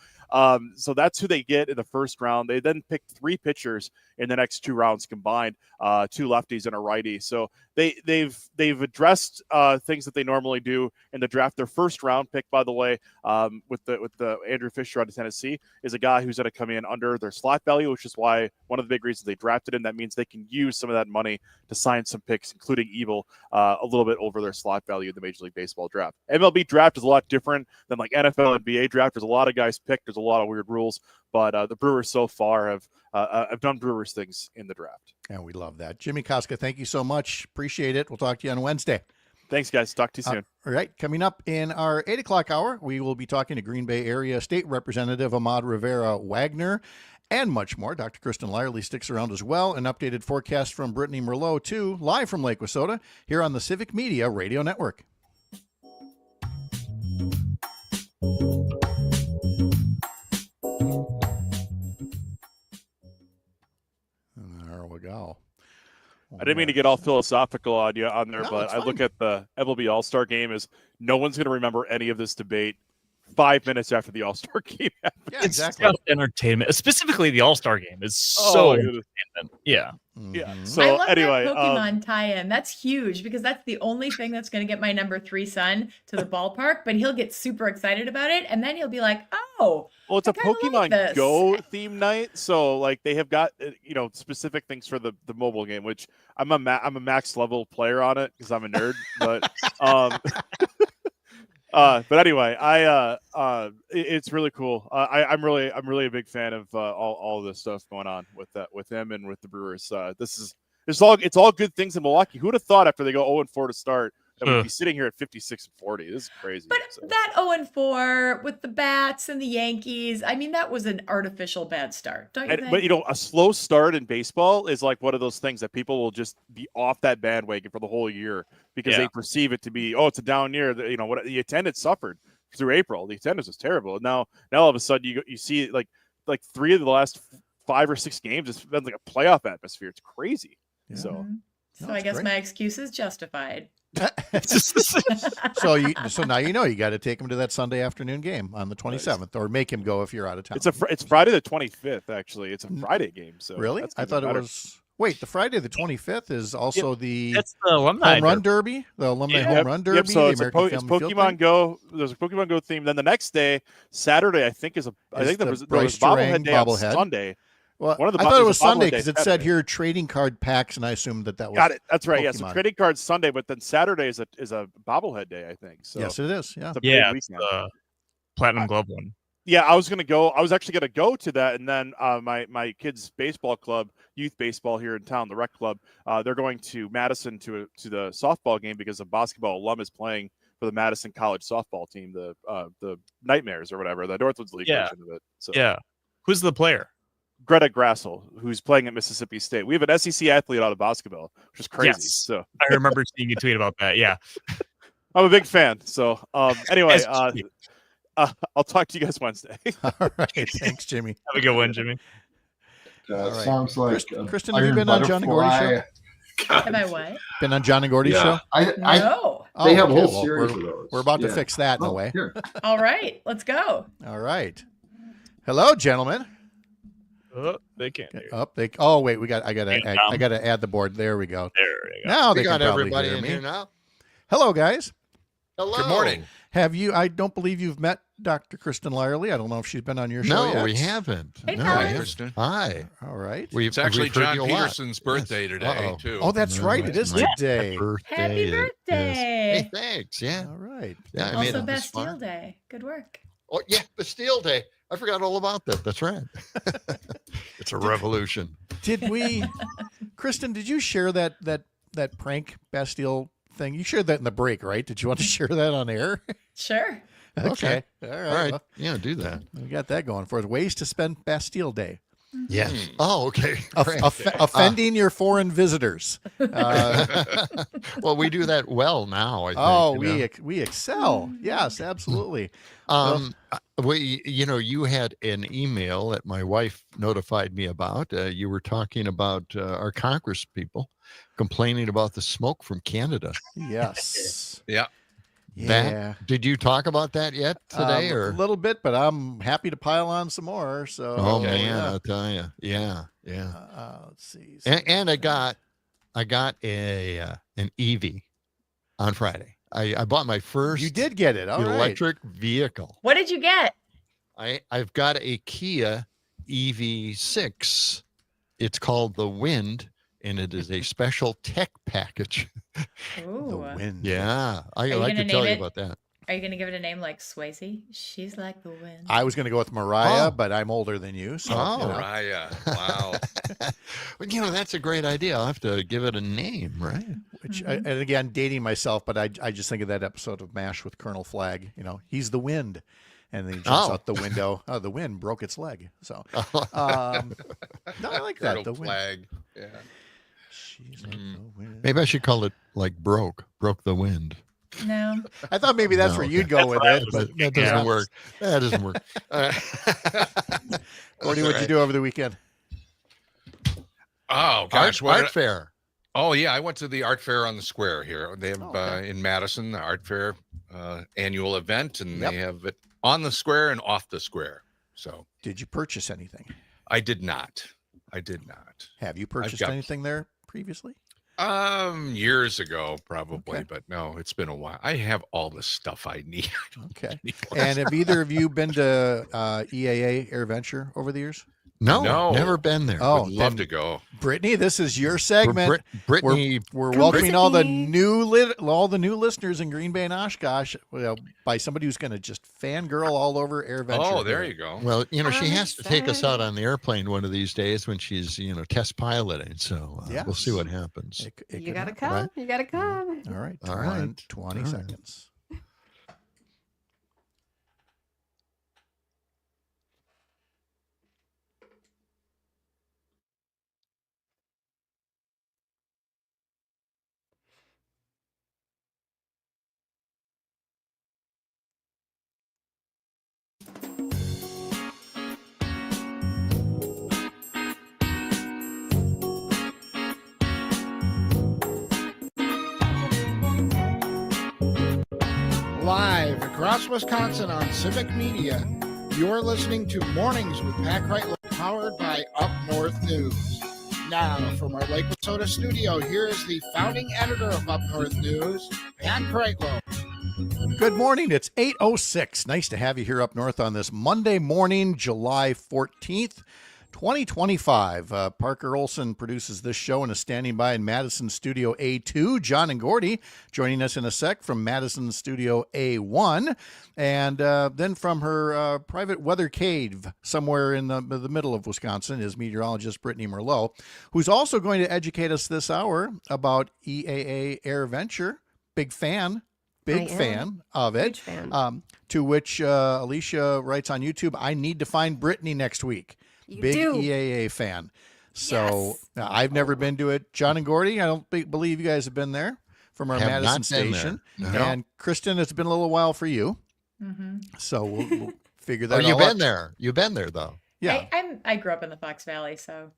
that's who they get in the first round. They then picked 3 pitchers in the next 2 rounds combined, 2 lefties and a righty. So they've addressed things that they normally do in the draft. Their first round pick, by the way, with the Andrew Fisher out of Tennessee, is a guy who's going to come in under their slot value, which is why one of the big reasons they drafted him. That means they can use some of that money to sign some picks, including Ebel, a little bit over their slot value in the Major League Baseball draft. MLB draft is a lot different than like NFL, NBA draft. There's a lot of guys picked. There's a lot of weird rules, but the Brewers so far have done Brewers things in the draft. And we love that. Jimmie Kaska, thank you so much. Appreciate it. We'll talk to you on Wednesday. Thanks, guys. Talk to you soon. All right. Coming up in our 8 o'clock hour, we will be talking to Green Bay Area State Representative Ahmad Rivera-Wagner and much more. Dr. Kristin Lyerly sticks around as well. An updated forecast from Brittany Merlot, too, live from Lake Wissota here on the Civic Media Radio Network. There we go. I didn't mean to get all philosophical on you on there, No, but it's I fine. look at the MLB All-Star game as no one's going to remember any of this debate 5 minutes after the All-Star game happens. Yeah, It's exactly. just entertainment. Specifically, the All-Star game is Oh, so my goodness. entertainment. Yeah. Yeah. Mhm. So I love anyway, that Pokemon tie-in. That's huge because that's the only thing that's going to get my number 3 son to the ballpark. But he'll get super excited about it, and then he'll be like, "Oh, well, it's I a kinda like Pokemon this. Go theme night, so like they have got specific things for the mobile game, which I'm a max level player on it because I'm a nerd, but but anyway, it's really cool. I'm really a big fan of all of this stuff going on with him and with the Brewers. It's all good things in Milwaukee. Who would have thought after they go 0-4 to start that we'd be sitting here at 56-40? This is crazy. But So. that 0-4 with the Bats and the Yankees, I mean, that was an artificial bad start, don't you think? But a slow start in baseball is like one of those things that people will just be off that bandwagon for the whole year because they perceive it to be, it's a down year. What the attendance suffered through April. The attendance was terrible. And now all of a sudden you see like 3 of the last 5 or 6 games, it's been like a playoff atmosphere. It's crazy. Yeah. So So No, I it's guess great. my excuse is justified. So now you know you got to take him to that Sunday afternoon game on the 27th, or make him go if you're out of town. it's Friday the 25th. Actually, it's a Friday game. So Really? that's I even thought it better. was. Wait, the Friday the 25th is also the That's the alumni home run derby, the alumni home run derby. Yep, so the it's American Family Field Pokemon thing? Go. There's a Pokemon Go theme. Then the next day, Saturday, I think there the was Bryce bobblehead Durang day on bobblehead. Sunday. Well, One of the I bo- thought it there's a was Sunday bobblehead because day it said Saturday. here trading card packs, and I assumed that was Got it. That's right. Yes, Pokemon. so trading cards Sunday, but then Saturday is a bobblehead day. I think. So Yes, it is. Yeah. it's a big Yeah, it's weekend. the Platinum Glove one. Yeah, I was actually gonna go to that, and then my kids' baseball club, youth baseball here in town, the rec club, they're going to Madison to the softball game because a basketball alum is playing for the Madison College softball team, the Nightmares or whatever, the Northwoods League Yeah. version of it. So Yeah. Who's the player? Greta Grassel, who's playing at Mississippi State. We have an SEC athlete out of basketball, which is crazy. Yes. So I remember seeing you tweet about that. Yeah. I'm a big fan. So anyway, Yes, Jimmy. I'll talk to you guys Wednesday. All right. Thanks, Jimmy. Have a good one, Jimmy. All right. Sounds like Kristen, have you been on John and Gordy show? Have I what? Been on John and Gordy show? No. They have a okay, whole well, series of those. We're about to Yeah. fix that in a Oh, way. here. All right, let's go. All right. Hello, gentlemen. Oh, they can't hear. Wait, I gotta add the board. There we go. There you go. Now We they got can probably everybody hear in me. here now. Hello, guys. Hello. Good morning. Have you? I don't believe you've met Dr. Kristin Lyerly. I don't know if she's been on your show No, yet. we haven't. Hey, no, fellas. we Kristen. Hi. All right. It's actually we've heard John you a lot. Peterson's birthday today, Uh-oh. too. Oh, that's right. It is my today. birthday. Happy It is. birthday. Hey, thanks. Yeah. All right. Yeah, I made Also it this Bastille far. Day. Good work. Oh, yeah, Bastille Day. I forgot all about that. That's right. It's a revolution. Did we, Kristen? Did you share that prank Bastille thing? You shared that in the break, right? Did you want to share that on air? Sure. Okay. All All right. right. Well, Yeah, do that. we got that going for us. Ways to spend Bastille Day. Yes. Oh, okay. Great. Offending your foreign visitors. Well, we do that well now, I think. Oh, you know? we excel. Yes, absolutely. You had an email that my wife notified me about. You were talking about our Congress people complaining about the smoke from Canada. Yes. Yeah. Yeah. Did you talk about that yet today? A Or little bit, but I'm happy to pile on some more. So. oh man, yeah. I'll tell you, yeah. Let's see. And I got an EV on Friday. I bought my first. You did get it. All right. electric vehicle. What did you get? I've got a Kia EV6. It's called the Wind, and it is a special tech package. Ooh. The wind. Yeah, I you like to gonna tell name you it? about that. Are you going to give it a name like Swayze? She's like the wind. I was going to go with Mariah, Oh. but I'm older than you. So, Oh. you know. Mariah. Wow. Well, that's a great idea. I'll have to give it a name, right? Which, and again, dating myself, but I just think of that episode of MASH with Colonel Flagg. You know, he's the wind. And then he jumps Oh. out the window. Oh, the wind broke its leg. So, no, I like that. Colonel The wind. Flag. Yeah. She's like the wind. Maybe I should call it like broke the wind. No. I thought maybe that's No, where okay. you'd go with it. But that doesn't work. That doesn't work. Gordy, what'd you do over the weekend? Oh gosh, what art fair. Oh yeah, I went to the art fair on the square here. They have okay. in Madison the art fair annual event, and Yep. they have it on the square and off the square. So Did you purchase anything? I did not. I did not. Have you purchased got- anything there previously? Years ago, probably, Okay. but no, it's been a while. I have all the stuff I need. Okay. And have either of you been to EAA AirVenture over the years? No. Never been there. Oh, Would love then, to go. Brittany, this is your segment. Brittany, We're Come welcoming all the Brittany. all the new listeners in Green Bay and Oshkosh by somebody who's going to just fangirl all over AirVenture. Oh, there you go. well, she I'm has to take us out excited. on the airplane one of these days when she's, test piloting. So we'll see Yes. what happens. It You could gotta happen. come. right? You gotta come. All right. All right. 20 All right. seconds. Live across Wisconsin on Civic Media, you're listening to Mornings with Pat Kreitlow, powered by Up North News. Now, from our Lake Soda studio, here is the founding editor of Up North News, Pat Kreitlow. Good morning. It's 8:06. Nice to have you here up north on this Monday morning, July 14th, 2025. Parker Olson produces this show and is standing by in Madison Studio A2. John and Gordy joining us in a sec from Madison Studio A1. And then from her private weather cave somewhere in the middle of Wisconsin is meteorologist Brittany Merlot, who's also going to educate us this hour about EAA AirVenture. Big fan. Big I am. fan of it. Huge fan. To which Alicia writes on YouTube, I need to find Brittany next week. You Big do. EAA fan. So Yes. I've never been to it. John and Gordy, I don't believe you guys have been there from our Have Madison not been there. station. No. And Kristin, it's been a little while for you. Mm-hmm. So we'll figure that Oh, out. you've been there. You've been there, though. Yeah. I grew up in the Fox Valley, so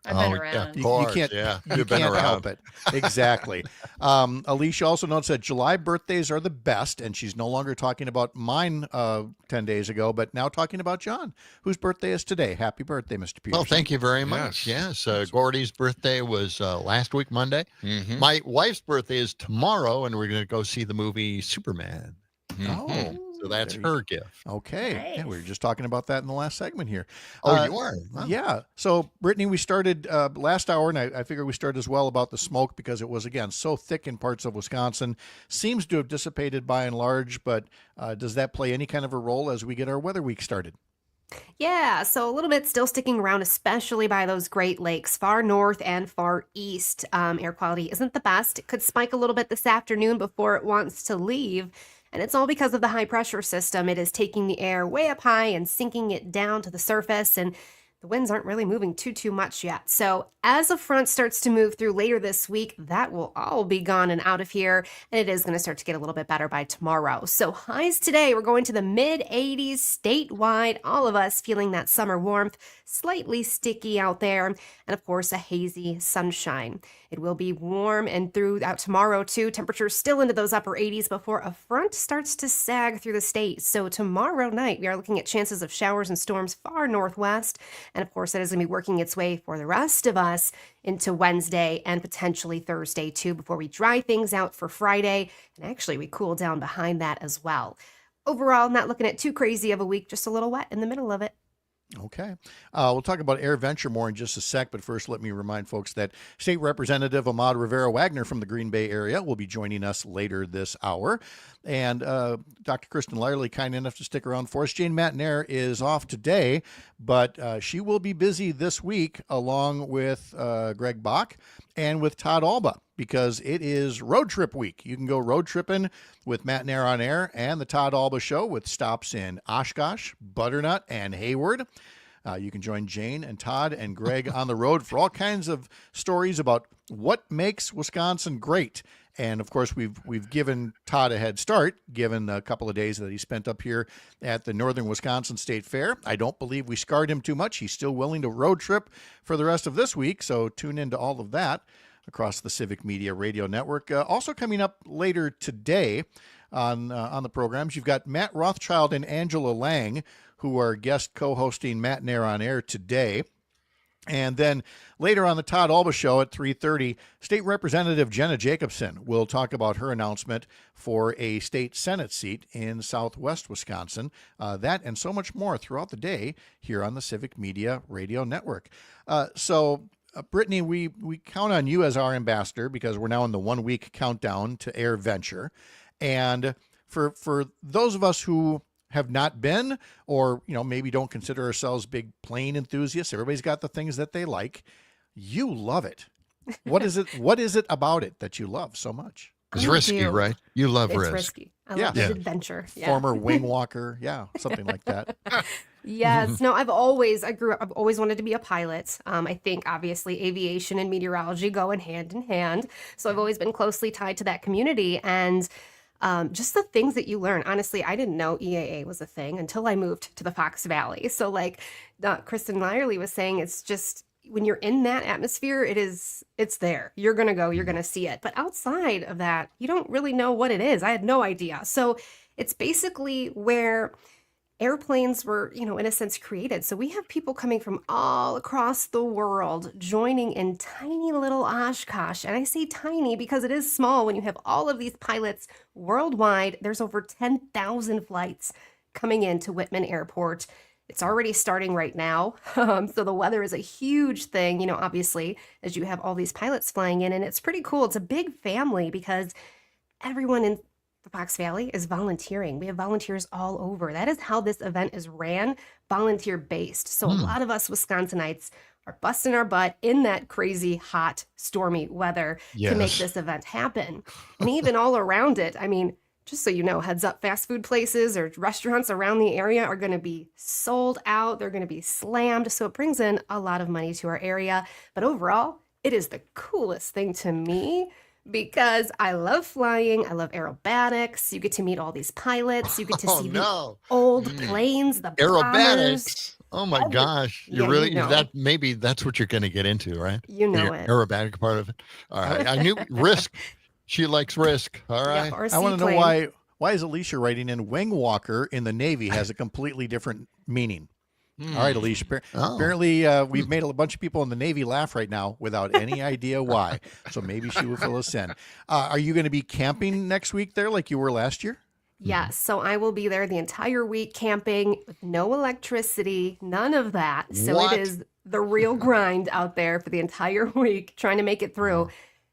I've Oh, been yeah. around. You course, can't, yeah. you You've been can't help around. it. Exactly. Alicia also notes that July birthdays are the best, and she's no longer talking about mine 10 days ago, but now talking about John, whose birthday is today. Happy birthday, Mr. Peterson. Well, thank you very much. Yes. Gordy's birthday was last week, Monday. Mhm. My wife's birthday is tomorrow, and we're going to go see the movie Superman. Oh, So that's there you- her gift. Okay. Yeah, we were Nice. just talking about that in the last segment here. Oh, you are? Wow. Yeah. So, Brittany, we started last hour, and I figured we started as well about the smoke because it was, again, so thick in parts of Wisconsin. Seems to have dissipated by and large, but does that play any kind of a role as we get our weather week started? Yeah, so a little bit still sticking around, especially by those Great Lakes, far north and far east. Air quality isn't the best. It could spike a little bit this afternoon before it wants to leave. And it's all because of the high pressure system. It is taking the air way up high and sinking it down to the surface. And the winds aren't really moving too much yet. So as a front starts to move through later this week, that will all be gone and out of here. And it is going to start to get a little bit better by tomorrow. So highs today, we're going to the mid 80s statewide. All of us feeling that summer warmth, slightly sticky out there. And of course, a hazy sunshine. It will be warm and throughout tomorrow too. Temperatures still into those upper 80s before a front starts to sag through the state. So tomorrow night, we are looking at chances of showers and storms far northwest. And of course, that is going to be working its way for the rest of us into Wednesday and potentially Thursday too, before we dry things out for Friday. And actually, we cool down behind that as well. Overall, not looking at too crazy of a week, just a little wet in the middle of it. Okay. We'll talk about AirVenture more in just a sec, but first let me remind folks that State Representative Ahmad Rivera-Wagner from the Green Bay area will be joining us later this hour. And Dr. Kristin Lyerly, kind enough to stick around for us. Jane Matenaer is off today, but she will be busy this week along with Greg Bach and with Todd Alba, because it is road trip week. You can go road tripping with Matenaer on Air and the Todd Alba Show with stops in Oshkosh, Butternut, and Hayward. You can join Jane and Todd and Greg on the road for all kinds of stories about what makes Wisconsin great. And of course, we've given Todd a head start, given a couple of days that he spent up here at the Northern Wisconsin State Fair. I don't believe we scarred him too much. He's still willing to road trip for the rest of this week, so tune into all of that across the Civic Media Radio Network. Also coming up later today on the programs, you've got Matt Rothschild and Angela Lang, who are guest co-hosting Matenaer on Air today. And then later on the Todd Alba Show at 3:30, State Representative Jenna Jacobson will talk about her announcement for a state Senate seat in Southwest Wisconsin. That and so much more throughout the day here on the Civic Media Radio Network. Brittany, we count on you as our ambassador because we're now in the 1 week countdown to Air Venture. And for those of us who have not been, or maybe don't consider ourselves big plane enthusiasts, everybody's got the things that they like. You love it. What is it about it that you love so much? It's risky, right? You love It's risk. risky. I love the adventure. Yeah. Former wing walker. Yeah, something like that. Yes. No, I've always wanted to be a pilot. I think obviously aviation and meteorology go hand in hand. So I've always been closely tied to that community, and just the things that you learn. Honestly, I didn't know EAA was a thing until I moved to the Fox Valley. So like Kristin Lyerly was saying, it's just when you're in that atmosphere, it's there. You're going to go, you're going to see it. But outside of that, you don't really know what it is. I had no idea. So it's basically where airplanes were, in a sense, created. So we have people coming from all across the world joining in tiny little Oshkosh. And I say tiny because it is small when you have all of these pilots worldwide. There's over 10,000 flights coming into Whitman Airport. It's already starting right now. So the weather is a huge thing, obviously, as you have all these pilots flying in. And it's pretty cool. It's a big family because everyone in the Fox Valley is volunteering. We have volunteers all over. That is how this event is ran, volunteer-based. So a lot of us Wisconsinites are busting our butt in that crazy, hot, stormy weather to make this event happen. And even all around it, I mean, just so you know, heads up, fast food places or restaurants around the area are going to be sold out. They're going to be slammed. So it brings in a lot of money to our area. But overall, it is the coolest thing to me because I love flying. I love aerobatics. You get to meet all these pilots. You get to see the old planes, the aerobatics. Oh my gosh. You Yeah, really, you know. that maybe that's what you're going to get into, right? You know The it. aerobatic part of it. All right. I knew risk. She likes risk. All right. or I want to know seaplane. why is Alicia writing in wing walker in the Navy has a completely different meaning. All right, Alicia. Apparently, we've made a bunch of people in the Navy laugh right now without any idea why. So maybe she will fill us in. Are you going to be camping next week there like you were last year? Yes, so I will be there the entire week camping with no electricity, none of that. So What? it is the real grind out there for the entire week trying to make it through.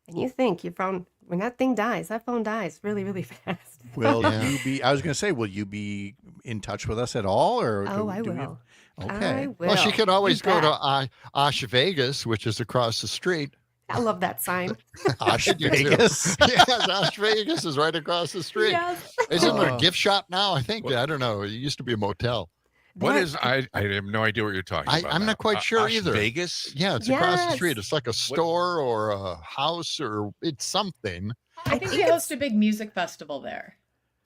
And you think when that thing dies, that phone dies really, really fast. Will you be? I was going to say, will you be in touch with us at all, or Oh, I do we- will. Okay. I will. Well, she could always You go bet. to Osh Vegas, which is across the street. I love that sign. Osh I do too. Vegas. Yes, Osh Vegas is right across the street. Yes. Isn't it a Oh. gift shop now? I think. I don't know. It used to be a motel. What That- is I have no idea what you're talking about. I'm now. not quite sure Las either. Vegas? Yeah, it's across the Yes. street. It's like a store or a house or it's something. I think they host a big music festival there.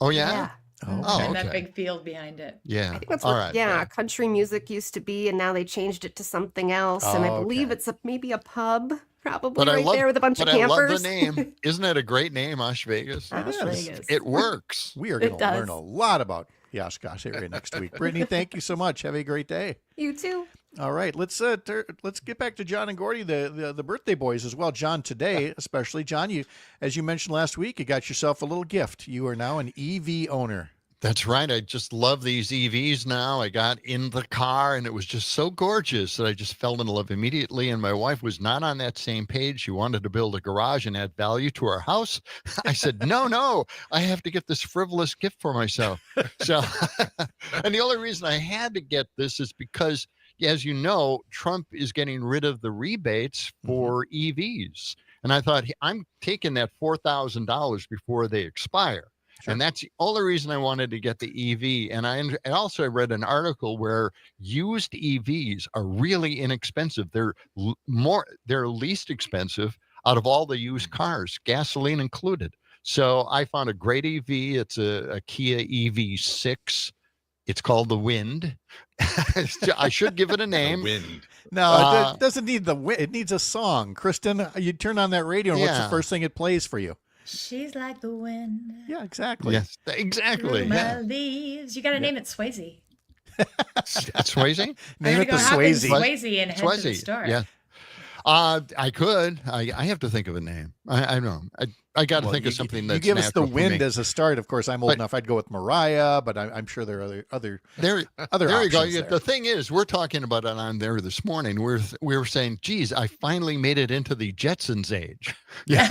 Oh, yeah? Yeah. Oh, And that okay. big field behind it. Yeah. I think that's All what, right. yeah, country music used to be, and now they changed it to something else. And I Oh, believe okay. it's maybe a pub, probably But right there with a bunch of but I love campers. the name. Isn't that a great name, Osh Vegas? Osh is. Vegas. It works. We are It going to learn does. a lot about the Oshkosh area next week. Brittany, thank you so much. Have a great day. You too. All right, let's get back to John and Gordy, the birthday boys as well. John, today especially, John, you, as you mentioned last week, you got yourself a little gift. You are now an EV owner. That's right. I just love these EVs now. I got in the car and it was just so gorgeous that I just fell in love immediately. And my wife was not on that same page. She wanted to build a garage and add value to our house. I said, no, I have to get this frivolous gift for myself. So, and the only reason I had to get this is because, as you know, Trump is getting rid of the rebates for EVs. And I thought, I'm taking that $4,000 before they expire. Sure. And that's the only reason I wanted to get the EV. And I also read an article where used EVs are really inexpensive. They're least expensive out of all the used cars, gasoline included. So I found a great EV. It's a Kia EV6. It's called the Wind. I should give it a name. Wind. No, it doesn't need the wind. It needs a song. Kristen, you turn on that radio, and what's the first thing it plays for you? She's like the wind. Yeah, exactly. Yes, exactly. Through my Yeah. leaves. You got to name it Swayze. Swayze? Name it the hop in Swayze. Swayze and head to the store. Yeah. I could. I have to think of a name. I know. I got to think of something that's you give us the natural for Wind me. as a start. Of course, I'm old enough. I'd go with Mariah, but I'm sure there are other There other you go. options there. The thing is, we're talking about it on there this morning. We were saying, geez, I finally made it into the Jetsons age. Yeah.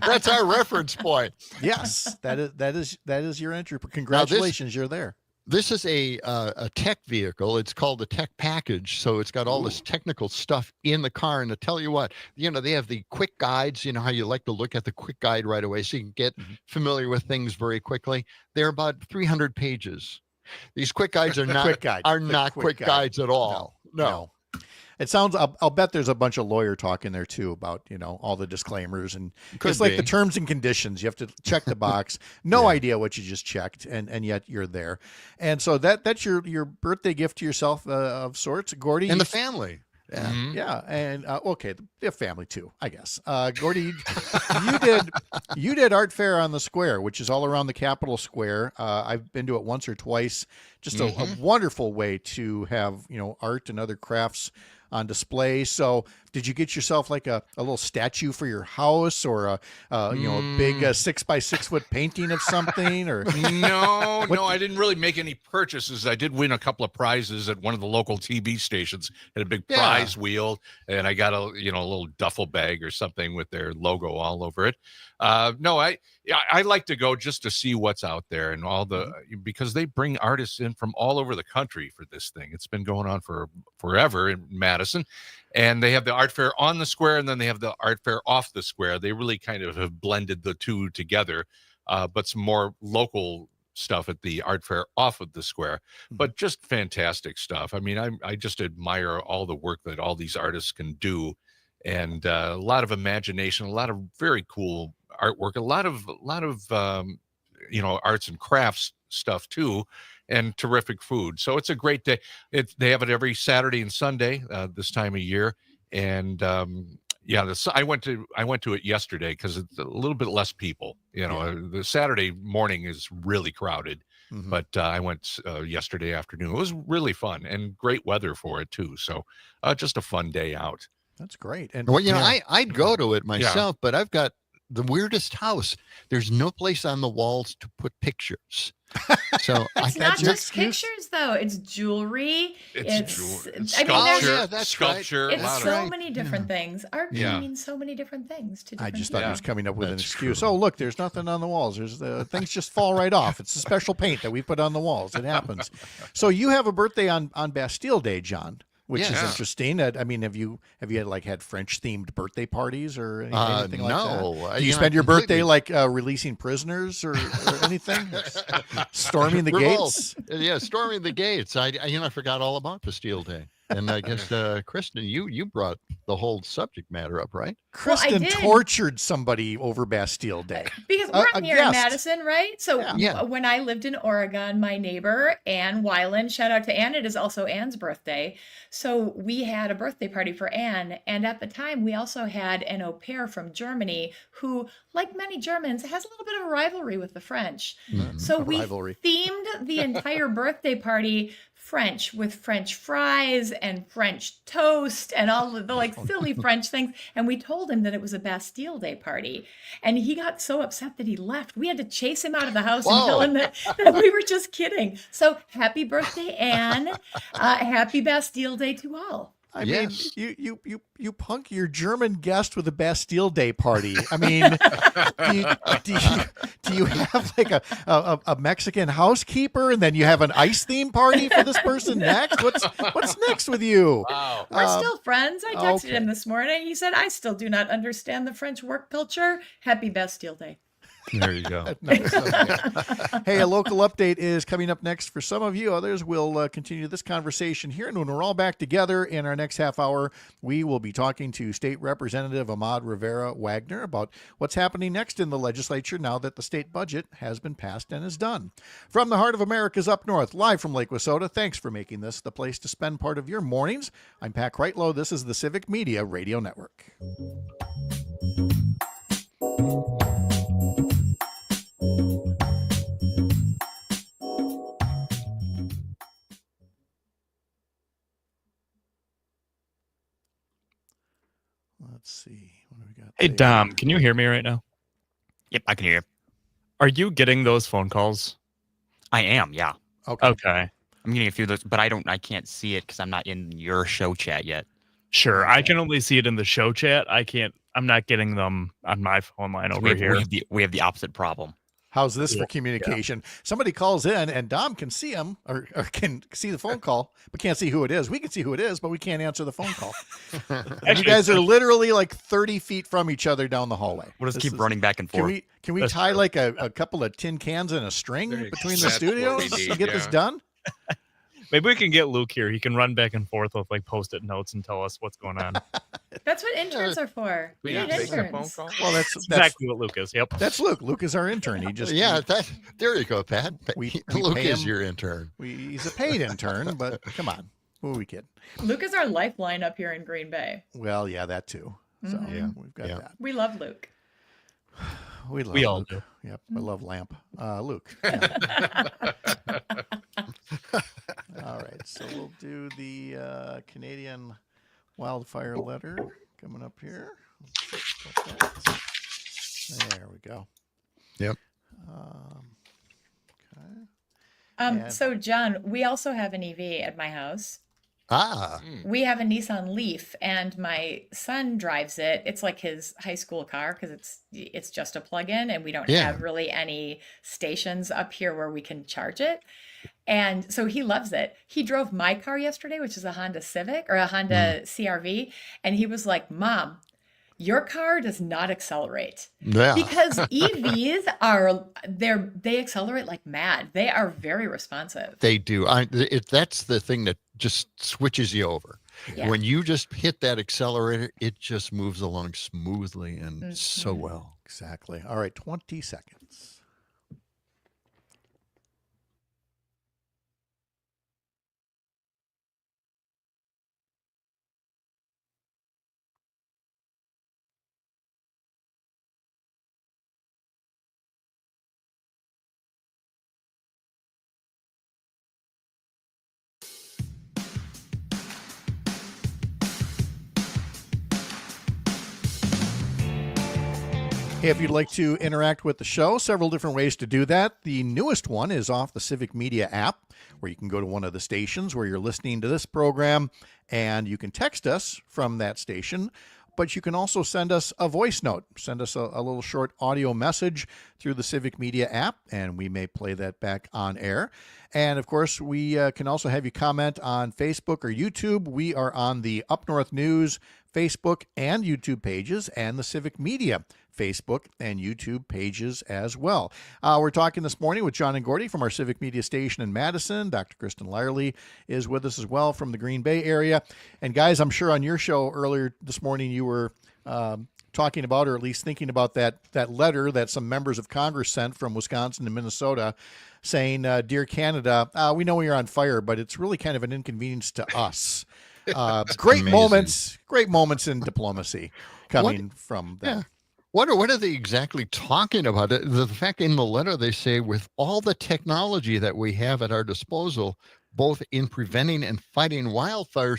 That's our reference point. Yes, that is your entry. Congratulations, you're there. This is a tech vehicle. It's called the tech package. So it's got all this technical stuff in the car. And to tell you what, they have the quick guides. You know how you like to look at the quick guide right away so you can get familiar with things very quickly. They're about 300 pages. These quick guides are not quick guides at all. No. It sounds. I'll bet there's a bunch of lawyer talk in there too about all the disclaimers and Could it's like be. the terms and conditions. You have to check the box. No idea what you just checked, and yet you're there. And so that's your birthday gift to yourself of sorts, Gordy, And the family. Yeah, Mhm. yeah, and okay, the family too, I guess. Gordy, you did art fair on the square, which is all around the Capitol Square. I've been to it once or twice. Just a wonderful way to have art and other crafts on display. So, did you get yourself like a little statue for your house, or a big 6x6 foot painting of something, or No, I didn't really make any purchases. I did win a couple of prizes at one of the local TV stations. Had a big prize wheel, and I got a little duffel bag or something with their logo all over it. No, I like to go just to see what's out there and all the because they bring artists in from all over the country for this thing. It's been going on for forever in Madison. And they have the art fair on the square, and then they have the art fair off the square. They really kind of have blended the two together, but some more local stuff at the art fair off of the square. But just fantastic stuff. I mean, I just admire all the work that all these artists can do, and a lot of imagination, a lot of very cool artwork, a lot of arts and crafts stuff too, and terrific food. So it's a great day. They have it every Saturday and Sunday this time of year. And I went to it yesterday because it's a little bit less people. The Saturday morning is really crowded, but I went yesterday afternoon. It was really fun and great weather for it too. So just a fun day out. That's great. And well, I'd go to it myself, but I've got the weirdest house. There's no place on the walls to put pictures. So It's not just pictures, though. It's jewelry. It's sculpture. It's so many different things. Art can mean so many different things to different I just thought he was coming up with an That's excuse. true. Oh, look, there's nothing on the walls. There's things just fall right off. It's a special paint that we put on the walls. It happens. So you have a birthday on Bastille Day, John, which is interesting. I mean, have you had French themed birthday parties or anything like no. that? Do you spend your birthday like releasing prisoners or anything? Storming the gates? Storming the gates. I forgot all about Bastille Day. And I guess, Kristen, you brought the whole subject matter up, right? Kristen tortured somebody over Bastille Day. Because we're A near guest. Madison, right? So when I lived in Oregon, my neighbor, Ann Weiland, shout out to Ann, it is also Ann's birthday. So we had a birthday party for Ann. And at the time, we also had an au pair from Germany who, like many Germans, has a little bit of a rivalry with the French. So we themed the entire birthday party French, with French fries and French toast and all of the silly French things. And we told him that it was a Bastille Day party. And he got so upset that he left. We had to chase him out of the house and tell him that we were just kidding. So happy birthday, Anne. Happy Bastille Day to all. I mean, you punk your German guest with a Bastille Day party. I mean, do you have like a Mexican housekeeper, and then you have an ice theme party for this person next? What's next with you? Wow. We're still friends. I texted him this morning. He said, I still do not understand the French work culture. Happy Bastille Day. There you go. Nice. Okay. Hey, a local update is coming up next for some of you. Others will continue this conversation here. And when we're all back together in our next half hour, we will be talking to State Representative Ahmad Rivera-Wagner about what's happening next in the legislature now that the state budget has been passed and is done. From the heart of America's up north, live from Lake Wissota, thanks for making this the place to spend part of your mornings. I'm Pat Kreitlow. This is the Civic Media Radio Network. Let's see. What do we got? Hey, there? Dom, can you hear me right now? Yep, I can hear you. Are you getting those phone calls? I am, yeah. Okay. I'm getting a few of those, but I can't see it because I'm not in your show chat yet. Sure. I can only see it in the show chat. I'm not getting them on my phone line over here. We have the opposite problem. How's this for communication? Yeah. Somebody calls in and Dom can see him or can see the phone call, but can't see who it is. We can see who it is, but we can't answer the phone call. And you guys are literally like 30 feet from each other down the hallway. We'll just keep running back and forth. Can we tie like a couple of tin cans and a string between the studios to get this done? Maybe we can get Luke here. He can run back and forth with like Post-it notes and tell us what's going on. That's what interns are for. We need interns. Well, that's exactly what Luke is. Yep. That's Luke. Luke is our intern. He just there you go, Pat. Luke is your intern. He's a paid intern, but come on. Who are we kidding? Luke is our lifeline up here in Green Bay. Well, yeah, that too. So we've got that. We love Luke. We all Luke. do. Yep. I love Lamp. Luke. All right. So we'll do the Canadian wildfire letter coming up here. There we go. Yep. Okay. So John, we also have an EV at my house. We have a Nissan Leaf, and my son drives it. It's like his high school car because it's just a plug-in, and we don't have really any stations up here where we can charge it. And so he loves it. He drove my car yesterday, which is a Honda Civic or a Honda CRV, and he was like, "Mom, your car does not accelerate." Yeah. Because EVs they accelerate like mad. They are very responsive. They do. That's the thing that just switches you over. Yeah. When you just hit that accelerator, it just moves along smoothly and so well. Exactly. All right, 20 seconds. Hey, if you'd like to interact with the show, several different ways to do that. The newest one is off the Civic Media app, where you can go to one of the stations where you're listening to this program, and you can text us from that station, but you can also send us a voice note. Send us a little short audio message through the Civic Media app, and we may play that back on air. And, of course, we can also have you comment on Facebook or YouTube. We are on the Up North News Facebook and YouTube pages and the Civic Media Facebook and YouTube pages as well. We're talking this morning with John and Gordy from our Civic Media station in Madison. Dr. Kristin Lyerly is with us as well from the Green Bay area. And guys, I'm sure on your show earlier this morning you were talking about, or at least thinking about that letter that some members of Congress sent from Wisconsin and Minnesota saying, "Dear Canada, we know you're on fire, but it's really kind of an inconvenience to us." Great moments in diplomacy coming from them. Yeah. What are they exactly talking about? The fact in the letter they say, with all the technology that we have at our disposal, both in preventing and fighting wildfires,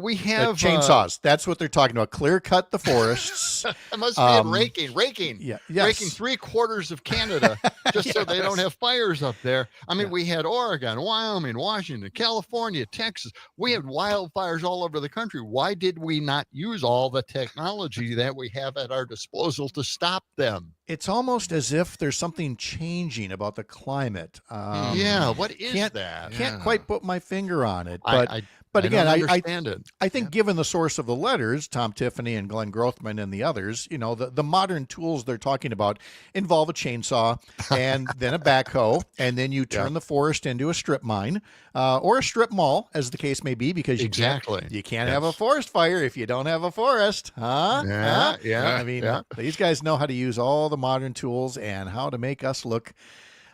we have chainsaws. That's what they're talking about. Clear cut the forests. It must be raking. Yeah, raking 3/4 of Canada just so they don't have fires up there. I mean, we had Oregon, Wyoming, Washington, California, Texas. We had wildfires all over the country. Why did we not use all the technology that we have at our disposal to stop them? It's almost as if there's something changing about the climate. What is that? Can't quite put my finger on it, but But again, don't understand it. I think given the source of the letters, Tom Tiffany and Glenn Grothman and the others, the modern tools they're talking about involve a chainsaw and then a backhoe, and then you turn the forest into a strip mine or a strip mall, as the case may be, because you can't have a forest fire if you don't have a forest, huh? Yeah. I mean, these guys know how to use all the modern tools and how to make us look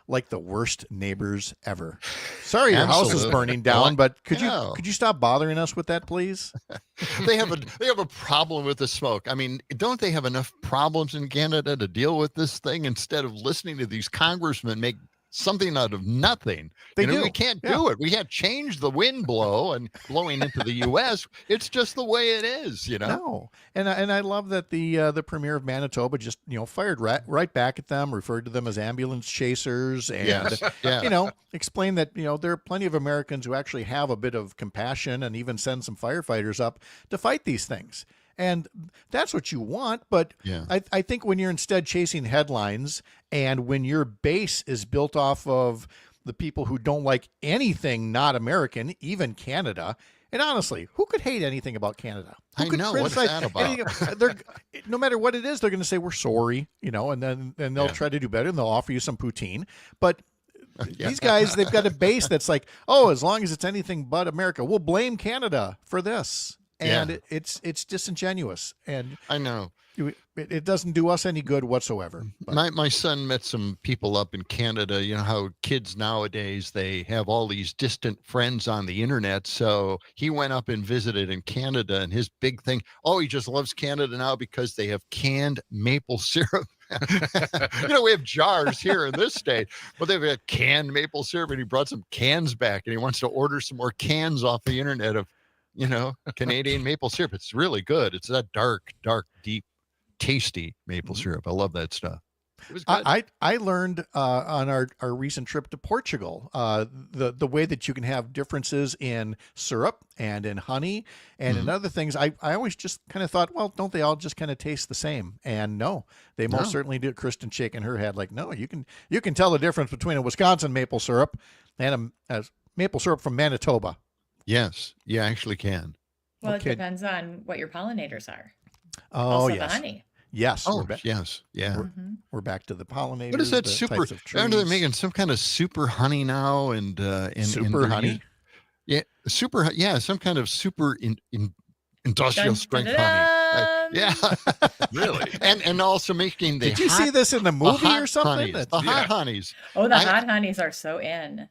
like the worst neighbors ever. Sorry, your house is burning down, but could you stop bothering us with that, please? They have a problem with the smoke. I mean, don't they have enough problems in Canada to deal with this thing instead of listening to these congressmen make something out of nothing? They do. We can't do it. We can't change the wind blowing into the U.S. It's just the way it is, No, and I love that the premier of Manitoba just fired right back at them, referred to them as ambulance chasers, and explained that there are plenty of Americans who actually have a bit of compassion and even send some firefighters up to fight these things. And that's what you want. But I think when you're instead chasing headlines and when your base is built off of the people who don't like anything not American, even Canada. And honestly, who could hate anything about Canada? I know. What's that about? No matter what it is, they're going to say, we're sorry, and then they'll try to do better and they'll offer you some poutine. But these guys, they've got a base that's like, as long as it's anything but America, we'll blame Canada for this. And it's disingenuous. And I know. It doesn't do us any good whatsoever. My son met some people up in Canada. You know how kids nowadays, they have all these distant friends on the internet. So he went up and visited in Canada, and his big thing, he just loves Canada now because they have canned maple syrup. We have jars here in this state, but they've got canned maple syrup, and he brought some cans back, and he wants to order some more cans off the internet of Canadian maple syrup. It's really good. It's that dark, deep, tasty maple syrup. I love that stuff. It was good. I learned on our recent trip to Portugal the way that you can have differences in syrup and in honey and in other things. I always just kind of thought, well, don't they all just kind of taste the same? And no, they most certainly do. Kristin shaking her head like, no, you can tell the difference between a Wisconsin maple syrup and a maple syrup from Manitoba. Yes, you actually can. Well, it depends on what your pollinators are. Oh, also yes. the honey. Yes. Yes. Yeah. We're back to the pollinators. What is that super? Aren't they making some kind of super honey now? And super honey? Yeah, super. Yeah, some kind of super industrial strength honey. Yeah, really. And also making the. Did you see this in the movie or something? Honeys, the hot honeys. Oh, the hot honeys are so in.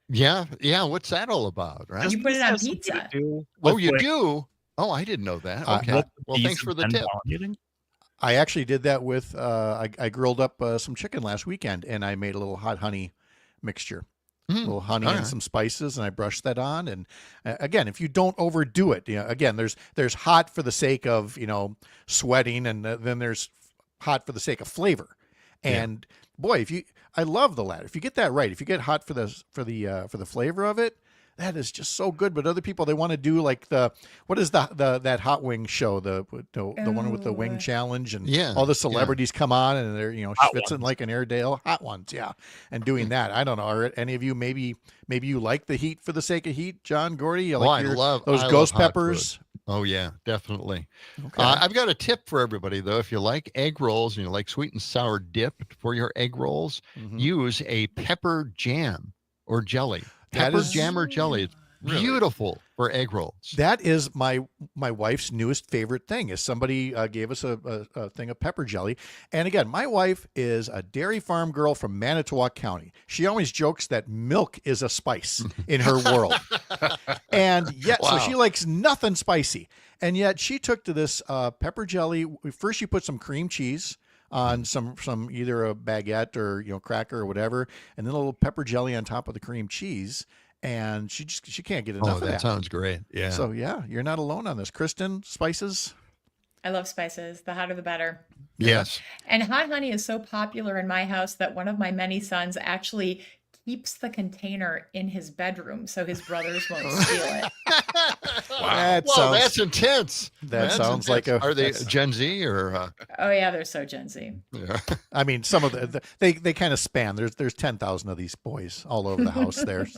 Yeah. What's that all about? Right? You put it on pizza. Oh, you do? Oh, I didn't know that. Okay. Well, thanks for the tip. I actually did that with, I grilled up some chicken last weekend, and I made a little hot honey mixture. A little honey and some spices, and I brushed that on. And again, if you don't overdo it, again, there's hot for the sake of, sweating, and then there's hot for the sake of flavor. And boy, I love the latter. If you get that right, if you get hot for the flavor of it, that is just so good. But other people, they want to do like what is that hot wing show, the one with the wing challenge, and all the celebrities come on and they're schwitzing like an Airedale, hot ones, and doing that. I don't know. Are any of you maybe you like the heat for the sake of heat, John Gordy? You like I love those ghost peppers. Oh yeah, definitely. Okay. I've got a tip for everybody though. If you like egg rolls and you like sweet and sour dip for your egg rolls, use a pepper jam or jelly. Pepper jam or jelly. It's beautiful for egg rolls. That is my wife's newest favorite thing. Is somebody gave us a thing of pepper jelly, and again, my wife is a dairy farm girl from Manitowoc County. She always jokes that milk is a spice in her world, and yet so she likes nothing spicy, and yet she took to this pepper jelly. First, she put some cream cheese on some either a baguette or cracker or whatever, and then a little pepper jelly on top of the cream cheese, and she can't get enough of that. That sounds great. Yeah. So you're not alone on this. Kristin, spices? I love spices. The hotter the better. Yes. And hot honey is so popular in my house that one of my many sons actually keeps the container in his bedroom so his brothers won't steal it. That Well, sounds, that's intense. that sounds like a. Are they that's- Gen Z or? Oh yeah, they're so Gen Z. Yeah. I mean, some of they kind of span. There's 10,000 of these boys all over the house. There's.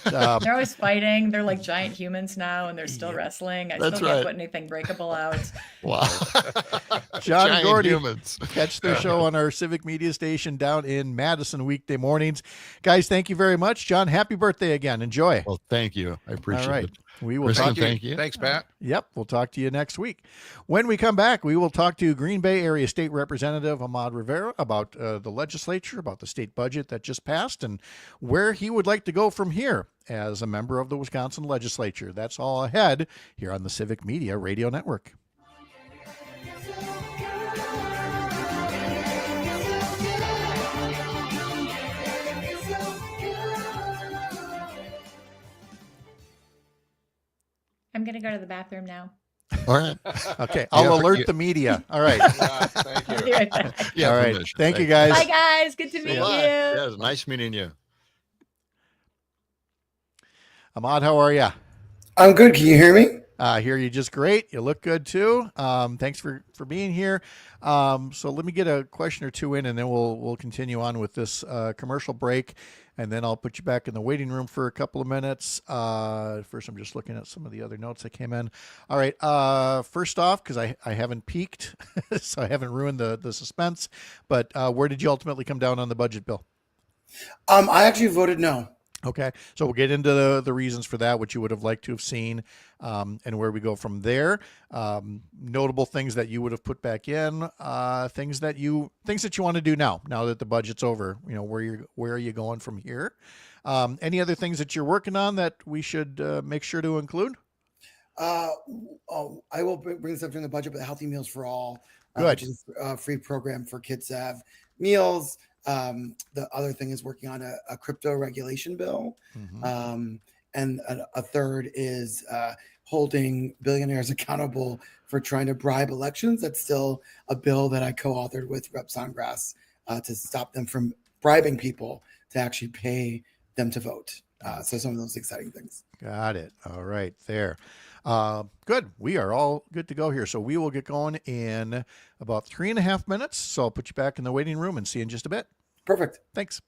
They're always fighting. They're like giant humans now, and they're still wrestling. I That's still can't right. put anything breakable out. Wow. John and Giant Gordy, humans. catch their show on our Civic Media station down in Madison weekday mornings. Guys, thank you very much. John, happy birthday again. Enjoy. Well, thank you. I appreciate All right. it. We will Kristin, talk. thank you. Thanks, Pat. Yep, we'll talk to you next week. When we come back, we will talk to Green Bay Area State Representative Ahmad Rivera about the legislature, about the state budget that just passed, and where he would like to go from here as a member of the Wisconsin legislature. That's all ahead here on the Civic Media Radio Network. I'm gonna go to the bathroom now. All right. Okay, I'll Yeah, alert you- the media. All right. Thank I'll be right back. Yeah, All right. permission. Thank you, guys. Bye guys. Good to meet you. Yeah, it was nice meeting you. Ahmad, how are you? I'm good. Can you hear me? I hear you just great. You look good too. Thanks for being here. So let me get a question or two in, and then we'll continue on with this commercial break, and then I'll put you back in the waiting room for a couple of minutes. First, I'm just looking at some of the other notes that came in. All right. First off, because I haven't peeked, so I haven't ruined the suspense. But where did you ultimately come down on the budget bill? I actually voted no. Okay, so we'll get into the reasons for that, what you would have liked to have seen, and where we go from there. Notable things that you would have put back in, things that you want to do now that the budget's over. You know, where are you going from here? Any other things that you're working on that we should make sure to include? I will bring something in the budget, but the Healthy Meals for All, Good. which is a free program for kids to have meals. The other thing is working on a crypto regulation bill. Mm-hmm. And a third is holding billionaires accountable for trying to bribe elections. That's still a bill that I co-authored with Rep. Songrass to stop them from bribing people to actually pay them to vote. So some of those exciting things. Got it. All right, there. Good. We are all good to go here. So we will get going in about 3.5 minutes. So I'll put you back in the waiting room and see you in just a bit. Perfect. Thanks.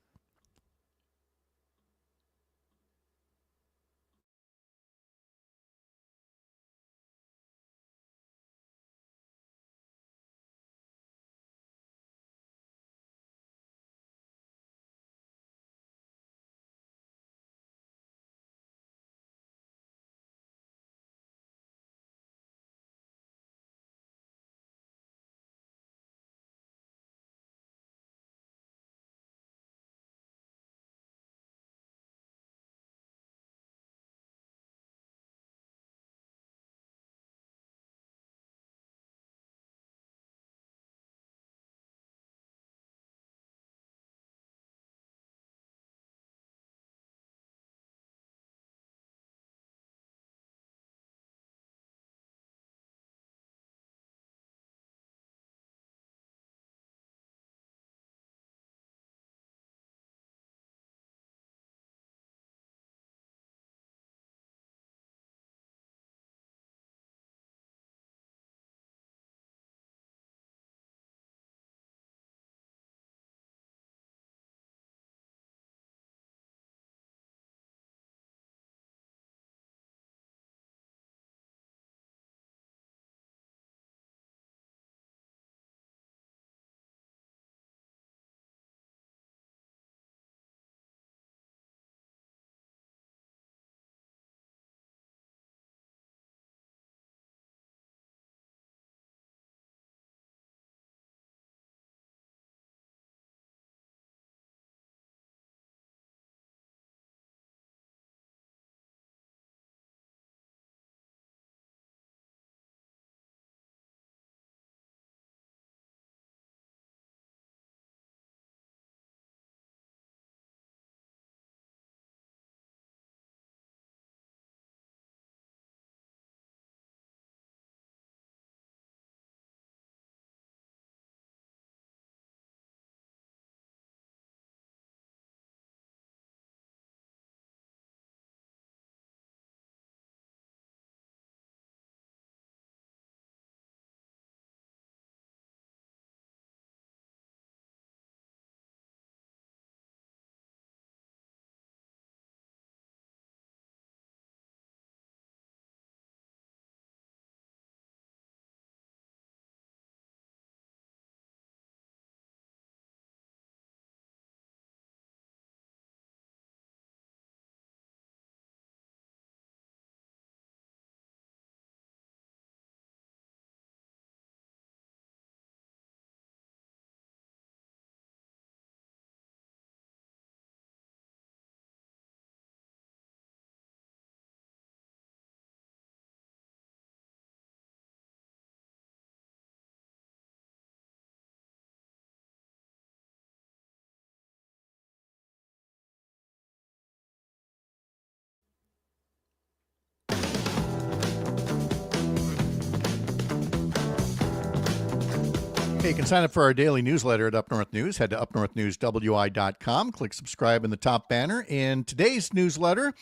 Hey, you can sign up for our daily newsletter at Up North News. Head to upnorthnewswi.com. Click subscribe in the top banner. In today's newsletter,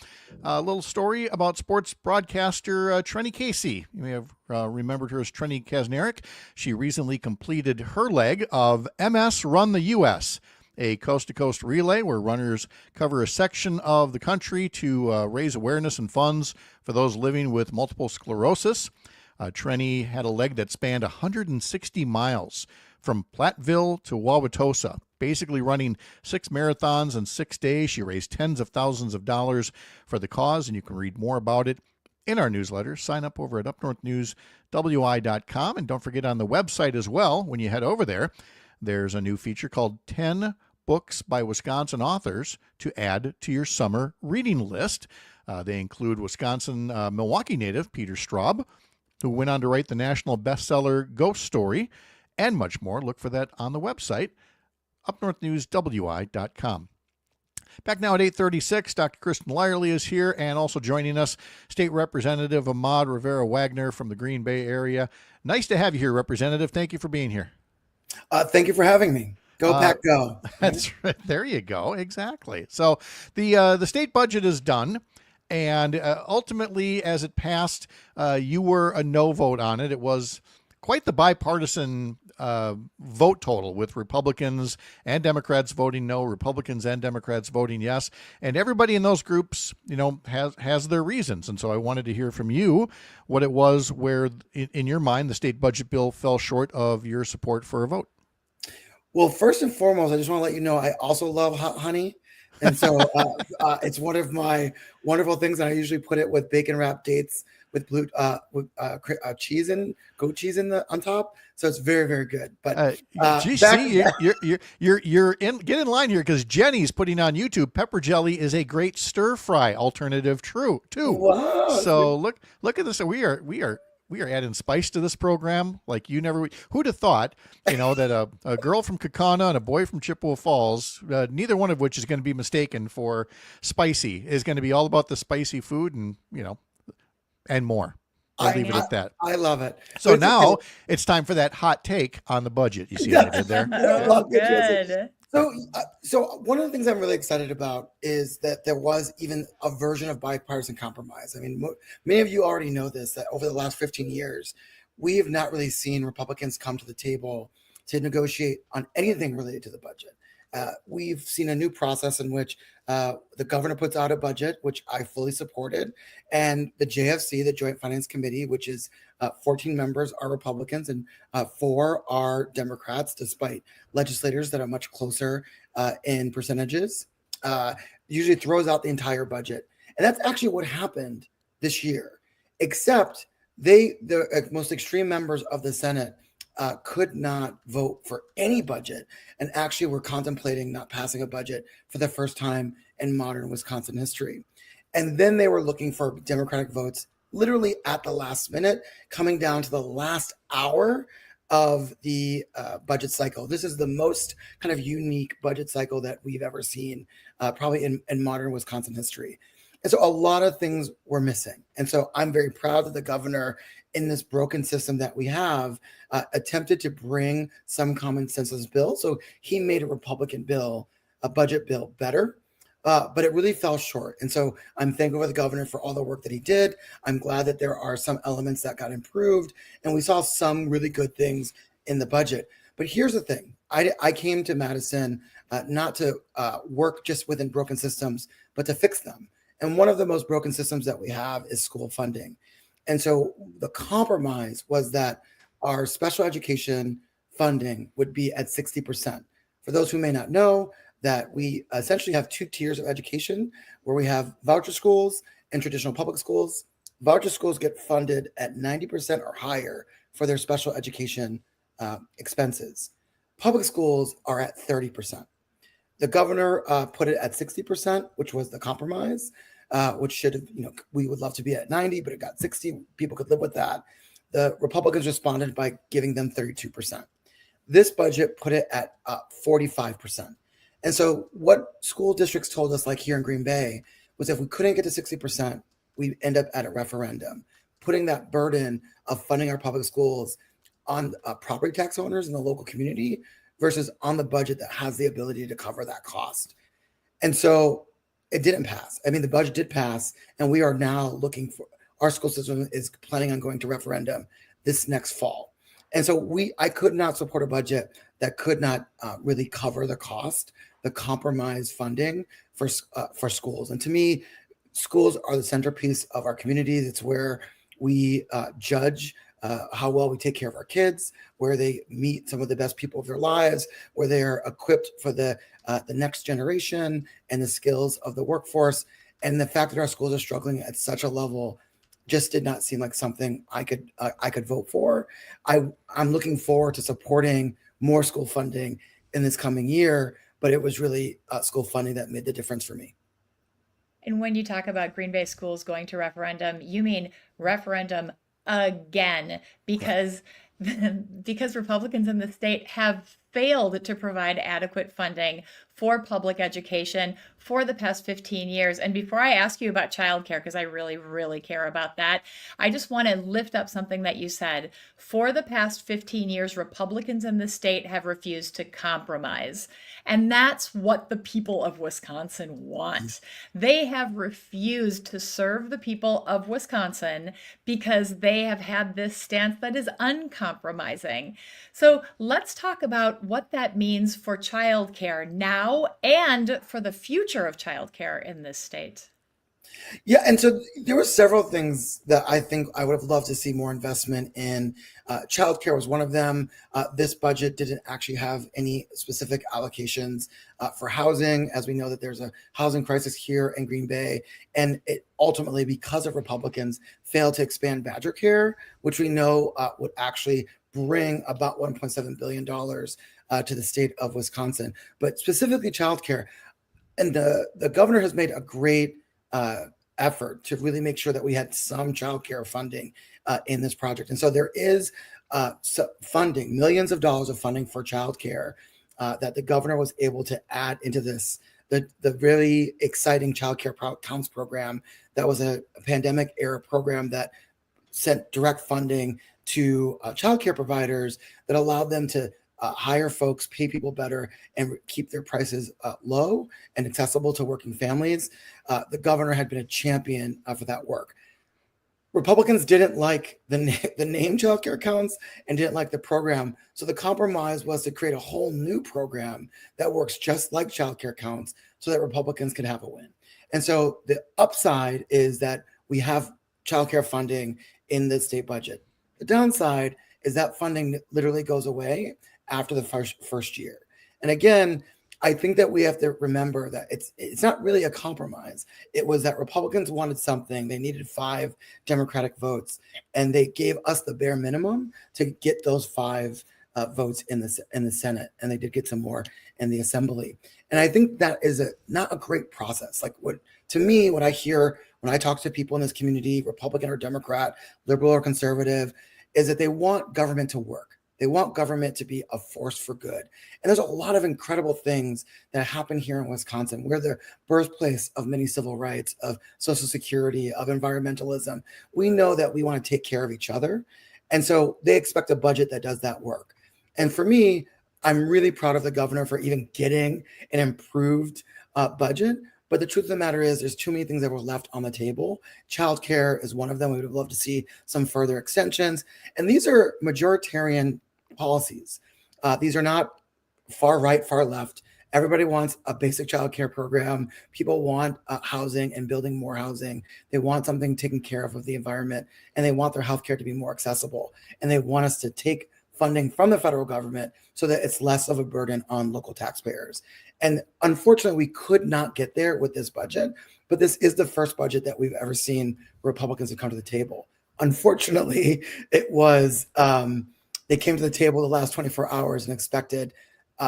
a little story about sports broadcaster Trenny Casey. You may have remembered her as Trenny Kasnerick. She recently completed her leg of MS Run the U.S., a coast-to-coast relay where runners cover a section of the country to raise awareness and funds for those living with multiple sclerosis. Trenny had a leg that spanned 160 miles from Platteville to Wauwatosa, basically running 6 marathons in 6 days. She raised tens of thousands of dollars for the cause, and you can read more about it in our newsletter. Sign up over at upnorthnewswi.com, and don't forget on the website as well, when you head over there, there's a new feature called 10 Books by Wisconsin Authors to add to your summer reading list. They include Wisconsin Milwaukee native Peter Straub, who went on to write the national bestseller Ghost Story, and much more. Look for that on the website, upnorthnewswi.com. Back now at 8:36, Dr. Kristin Lyerly is here, and also joining us, State Representative Ahmad Rivera-Wagner from the Green Bay area. Nice to have you here, Representative. Thank you for being here. Thank you for having me. Go Pack, go. That's right. There you go. Exactly. So the state budget is done. And ultimately, as it passed, you were a no vote on it. It was quite the bipartisan vote total, with Republicans and Democrats voting no, Republicans and Democrats voting yes. And everybody in those groups, has their reasons. And so I wanted to hear from you what it was where, in your mind, the state budget bill fell short of your support for a vote. Well, first and foremost, I just want to let you know I also love hot honey. And so it's one of my wonderful things. And I usually put it with bacon wrapped dates with blue cheese and goat cheese on top. So it's very, very good. But you're in. Get in line here, because Jenny's putting on YouTube. Pepper jelly is a great stir fry alternative too. Wow. So look at this. We are adding spice to this program like you never. Who'd have thought, that a girl from Kaukauna and a boy from Chippewa Falls, neither one of which is going to be mistaken for spicy, is going to be all about the spicy food and more. I'll leave it at that. I love it. So now it's time for that hot take on the budget. You see what I did there? Good. So one of the things I'm really excited about is that there was even a version of bipartisan compromise. I mean, many of you already know this, that over the last 15 years, we have not really seen Republicans come to the table to negotiate on anything related to the budget. We've seen a new process in which the governor puts out a budget, which I fully supported, and the JFC, the Joint Finance Committee, which is 14 members are Republicans and 4 are Democrats, despite legislators that are much closer in percentages, usually throws out the entire budget. And that's actually what happened this year, except the most extreme members of the Senate could not vote for any budget, and actually were contemplating not passing a budget for the first time in modern Wisconsin history. And then they were looking for Democratic votes literally at the last minute, coming down to the last hour of the budget cycle. This is the most kind of unique budget cycle that we've ever seen, probably in modern Wisconsin history. And so a lot of things were missing. And so I'm very proud that the governor, in this broken system that we have, attempted to bring some common sense bill. So he made a Republican bill, a budget bill, better, but it really fell short. And so I'm thankful for the governor for all the work that he did. I'm glad that there are some elements that got improved, and we saw some really good things in the budget. But here's the thing. I came to Madison not to work just within broken systems, but to fix them. And one of the most broken systems that we have is school funding. And so the compromise was that our special education funding would be at 60%. For those who may not know, that we essentially have 2 tiers of education, where we have voucher schools and traditional public schools. Voucher schools get funded at 90% or higher for their special education expenses. Public schools are at 30%. The governor put it at 60%, which was the compromise, which should have, we would love to be at 90, but it got 60. People could live with that. The Republicans responded by giving them 32%. This budget put it at 45%. And so what school districts told us, like here in Green Bay, was if we couldn't get to 60%, we'd end up at a referendum, putting that burden of funding our public schools on property tax owners in the local community versus on the budget that has the ability to cover that cost. And so it didn't pass. I mean, the budget did pass, and we are now looking for, our school system is planning on going to referendum this next fall. And so I could not support a budget that could not really cover the cost, the compromise funding for schools. And to me, schools are the centerpiece of our communities. It's where we judge how well we take care of our kids, where they meet some of the best people of their lives, where they're equipped for the next generation and the skills of the workforce. And the fact that our schools are struggling at such a level just did not seem like something I could vote for. I'm looking forward to supporting more school funding in this coming year, but it was really school funding that made the difference for me. And when you talk about Green Bay schools going to referendum, you mean referendum again, because Republicans in the state have failed to provide adequate funding for public education for the past 15 years. And before I ask you about childcare, because I really, really care about that, I just want to lift up something that you said. For the past 15 years, Republicans in the state have refused to compromise. And that's what the people of Wisconsin want. They have refused to serve the people of Wisconsin because they have had this stance that is uncompromising. So let's talk about what that means for childcare now and for the future of childcare in this state. Yeah, and so there were several things that I think I would have loved to see more investment in. Childcare was one of them. This budget didn't actually have any specific allocations for housing, as we know that there's a housing crisis here in Green Bay. And it ultimately, because of Republicans, failed to expand Badger Care, which we know would actually bring about $1.7 billion to the state of Wisconsin. But specifically childcare, and the governor has made a great effort to really make sure that we had some childcare funding in this project. And so there is funding, millions of dollars of funding for childcare that the governor was able to add into this, the really exciting childcare counts program. That was a pandemic era program that sent direct funding to childcare providers that allowed them to hire folks, pay people better, and keep their prices low and accessible to working families. The governor had been a champion for that work. Republicans didn't like the name childcare counts and didn't like the program. So the compromise was to create a whole new program that works just like childcare counts so that Republicans could have a win. And so the upside is that we have childcare funding in the state budget. The downside is that funding literally goes away after the first year. And again, I think that we have to remember that it's not really a compromise. It was that Republicans wanted something. They needed 5 Democratic votes, and they gave us the bare minimum to get those 5 votes in the Senate, and they did get some more in the Assembly. And I think that is not a great process. Like what I hear when I talk to people in this community, Republican or Democrat, liberal or conservative, is that they want government to work. They want government to be a force for good. And there's a lot of incredible things that happen here in Wisconsin. We're the birthplace of many civil rights, of Social Security, of environmentalism. We know that we want to take care of each other. And so they expect a budget that does that work. And for me, I'm really proud of the governor for even getting an improved budget. But the truth of the matter is there's too many things that were left on the table. Childcare is one of them. We would have loved to see some further extensions. And these are majoritarian policies. These are not far right, far left. Everybody wants a basic childcare program. People want housing and building more housing. They want something taken care of the environment, and they want their healthcare to be more accessible. And they want us to take funding from the federal government so that it's less of a burden on local taxpayers. And unfortunately, we could not get there with this budget, but this is the first budget that we've ever seen Republicans have come to the table. Unfortunately, it was, they came to the table the last 24 hours and expected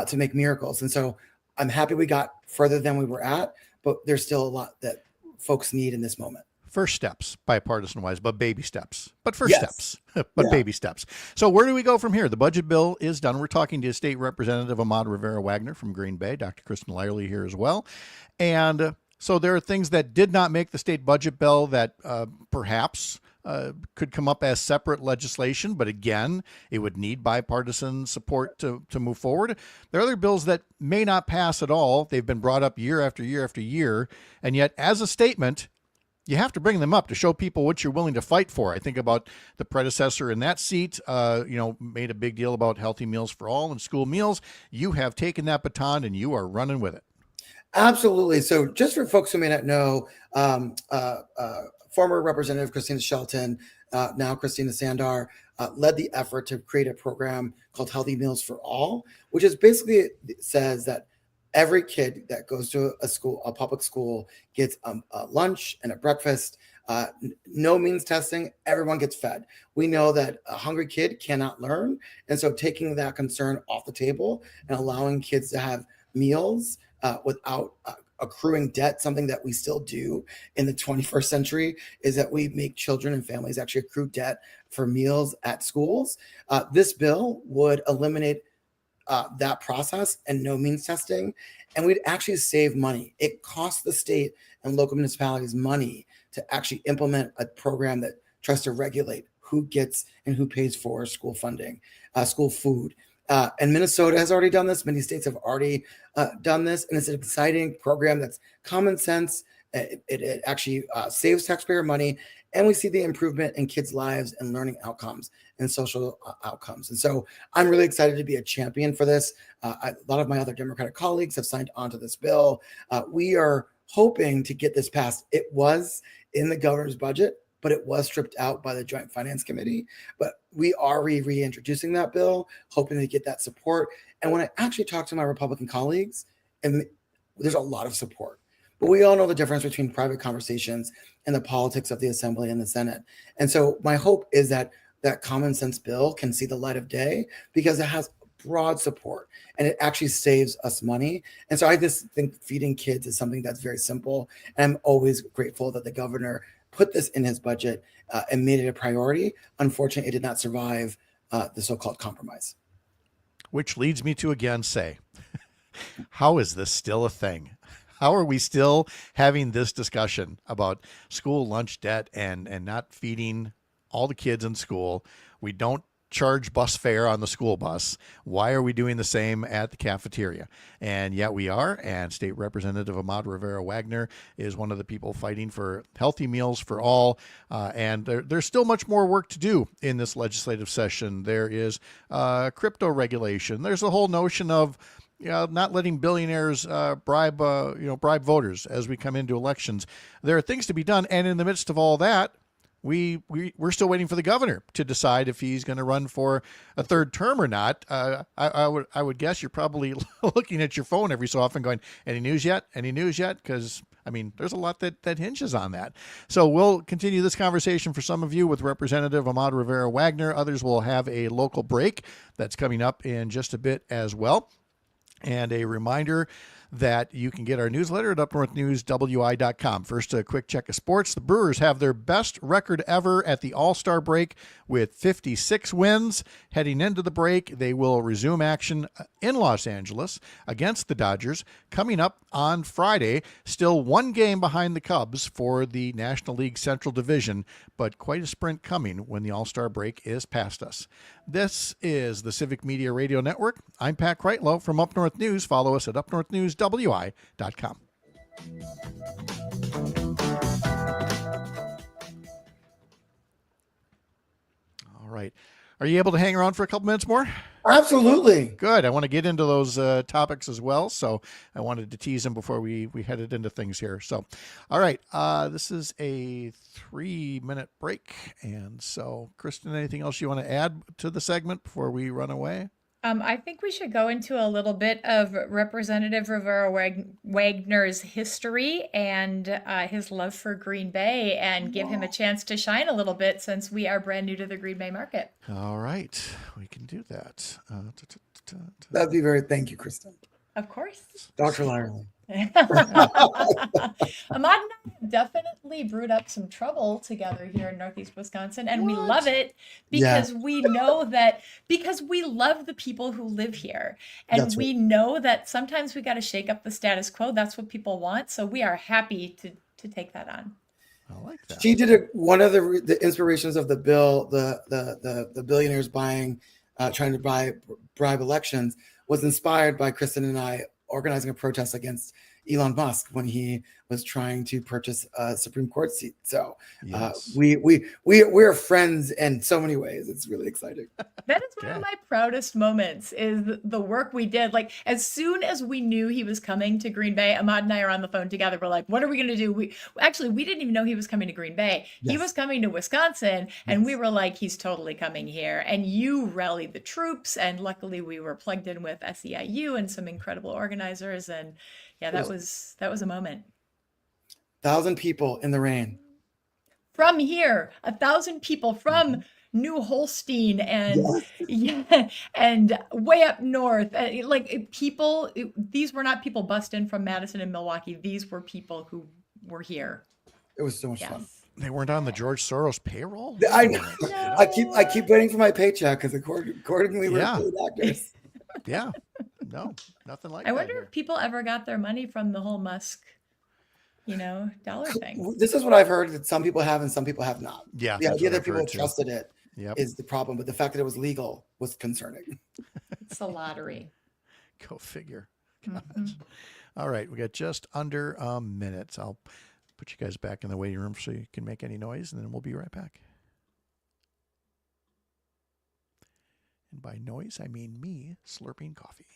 to make miracles. And so I'm happy we got further than we were at, but there's still a lot that folks need in this moment. First steps, bipartisan wise, but baby steps. But first Yes. steps, but baby steps. So where do we go from here? The budget bill is done. We're talking to State Representative Ahmad Rivera-Wagner from Green Bay, Dr. Kristin Lyerly here as well. And so there are things that did not make the state budget bill that perhaps could come up as separate legislation, but again, it would need bipartisan support to move forward. There are other bills that may not pass at all. They've been brought up year after year after year, and yet as a statement, you have to bring them up to show people what you're willing to fight for. I think about the predecessor in that seat, made a big deal about healthy meals for all and school meals. You have taken that baton and you are running with it. Absolutely. So just for folks who may not know, former Representative Christina Shelton, now Christina Sandar, led the effort to create a program called Healthy Meals for All, which is basically says that every kid that goes to a public school gets a lunch and a breakfast. No means testing. Everyone gets fed. We know that a hungry kid cannot learn. And so taking that concern off the table and allowing kids to have meals without accruing debt, something that we still do in the 21st century, is that we make children and families actually accrue debt for meals at schools. This bill would eliminate that process and no means testing, and we'd actually save money. It costs the state and local municipalities money to actually implement a program that tries to regulate who gets and who pays for school funding, school food. And Minnesota has already done this. Many states have already done this, and it's an exciting program that's common sense. It actually saves taxpayer money, and we see the improvement in kids' lives and learning outcomes and social outcomes. And so I'm really excited to be a champion for this. A lot of my other Democratic colleagues have signed on to this bill. We are hoping to get this passed. It was in the governor's budget, but it was stripped out by the Joint Finance Committee. But we are reintroducing that bill, hoping to get that support. And when I actually talk to my Republican colleagues, and there's a lot of support, but we all know the difference between private conversations and the politics of the Assembly and the Senate. And so my hope is that that common sense bill can see the light of day because it has broad support and it actually saves us money. And so I just think feeding kids is something that's very simple. And I'm always grateful that the governor put this in his budget and made it a priority. Unfortunately, it did not survive the so-called compromise. Which leads me to again say, how is this still a thing? How are we still having this discussion about school lunch debt and not feeding all the kids in school? We don't charge bus fare on the school bus. Why are we doing the same at the cafeteria? And yet we are. And State Representative Ahmad Rivera-Wagner is one of the people fighting for healthy meals for all. And there's still much more work to do in this legislative session. There is crypto regulation. There's a whole notion of not letting billionaires bribe voters as we come into elections. There are things to be done, and in the midst of all that, we're still waiting for the governor to decide if he's going to run for a third term or not. I would guess you're probably looking at your phone every so often, going, "Any news yet? Any news yet?" Because there's a lot that hinges on that. So we'll continue this conversation for some of you with Representative Ahmad Rivera-Wagner. Others will have a local break that's coming up in just a bit as well. And a reminder that you can get our newsletter at upnorthnewswi.com. First, a quick check of sports. The Brewers have their best record ever at the All-Star break with 56 wins. Heading into the break, they will resume action in Los Angeles against the Dodgers coming up on Friday. Still one game behind the Cubs for the National League Central Division, but quite a sprint coming when the All-Star break is past us. This is the Civic Media Radio Network. I'm Pat Kreitlow from Up North News. Follow us at upnorthnewswi.com. All right. Are you able to hang around for a couple minutes more? Absolutely. Good. I want to get into those topics as well. So I wanted to tease them before we headed into things here. So, all right. This is a 3-minute break. And so, Kristin, anything else you want to add to the segment before we run away? I think we should go into a little bit of Representative Rivera-Wagner's history and his love for Green Bay and give him a chance to shine a little bit since we are brand new to the Green Bay market. All right. We can do that. That'd be thank you, Kristin. Of course. Dr. Lyerly. Ahmad and I have definitely brewed up some trouble together here in Northeast Wisconsin, and we love it because we know that because we love the people who live here, and we know that sometimes we got to shake up the status quo. That's what people want, so we are happy to take that on. I like that. She did one of the inspirations of the bill, the billionaires trying to bribe elections, was inspired by Kristin and I organizing a protest against Elon Musk when he was trying to purchase a Supreme Court seat. So Yes. we're friends in so many ways. It's really exciting. That is one of my proudest moments is the work we did. Like as soon as we knew he was coming to Green Bay, Ahmad and I are on the phone together. We're like, what are we going to do? We didn't even know he was coming to Green Bay. He Yes. was coming to Wisconsin, and we were like, he's totally coming here. And you rallied the troops, and luckily we were plugged in with SEIU and some incredible organizers. And yeah, that was a moment. 1,000 people in the rain. From here, 1,000 people from New Holstein and and way up north. These were not people bussed in from Madison and Milwaukee. These were people who were here. It was so much fun. They weren't on the George Soros payroll. I know. I keep waiting for my paycheck because accordingly we're paid actors. Yeah. No, nothing like I that. wonder if people ever got their money from the whole Musk, dollar thing. This is what I've heard that some people have and some people have not. Yeah, The that's idea what that I've people heard, too. trusted it is Yep. the problem, but the fact that it was legal was concerning. It's a lottery. Go figure. Gosh. All right, we got just under a minute. So I'll put you guys back in the waiting room so you can make any noise, and then we'll be right back. And by noise, I mean me slurping coffee.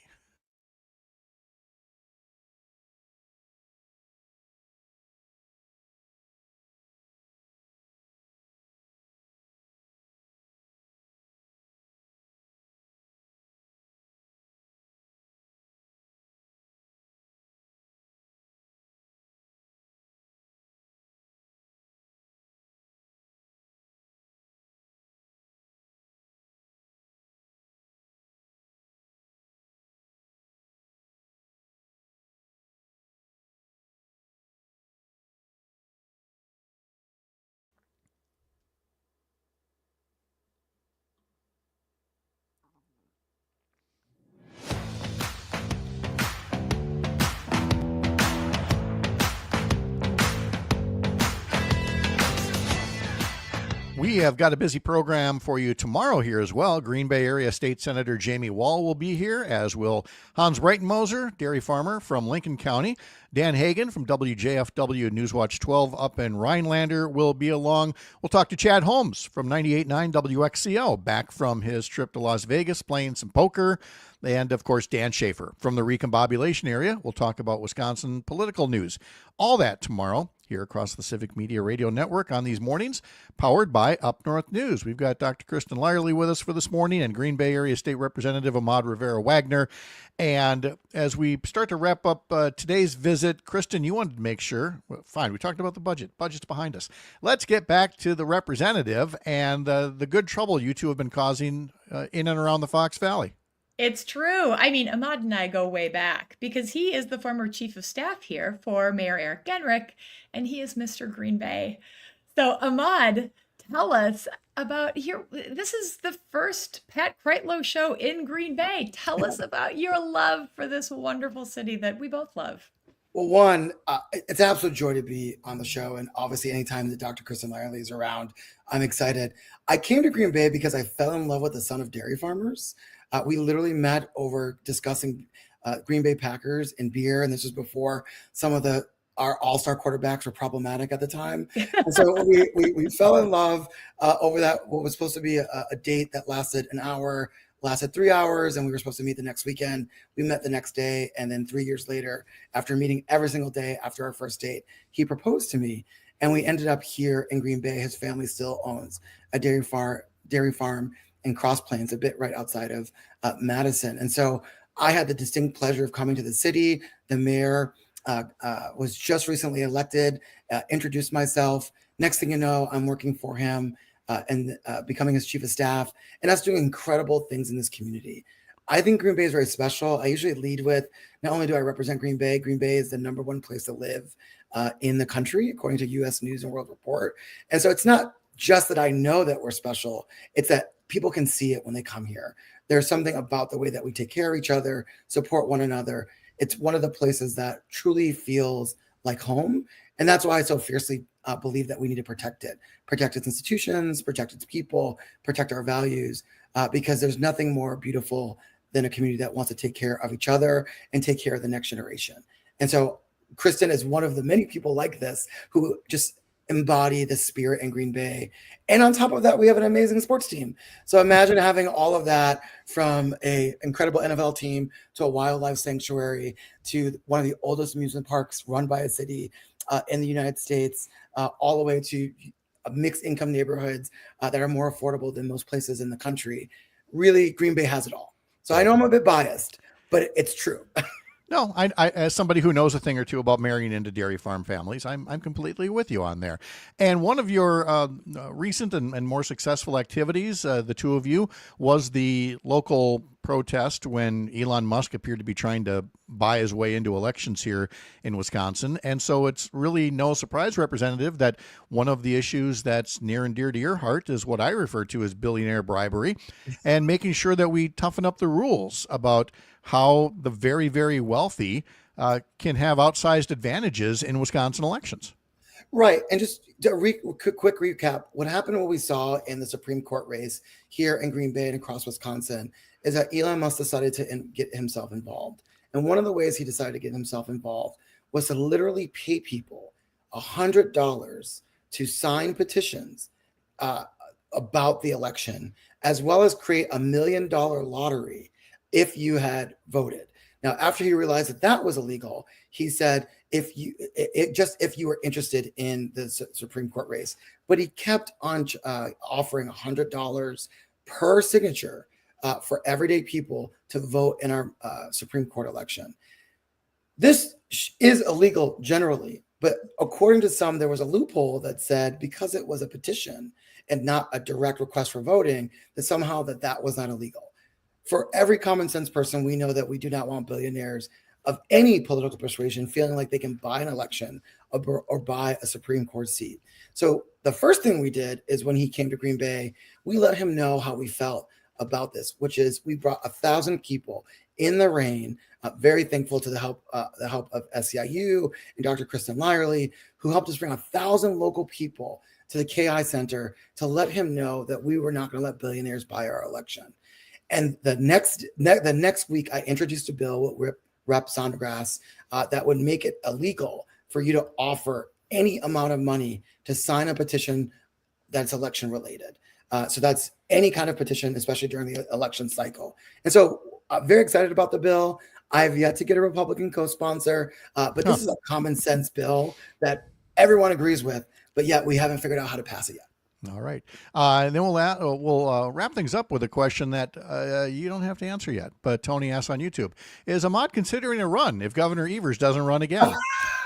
We have got a busy program for you tomorrow here as well. Green Bay Area State Senator Jamie Wall will be here, as will Hans Breitenmoser, dairy farmer from Lincoln County. Dan Hagan from WJFW Newswatch 12 up in Rhinelander will be along. We'll talk to Chad Holmes from 98.9 WXCO, back from his trip to Las Vegas playing some poker. And, of course, Dan Schaefer from the Recombobulation area. We'll talk about Wisconsin political news. All that tomorrow here across the Civic Media Radio Network on these mornings, powered by Up North News. We've got Dr. Kristin Lyerly with us for this morning and Green Bay Area State Representative Ahmad Rivera-Wagner. And as we start to wrap up today's visit, Kristin, you wanted to make sure, well, fine, we talked about the budget. Budget's behind us. Let's get back to the representative and the good trouble you two have been causing in and around the Fox Valley. It's true. I mean, Ahmad and I go way back because he is the former chief of staff here for Mayor Eric Genrich, and he is Mr. Green Bay. So, Ahmad, tell us about here. This is the first Pat Kreitlow show in Green Bay. Tell us about your love for this wonderful city that we both love. Well, one, it's an absolute joy to be on the show. And obviously, anytime that Dr. Kristin Lyerly is around, I'm excited. I came to Green Bay because I fell in love with the son of dairy farmers. We literally met over discussing Green Bay Packers and beer. And this was before some of our all-star quarterbacks were problematic at the time. And so we fell in love over that, what was supposed to be a date that lasted an hour, lasted 3 hours, and we were supposed to meet the next weekend. We met the next day. And then 3 years later, after meeting every single day after our first date, he proposed to me. And we ended up here in Green Bay. His family still owns a dairy farm in Cross Plains, a bit right outside of Madison. And so I had the distinct pleasure of coming to the city. The mayor was just recently elected, introduced myself. Next thing you know, I'm working for him and becoming his chief of staff. And that's doing incredible things in this community. I think Green Bay is very special. I usually lead with, not only do I represent Green Bay is the #1 place to live in the country, according to U.S. News and World Report. And so it's not just that I know that we're special, it's that people can see it when they come here. There's something about the way that we take care of each other, support one another. It's one of the places that truly feels like home. And that's why I so fiercely believe that we need to protect it, protect its institutions, protect its people, protect our values, because there's nothing more beautiful than a community that wants to take care of each other and take care of the next generation. And so Kristin is one of the many people like this who just embody the spirit in Green Bay. And on top of that, we have an amazing sports team. So imagine having all of that, from an incredible NFL team to a wildlife sanctuary to one of the oldest amusement parks run by a city in the United States, all the way to mixed income neighborhoods that are more affordable than most places in the country. Really, Green Bay has it all. So I know I'm a bit biased, but it's true. No, I, as somebody who knows a thing or two about marrying into dairy farm families, I'm completely with you on there. And one of your recent and more successful activities, the two of you, was the local protest when Elon Musk appeared to be trying to buy his way into elections here in Wisconsin. And so it's really no surprise, Representative, that one of the issues that's near and dear to your heart is what I refer to as billionaire bribery, and making sure that we toughen up the rules about how the very, very wealthy can have outsized advantages in Wisconsin elections. Right. And just a quick recap, what happened, what we saw in the Supreme Court race here in Green Bay and across Wisconsin, is that Elon Musk decided to get himself involved. And one of the ways he decided to get himself involved was to literally pay people $100 to sign petitions about the election, as well as create $1 million lottery if you had voted. Now, after he realized that that was illegal, he said, if you were interested in the Supreme Court race, but he kept on offering $100 per signature for everyday people to vote in our Supreme Court election. This is illegal generally, but according to some, there was a loophole that said because it was a petition and not a direct request for voting, that somehow that was not illegal. For every common sense person, we know that we do not want billionaires of any political persuasion feeling like they can buy an election or buy a Supreme Court seat. So the first thing we did is when he came to Green Bay, we let him know how we felt about this, which is we brought 1,000 people in the rain, very thankful to the help of SEIU and Dr. Kristin Lyerly, who helped us bring 1,000 local people to the KI Center to let him know that we were not going to let billionaires buy our election. And the next week, I introduced a bill with Rep. Sondergrass that would make it illegal for you to offer any amount of money to sign a petition that's election related. So that's any kind of petition, especially during the election cycle. And so I'm very excited about the bill. I've yet to get a Republican co-sponsor, but this is a common sense bill that everyone agrees with, but yet we haven't figured out how to pass it yet. All right. And then we'll wrap things up with a question that you don't have to answer yet, but Tony asks on YouTube. Is Ahmad considering a run if Governor Evers doesn't run again?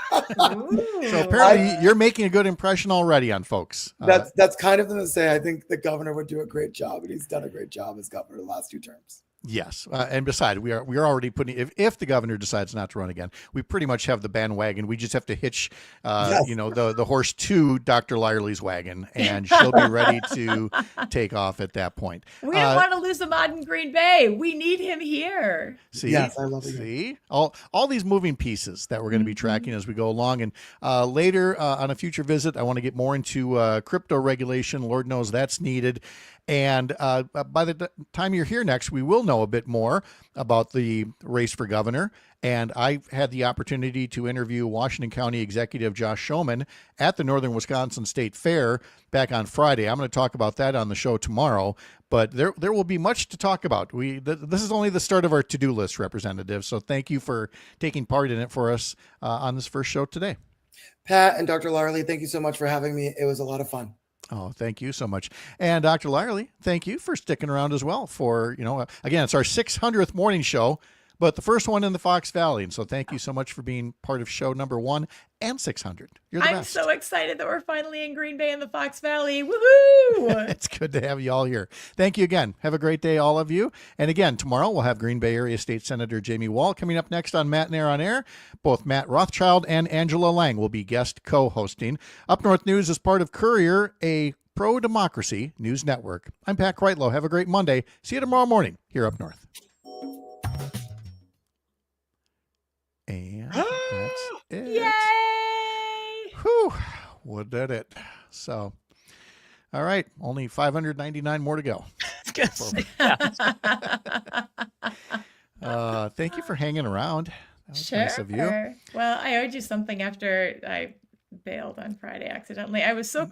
So apparently you're making a good impression already on folks. That's kind of them to say. I think the governor would do a great job, and he's done a great job as governor the last 2 terms. Yes. And besides, we are already putting, if the governor decides not to run again, we pretty much have the bandwagon. We just have to hitch, the horse to Dr. Lyerly's wagon, and she'll be ready to take off at that point. We don't want to lose Ahmad in Green Bay. We need him here. See, yes, I love it. See, all these moving pieces that we're going to be tracking as we go along. And later on a future visit, I want to get more into crypto regulation. Lord knows that's needed. And by the time you're here next, we will know a bit more about the race for governor. And I had the opportunity to interview Washington County Executive Josh Schoeman at the Northern Wisconsin State Fair back on Friday. I'm going to talk about that on the show tomorrow, but there will be much to talk about. This is only the start of our to-do list, Representative. So thank you for taking part in it for us on this first show today. Pat and Dr. Lyerly, thank you so much for having me. It was a lot of fun. Oh, thank you so much. And Dr. Lyerly, thank you for sticking around as well for, again, it's our 600th morning show, but the first one in the Fox Valley. And so thank you so much for being part of show number 1 and 600. You're the I'm best. so excited that we're finally in Green Bay in the Fox Valley. Woohoo! It's good to have you all here. Thank you again. Have a great day, all of you. And again, tomorrow we'll have Green Bay Area State Senator Jamie Wall coming up next on Matenaer on Air. Both Matt Rothschild and Angela Lang will be guest co-hosting. Up North News is part of Courier, a pro-democracy news network. I'm Pat Kreitlow. Have a great Monday. See you tomorrow morning here up north. And that's it. Yay! Whew. Would that it? So, all right, only 599 more to go. Thank you for hanging around. That was nice of you. Well, I owed you something after I bailed on Friday accidentally. I was so